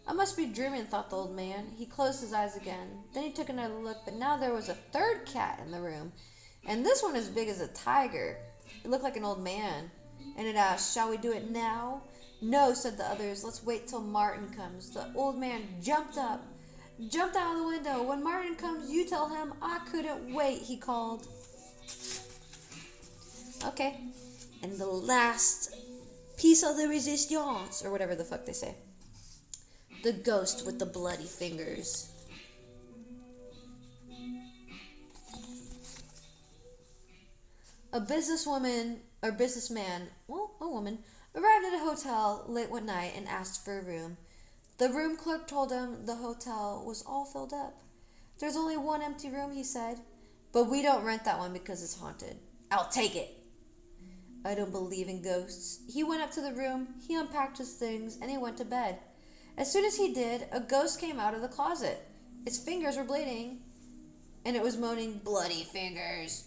I must be dreaming, thought the old man. He closed his eyes again. Then he took another look, but now there was a third cat in the room, and this one as big as a tiger. It looked like an old man, and it asked, "Shall we do it now?" "No," said the others. "Let's wait till Martin comes." The old man jumped out of the window. "When Martin comes, you tell him I couldn't wait," he called. Okay, and the last piece of the resistance, or whatever the fuck they say. The ghost with the bloody fingers. A businesswoman, or businessman, well, a woman, arrived at a hotel late one night and asked for a room. The room clerk told him the hotel was all filled up. "There's only one empty room," he said. "But we don't rent that one because it's haunted." "I'll take it." I don't believe in ghosts. He went up to the room, he unpacked his things, and he went to bed. As soon as he did, a ghost came out of the closet. Its fingers were bleeding, and it was moaning, "Bloody fingers."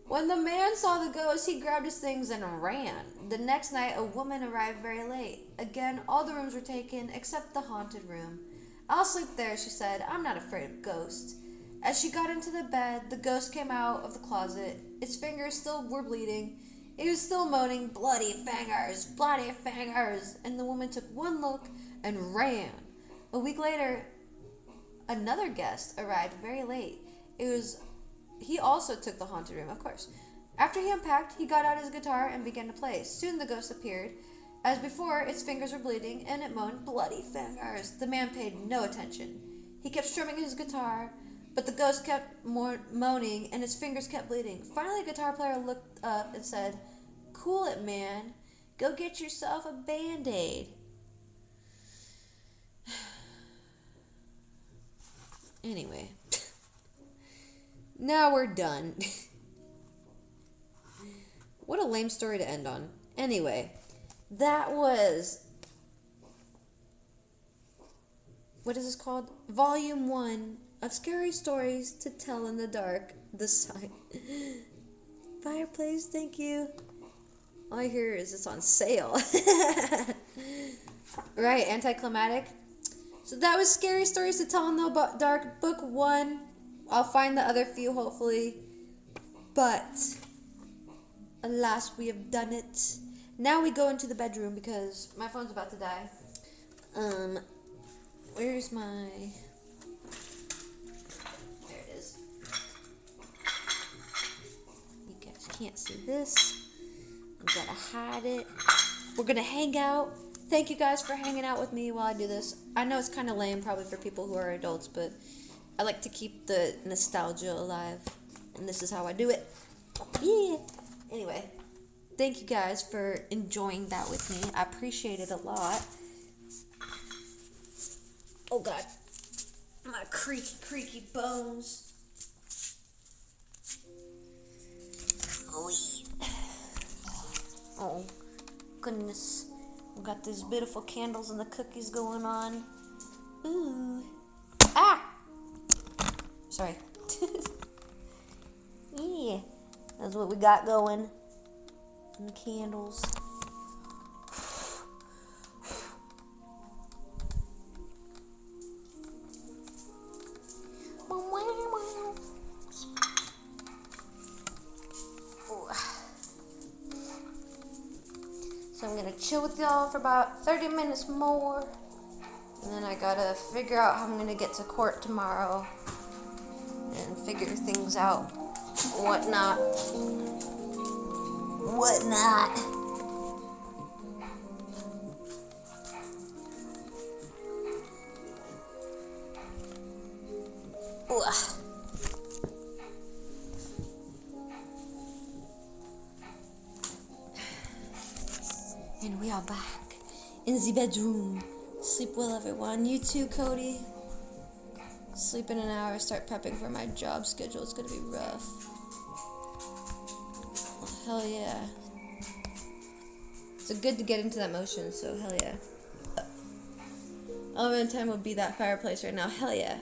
When the man saw the ghost, he grabbed his things and ran. The next night, a woman arrived very late. Again, all the rooms were taken except the haunted room. "I'll sleep there," she said. "I'm not afraid of ghosts." As she got into the bed, the ghost came out of the closet. Its fingers still were bleeding. It was still moaning, "Bloody fingers, bloody fingers." And the woman took one look and ran. A week later, another guest arrived very late. He also took the haunted room, of course. After he unpacked, he got out his guitar and began to play. Soon the ghost appeared. As before, its fingers were bleeding, and it moaned, "Bloody fingers." The man paid no attention. He kept strumming his guitar. But the ghost kept moaning, and his fingers kept bleeding. Finally, the guitar player looked up and said, "Cool it, man. Go get yourself a Band-Aid." Anyway. Now we're done. What a lame story to end on. Anyway, that was... What is this called? Volume 1 of Scary Stories to Tell in the Dark. The side. Fireplace, thank you. All I hear is it's on sale. Right, anticlimactic. So that was Scary Stories to Tell in the Dark, Book 1. I'll find the other few, hopefully. But, alas, we have done it. Now we go into the bedroom because my phone's about to die. Where's my... There it is. You guys can't see this. I'm gonna hide it. We're gonna hang out. Thank you guys for hanging out with me while I do this. I know it's kind of lame probably for people who are adults, but I like to keep the nostalgia alive. And this is how I do it. Yeah. Anyway, thank you guys for enjoying that with me. I appreciate it a lot. Oh God, my creaky bones. Oh yeah. Oh goodness, we got these beautiful candles and the cookies going on. Ooh, ah. Sorry. Yeah, that's what we got going. And the candles. So I'm gonna chill with y'all for about 30 minutes more. And then I gotta figure out how I'm gonna get to court tomorrow. And figure things out. Whatnot. And we are back in the bedroom. Sleep well, everyone. You too, Cody. Sleep in an hour, start prepping for my job schedule. It's gonna be rough. Oh, hell yeah. It's good to get into that motion, so hell yeah. All in time would be that fireplace right now. Hell yeah.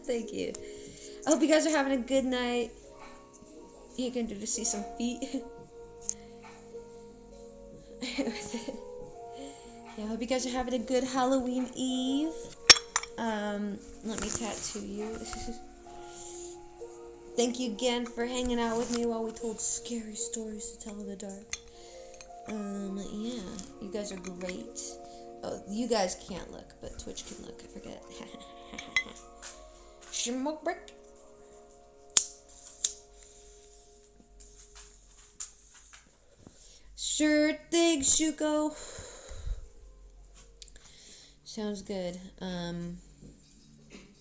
Thank you. I hope you guys are having a good night. You can do to see some feet. Yeah, I hope you guys are having a good Halloween Eve. Let me tattoo you. Thank you again for hanging out with me while we told scary stories to tell in the dark. Yeah, you guys are great. Oh, you guys can't look, but Twitch can look. I forget. Smoke break. Sure thing, Shuko. Sounds good.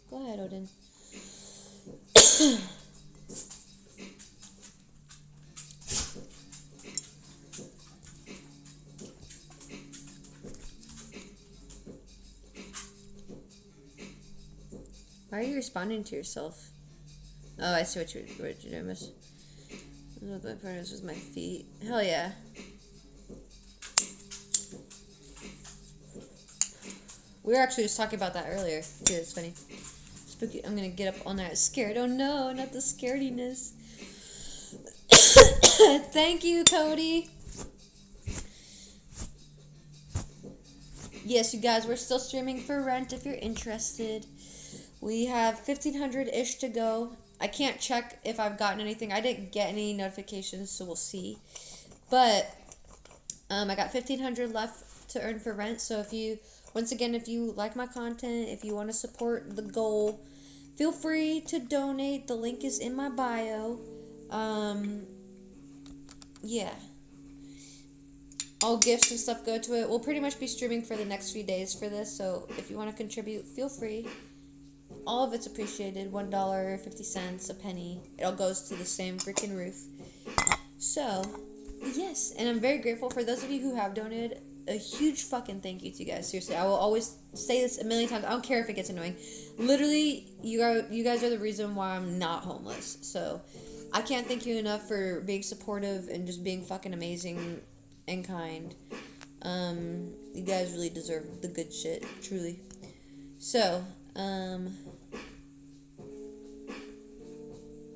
Go ahead, Odin. Why are you responding to yourself? Oh, I see what you're doing, miss. My partners with my feet. Hell yeah. We were actually just talking about that earlier. Dude, it's funny. Spooky. I'm gonna get up all night scared. Oh no, not the scarediness. Thank you, Cody. Yes, you guys, we're still streaming for Rent if you're interested. We have 1,500-ish to go. I can't check if I've gotten anything. I didn't get any notifications, so we'll see. But I got 1,500 left to earn for Rent. So if you, once again, if you like my content, if you want to support the goal, feel free to donate. The link is in my bio. Yeah. All gifts and stuff go to it. We'll pretty much be streaming for the next few days for this. So if you want to contribute, feel free. all of it's appreciated. $1, 50 cents, a penny. It all goes to the same freaking roof. So, yes. And I'm very grateful for those of you who have donated. A huge fucking thank you to you guys. Seriously, I will always say this a million times. I don't care if it gets annoying. Literally, you guys are the reason why I'm not homeless. So, I can't thank you enough for being supportive and just being fucking amazing and kind. You guys really deserve the good shit, truly. So,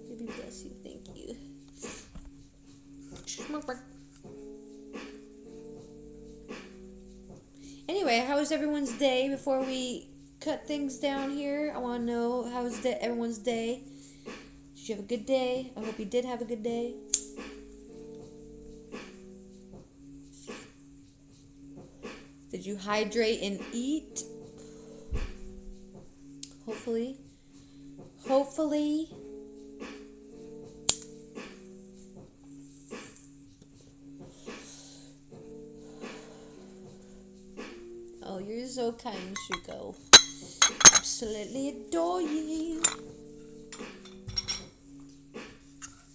baby bless you, thank you. Anyway, how was everyone's day before we cut things down here? I want to know how was everyone's day. Did you have a good day? I hope you did have a good day. Did you hydrate and eat? Hopefully. Hopefully. Oh, you're so kind, Shuko. Absolutely adore you.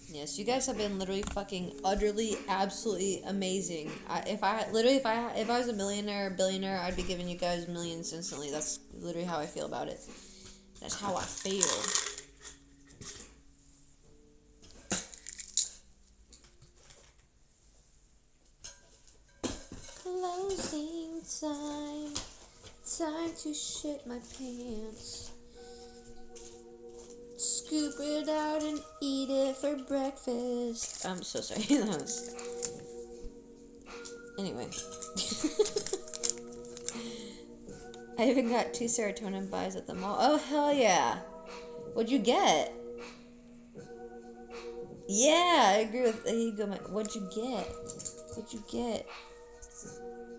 Yes, you guys have been literally fucking utterly, absolutely amazing. If I was a millionaire or billionaire, I'd be giving you guys millions instantly. That's literally how I feel about it. That's how I feel. Closing time. Time to shit my pants. Scoop it out and eat it for breakfast. I'm so sorry. Anyway. I even got 2 serotonin buys at the mall. Oh, hell yeah. What'd you get? Yeah, I agree with... There you go, what'd you get? What'd you get?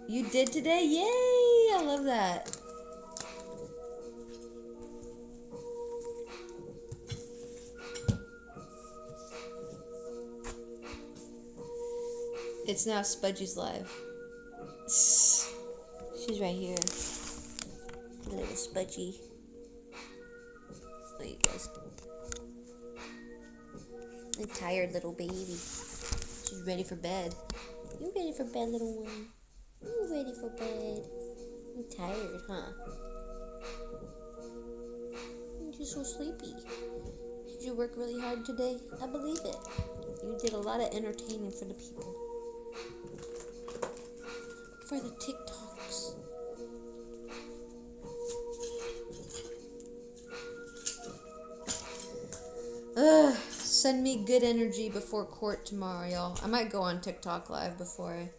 You did today? Yay! I love that. It's now Spudgy's live. She's right here. Little Spudgy. Oh, you guys. A tired little baby. She's ready for bed. You ready for bed, little one? You ready for bed? I'm tired, huh? You're just so sleepy. Did you work really hard today? I believe it. You did a lot of entertaining for the people. For the TikToks. Send me good energy before court tomorrow, y'all. I might go on TikTok live before I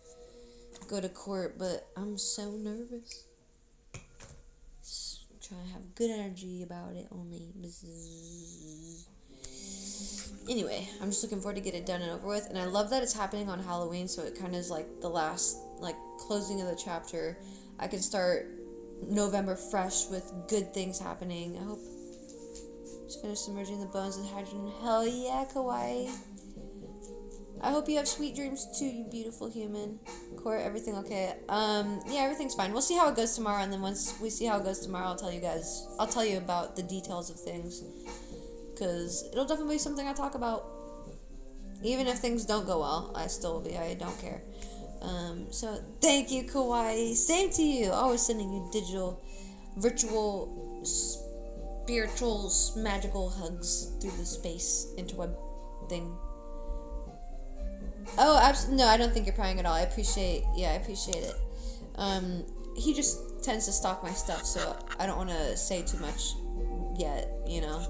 go to court, but I'm so nervous. Just trying to have good energy about it only. Anyway, I'm just looking forward to get it done and over with, and I love that it's happening on Halloween, so it kind of is like the last, like, closing of the chapter. I can start November fresh with good things happening. I hope. Just finished submerging the bones with hydrogen. Hell yeah, Kawaii. I hope you have sweet dreams too, you beautiful human. Court, everything okay? Yeah, everything's fine. We'll see how it goes tomorrow, and then once we see how it goes tomorrow, I'll tell you guys. I'll tell you about the details of things. Because it'll definitely be something I talk about. Even if things don't go well, I don't care. So thank you, Kawaii. Same to you. Always sending you digital, virtual, spiritual, magical hugs through the space interweb thing. Oh, no, I don't think you're prying at all. I appreciate it. He just tends to stalk my stuff, so I don't want to say too much yet, you know.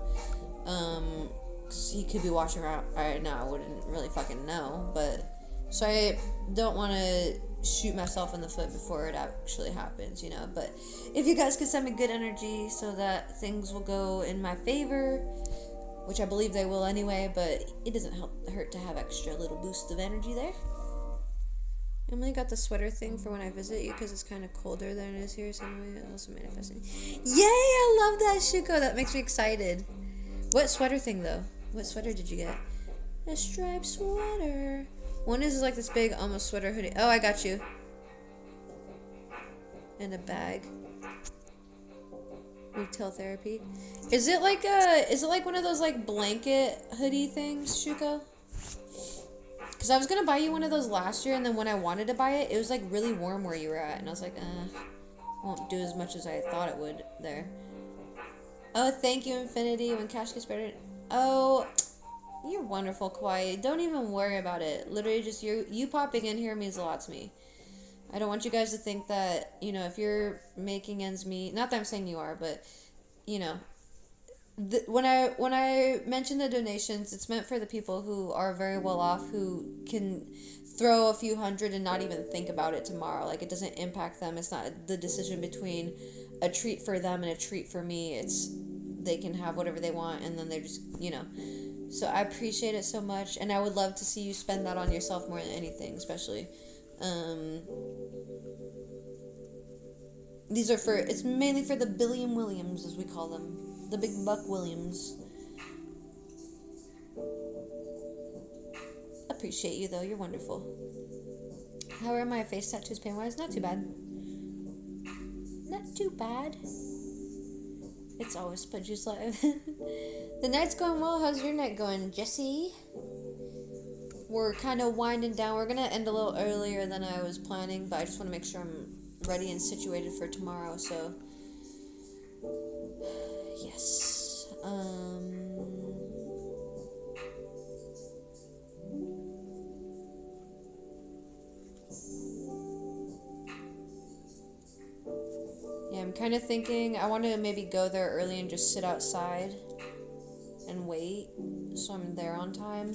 'Cause he could be watching right now. I wouldn't really fucking know, but so I don't want to shoot myself in the foot before it actually happens, you know. But if you guys could send me good energy so that things will go in my favor, which I believe they will anyway, but it doesn't hurt to have extra little boost of energy there. Emily got the sweater thing for when I visit you because it's kind of colder than it is here, so anyway, also manifesting. Yay, I love that, Shuko. That makes me excited. What sweater thing, though? What sweater did you get? A striped sweater. One is like this big, almost sweater hoodie. Oh, I got you. And a bag. Retail therapy. Is it like one of those like blanket hoodie things, Shuko? Because I was gonna buy you one of those last year, and then when I wanted to buy it, it was like really warm where you were at, and I was like, won't do as much as I thought it would there. Oh, thank you, Infinity. When cash gets better. Oh, you're wonderful, Kawaii. Don't even worry about it. Literally, just you popping in here means a lot to me. I don't want you guys to think that, you know, if you're making ends meet, not that I'm saying you are, but, you know, when I mention the donations, it's meant for the people who are very well off, who can throw a few hundred and not even think about it tomorrow. Like, it doesn't impact them. It's not the decision between a treat for them and a treat for me. It's, they can have whatever they want, and then they're just, you know. So I appreciate it so much, and I would love to see you spend that on yourself more than anything, especially. These are for, it's mainly for the Billiam Williams, as we call them. The Big Buck Williams. Appreciate you, though. You're wonderful. How are my face tattoos pain-wise? Not too bad. Not too bad. It's always Pudgy's live. The night's going well. How's your night going, Jesse? We're kind of winding down. We're going to end a little earlier than I was planning, but I just want to make sure I'm ready and situated for tomorrow, so... Yes. Yeah, I'm kind of thinking I want to maybe go there early and just sit outside and wait, so I'm there on time.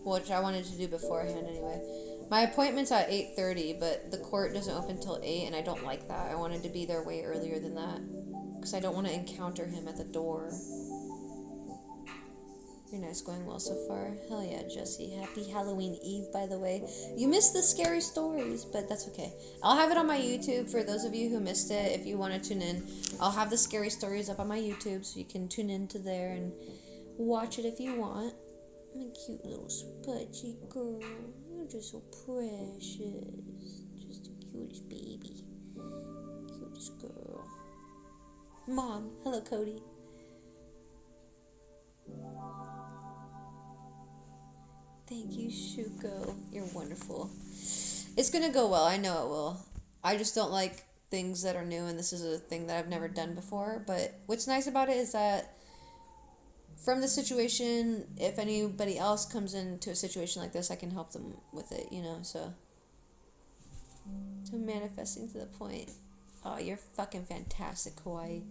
Which I wanted to do beforehand anyway. My appointment's at 8:30, but the court doesn't open till 8, and I don't like that. I wanted to be there way earlier than that, because I don't want to encounter him at the door. Your night's going well so far. Hell yeah, Jesse. Happy Halloween Eve, by the way. You missed the scary stories, but that's okay. I'll have it on my YouTube for those of you who missed it. If you want to tune in, I'll have the scary stories up on my YouTube, so you can tune into there and watch it if you want. My cute little spudgy girl. You're just so precious. Just the cutest baby. Cutest girl. Mom. Hello, Cody. Thank you, Shuko. You're wonderful. It's gonna go well. I know it will. I just don't like things that are new, and this is a thing that I've never done before. But what's nice about it is that from the situation, if anybody else comes into a situation like this, I can help them with it, you know, so. To manifesting to the point. Oh, you're fucking fantastic, Kawaii.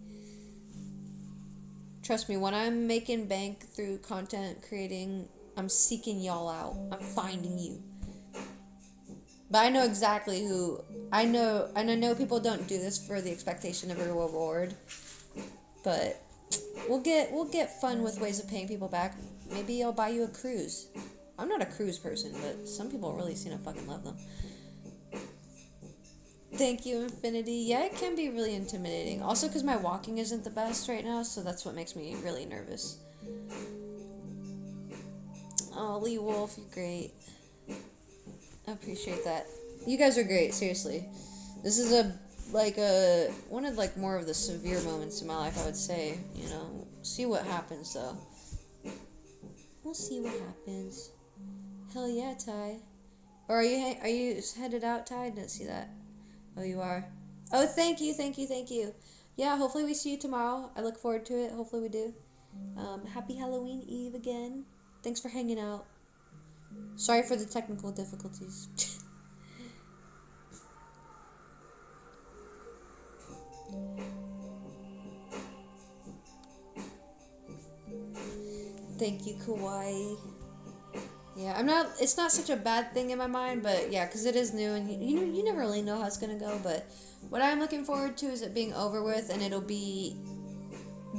Trust me, when I'm making bank through content creating, I'm seeking y'all out. I'm finding you. But I know exactly who. I know people don't do this for the expectation of a reward. But we'll get fun with ways of paying people back. Maybe I'll buy you a cruise. I'm not a cruise person, but some people really seem to fucking love them. Thank you, Infinity. Yeah, it can be really intimidating. Also because my walking isn't the best right now, so that's what makes me really nervous. Oh, Lee Wolf, you're great. I appreciate that. You guys are great, seriously. This is one of more of the severe moments in my life, I would say. You know, see what happens though. We'll see what happens. Hell yeah, Ty. Or are you headed out, Ty? I didn't see that. Oh, you are. Oh, thank you. Yeah, hopefully we see you tomorrow. I look forward to it. Hopefully we do. Happy Halloween Eve again. Thanks for hanging out. Sorry for the technical difficulties. Thank you, Kawaii. Yeah, it's not such a bad thing in my mind, but yeah, because it is new, and you never really know how it's going to go, but what I'm looking forward to is it being over with, and it'll be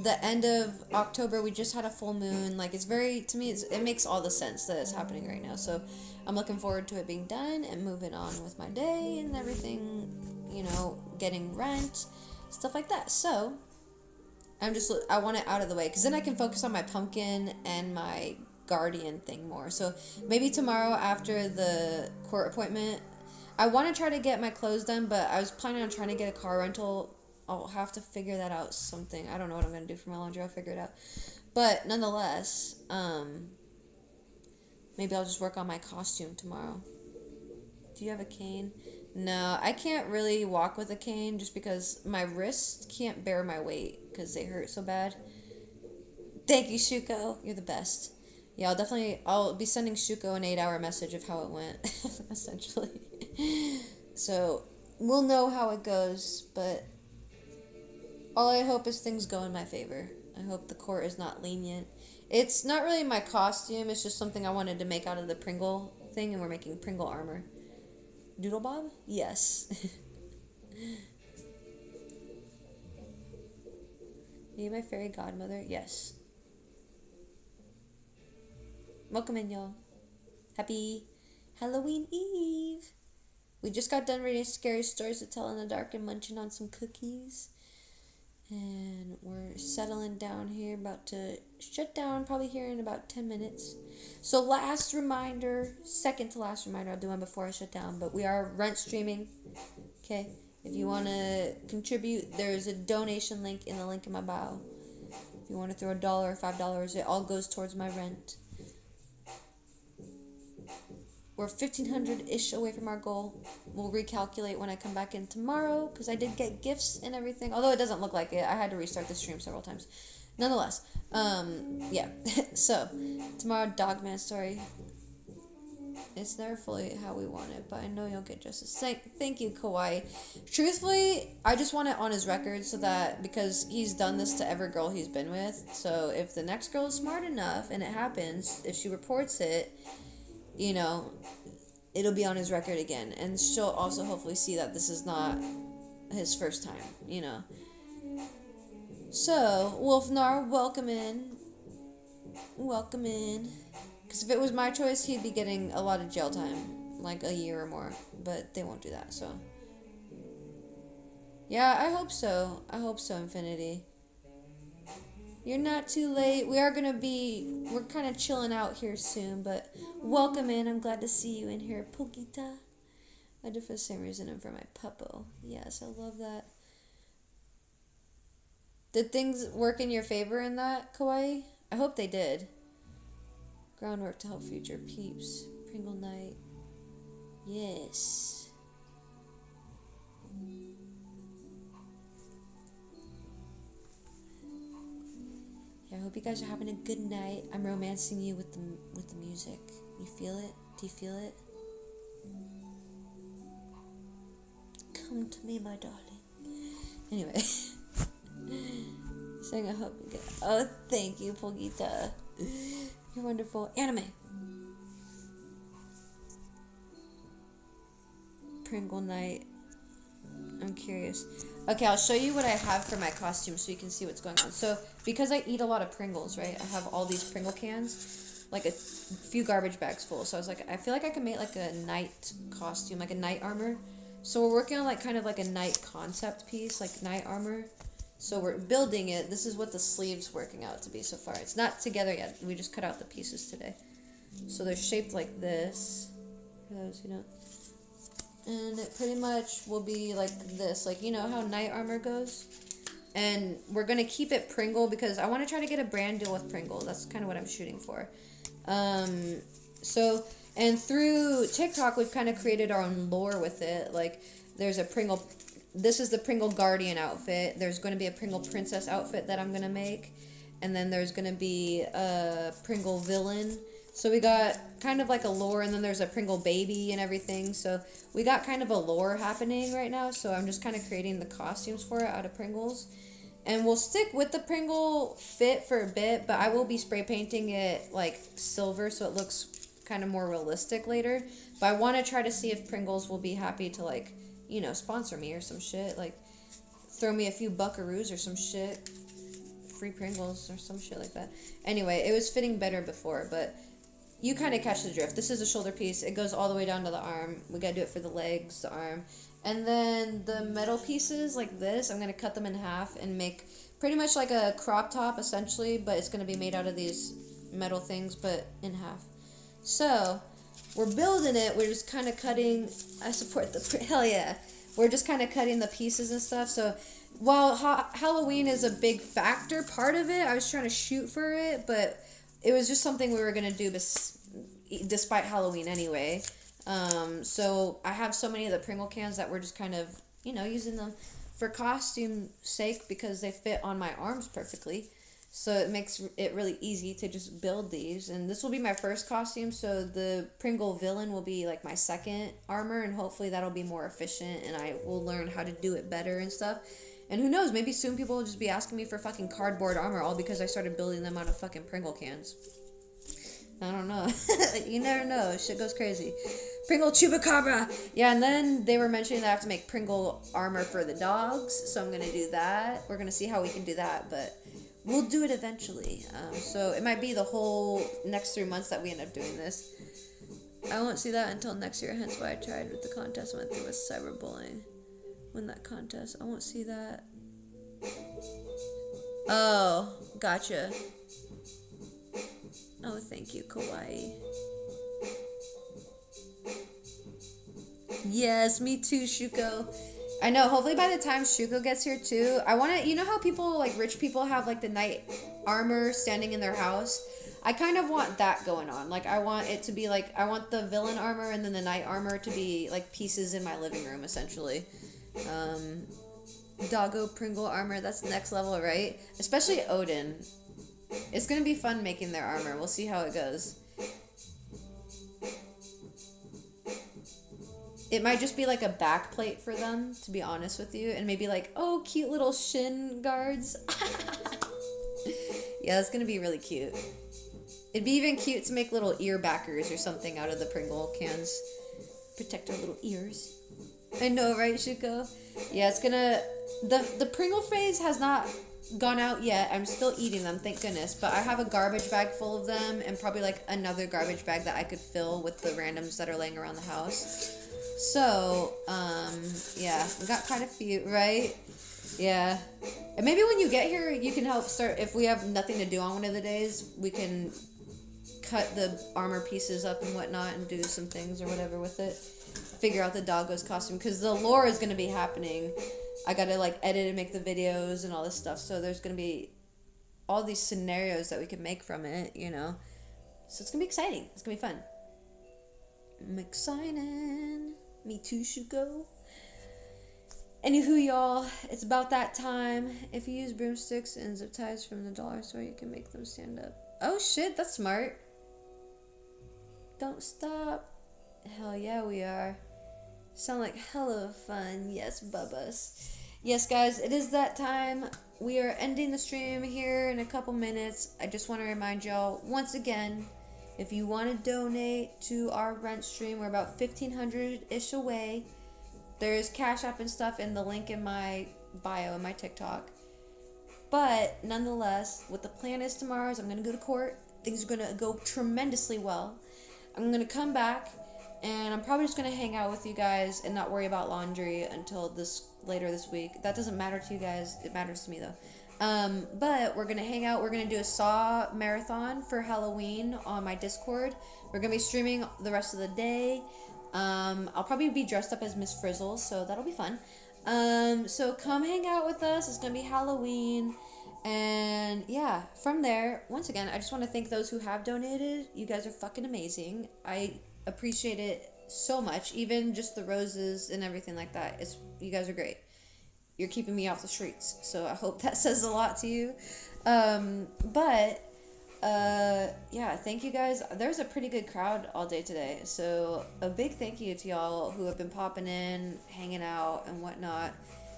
the end of October. We just had a full moon. Like, it's very, to me, it makes all the sense that it's happening right now, so I'm looking forward to it being done and moving on with my day and everything, you know, getting rent, stuff like that. So I want it out of the way, because then I can focus on my pumpkin and my guardian thing more. So maybe tomorrow after the court appointment, I want to try to get my clothes done, but I was planning on trying to get a car rental. I'll have to figure that out something. I don't know what I'm going to do for my laundry. I'll figure it out. But nonetheless, maybe I'll just work on my costume tomorrow. Do you have a cane? No, I can't really walk with a cane just because my wrists can't bear my weight because they hurt so bad. Thank you, Shuko. You're the best. Yeah, I'll be sending Shuko an 8-hour message of how it went, essentially. So, we'll know how it goes, but all I hope is things go in my favor. I hope the court is not lenient. It's not really my costume, it's just something I wanted to make out of the Pringle thing, and we're making Pringle armor. Doodle Bob? Yes. Are you my fairy godmother? Yes. Welcome in, y'all. Happy Halloween Eve. We just got done reading scary stories to tell in the dark and munching on some cookies. And we're settling down here, about to shut down probably here in about 10 minutes. So last reminder, second to last reminder, I'll do one before I shut down, but we are rent streaming. Okay, if you want to contribute, there's a donation link in the link in my bio. If you want to throw $1 or $5, it all goes towards my rent. We're 1,500-ish away from our goal. We'll recalculate when I come back in tomorrow, because I did get gifts and everything. Although it doesn't look like it. I had to restart the stream several times. Nonetheless, yeah. So, tomorrow, Dogman story. It's never fully how we want it, but I know you'll get justice. Thank you, Kawaii. Truthfully, I just want it on his record so that, because he's done this to every girl he's been with, so if the next girl is smart enough, and it happens, if she reports it, you know, it'll be on his record again. And she'll also hopefully see that this is not his first time, you know. So, Wolfnar, welcome in. Welcome in. Because if it was my choice, he'd be getting a lot of jail time. Like a year or more. But they won't do that, so. Yeah, I hope so. I hope so, Infinity. You're not too late. We're kind of chilling out here soon, but welcome in. I'm glad to see you in here, Pokita. I did for the same reason and for my puppo. Yes, I love that. Did things work in your favor in that, Kawaii? I hope they did. Groundwork to help future peeps. Pringle Night. Yes. I hope you guys are having a good night. I'm romancing you with the music. You feel it? Do you feel it? Come to me, my darling. Anyway. Saying I hope you get. Oh, thank you, Pogita. You're wonderful. Anime. Pringle Night. I'm curious. Okay, I'll show you what I have for my costume so you can see what's going on. So, because I eat a lot of Pringles, right? I have all these Pringle cans, like a few garbage bags full. So I was like, I feel like I can make like a night costume, like a night armor. So we're working on like kind of like a night concept piece, like night armor. So we're building it. This is what the sleeve's working out to be so far. It's not together yet. We just cut out the pieces today. So they're shaped like this, for those who don't. And it pretty much will be like this, like, you know how night armor goes? And we're going to keep it Pringle because I want to try to get a brand deal with Pringle. That's kind of what I'm shooting for. So, and through TikTok, we've kind of created our own lore with it. Like, there's a Pringle, this is the Pringle Guardian outfit. There's going to be a Pringle Princess outfit that I'm going to make. And then there's going to be a Pringle Villain. So we got kind of like a lore, and then there's a Pringle baby and everything. So we got kind of a lore happening right now. So I'm just kind of creating the costumes for it out of Pringles. And we'll stick with the Pringle fit for a bit, but I will be spray painting it like silver so it looks kind of more realistic later. But I want to try to see if Pringles will be happy to, like, you know, sponsor me or some shit. Like, throw me a few buckaroos or some shit. Free Pringles or some shit like that. Anyway, it was fitting better before, but you kind of catch the drift. This is a shoulder piece. It goes all the way down to the arm. We got to do it for the legs, the arm. And then the metal pieces like this, I'm going to cut them in half and make pretty much like a crop top essentially, but it's going to be made out of these metal things, but in half. So, we're building it. We're just kind of cutting. I support the hell yeah. We're just kind of cutting the pieces and stuff. So while Halloween is a big factor, part of it, I was trying to shoot for it, but it was just something we were gonna do despite Halloween anyway. So I have so many of the Pringle cans that we're just kind of, you know, using them for costume sake because they fit on my arms perfectly. So it makes it really easy to just build these. And this will be my first costume, so the Pringle villain will be like my second armor, and hopefully that'll be more efficient and I will learn how to do it better and stuff. And who knows, maybe soon people will just be asking me for fucking cardboard armor all because I started building them out of fucking Pringle cans. I don't know. You never know. Shit goes crazy. Pringle Chupacabra. Yeah, and then they were mentioning that I have to make Pringle armor for the dogs, so I'm going to do that. We're going to see how we can do that, but we'll do it eventually. So it might be the whole next 3 months that we end up doing this. I won't see that until next year, hence why I tried with the contest I went through with cyberbullying. Win that contest. I won't see that. Oh, gotcha. Oh, thank you, Kawaii. Yes, me too, Shuko. I know, hopefully by the time Shuko gets here too, I want to, you know how people, like rich people have like the knight armor standing in their house? I kind of want that going on. Like I want it to be like, I want the villain armor and then the knight armor to be like pieces in my living room essentially. Doggo Pringle armor, that's next level, right? Especially Odin. It's gonna be fun making their armor. We'll see how it goes. It might just be like a back plate for them, to be honest with you. And maybe like, oh, cute little shin guards. Yeah, that's gonna be really cute. It'd be even cute to make little ear backers or something out of the Pringle cans. Protect our little ears. I know, right, Shuko? Yeah, it's gonna... The Pringle phase has not gone out yet. I'm still eating them, thank goodness. But I have a garbage bag full of them and probably like another garbage bag that I could fill with the randoms that are laying around the house. So, yeah, we got quite a few, right? Yeah. And maybe when you get here, you can help start, if we have nothing to do on one of the days, we can cut the armor pieces up and whatnot and do some things or whatever with it. Figure out the Doggo's costume, because the lore is going to be happening. I got to, like, edit and make the videos and all this stuff, so there's going to be all these scenarios that we can make from it, you know? So it's going to be exciting. It's going to be fun. I'm excited. Me too, Shuko. Anywho, y'all, it's about that time. If you use broomsticks and zip ties from the dollar store, you can make them stand up. Oh, shit, that's smart. Don't stop. Hell yeah, we are. Sound like hella fun. Yes, bubbas. Yes, guys, it is that time. We are ending the stream here in a couple minutes. I just want to remind y'all, once again, if you want to donate to our rent stream, we're about 1,500-ish away. There's Cash App and stuff in the link in my bio, in my TikTok. But, nonetheless, what the plan is tomorrow is I'm going to go to court. Things are going to go tremendously well. I'm going to come back, and I'm probably just going to hang out with you guys and not worry about laundry until later this week. That doesn't matter to you guys. It matters to me, though. But we're going to hang out. We're going to do a Saw marathon for Halloween on my Discord. We're going to be streaming the rest of the day. I'll probably be dressed up as Miss Frizzle, so that'll be fun. So come hang out with us. It's going to be Halloween. And yeah, from there, once again, I just want to thank those who have donated. You guys are fucking amazing. I appreciate it so much. Even just the roses and everything like that. You guys are great. You're keeping me off the streets, so I hope that says a lot to you. Yeah, thank you guys. There's a pretty good crowd all day today, so a big thank you to y'all who have been popping in, hanging out, and whatnot.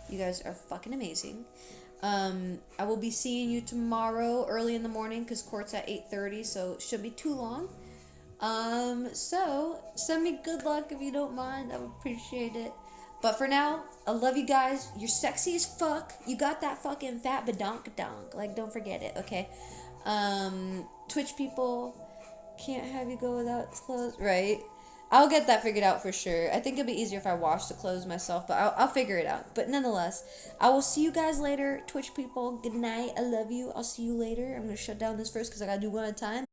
You guys are fucking amazing. I will be seeing you tomorrow early in the morning because court's at 8:30, so it shouldn't be too long. So send me good luck if you don't mind. I would appreciate it. But for now, I love you guys. You're sexy as fuck. You got that fucking fat badonk-donk. Like, don't forget it, okay? Twitch people, can't have you go without clothes, right? I'll get that figured out for sure. I think it'll be easier if I wash the clothes myself, but I'll figure it out. But nonetheless, I will see you guys later. Twitch people, good night. I love you. I'll see you later. I'm going to shut down this first because I got to do one at a time.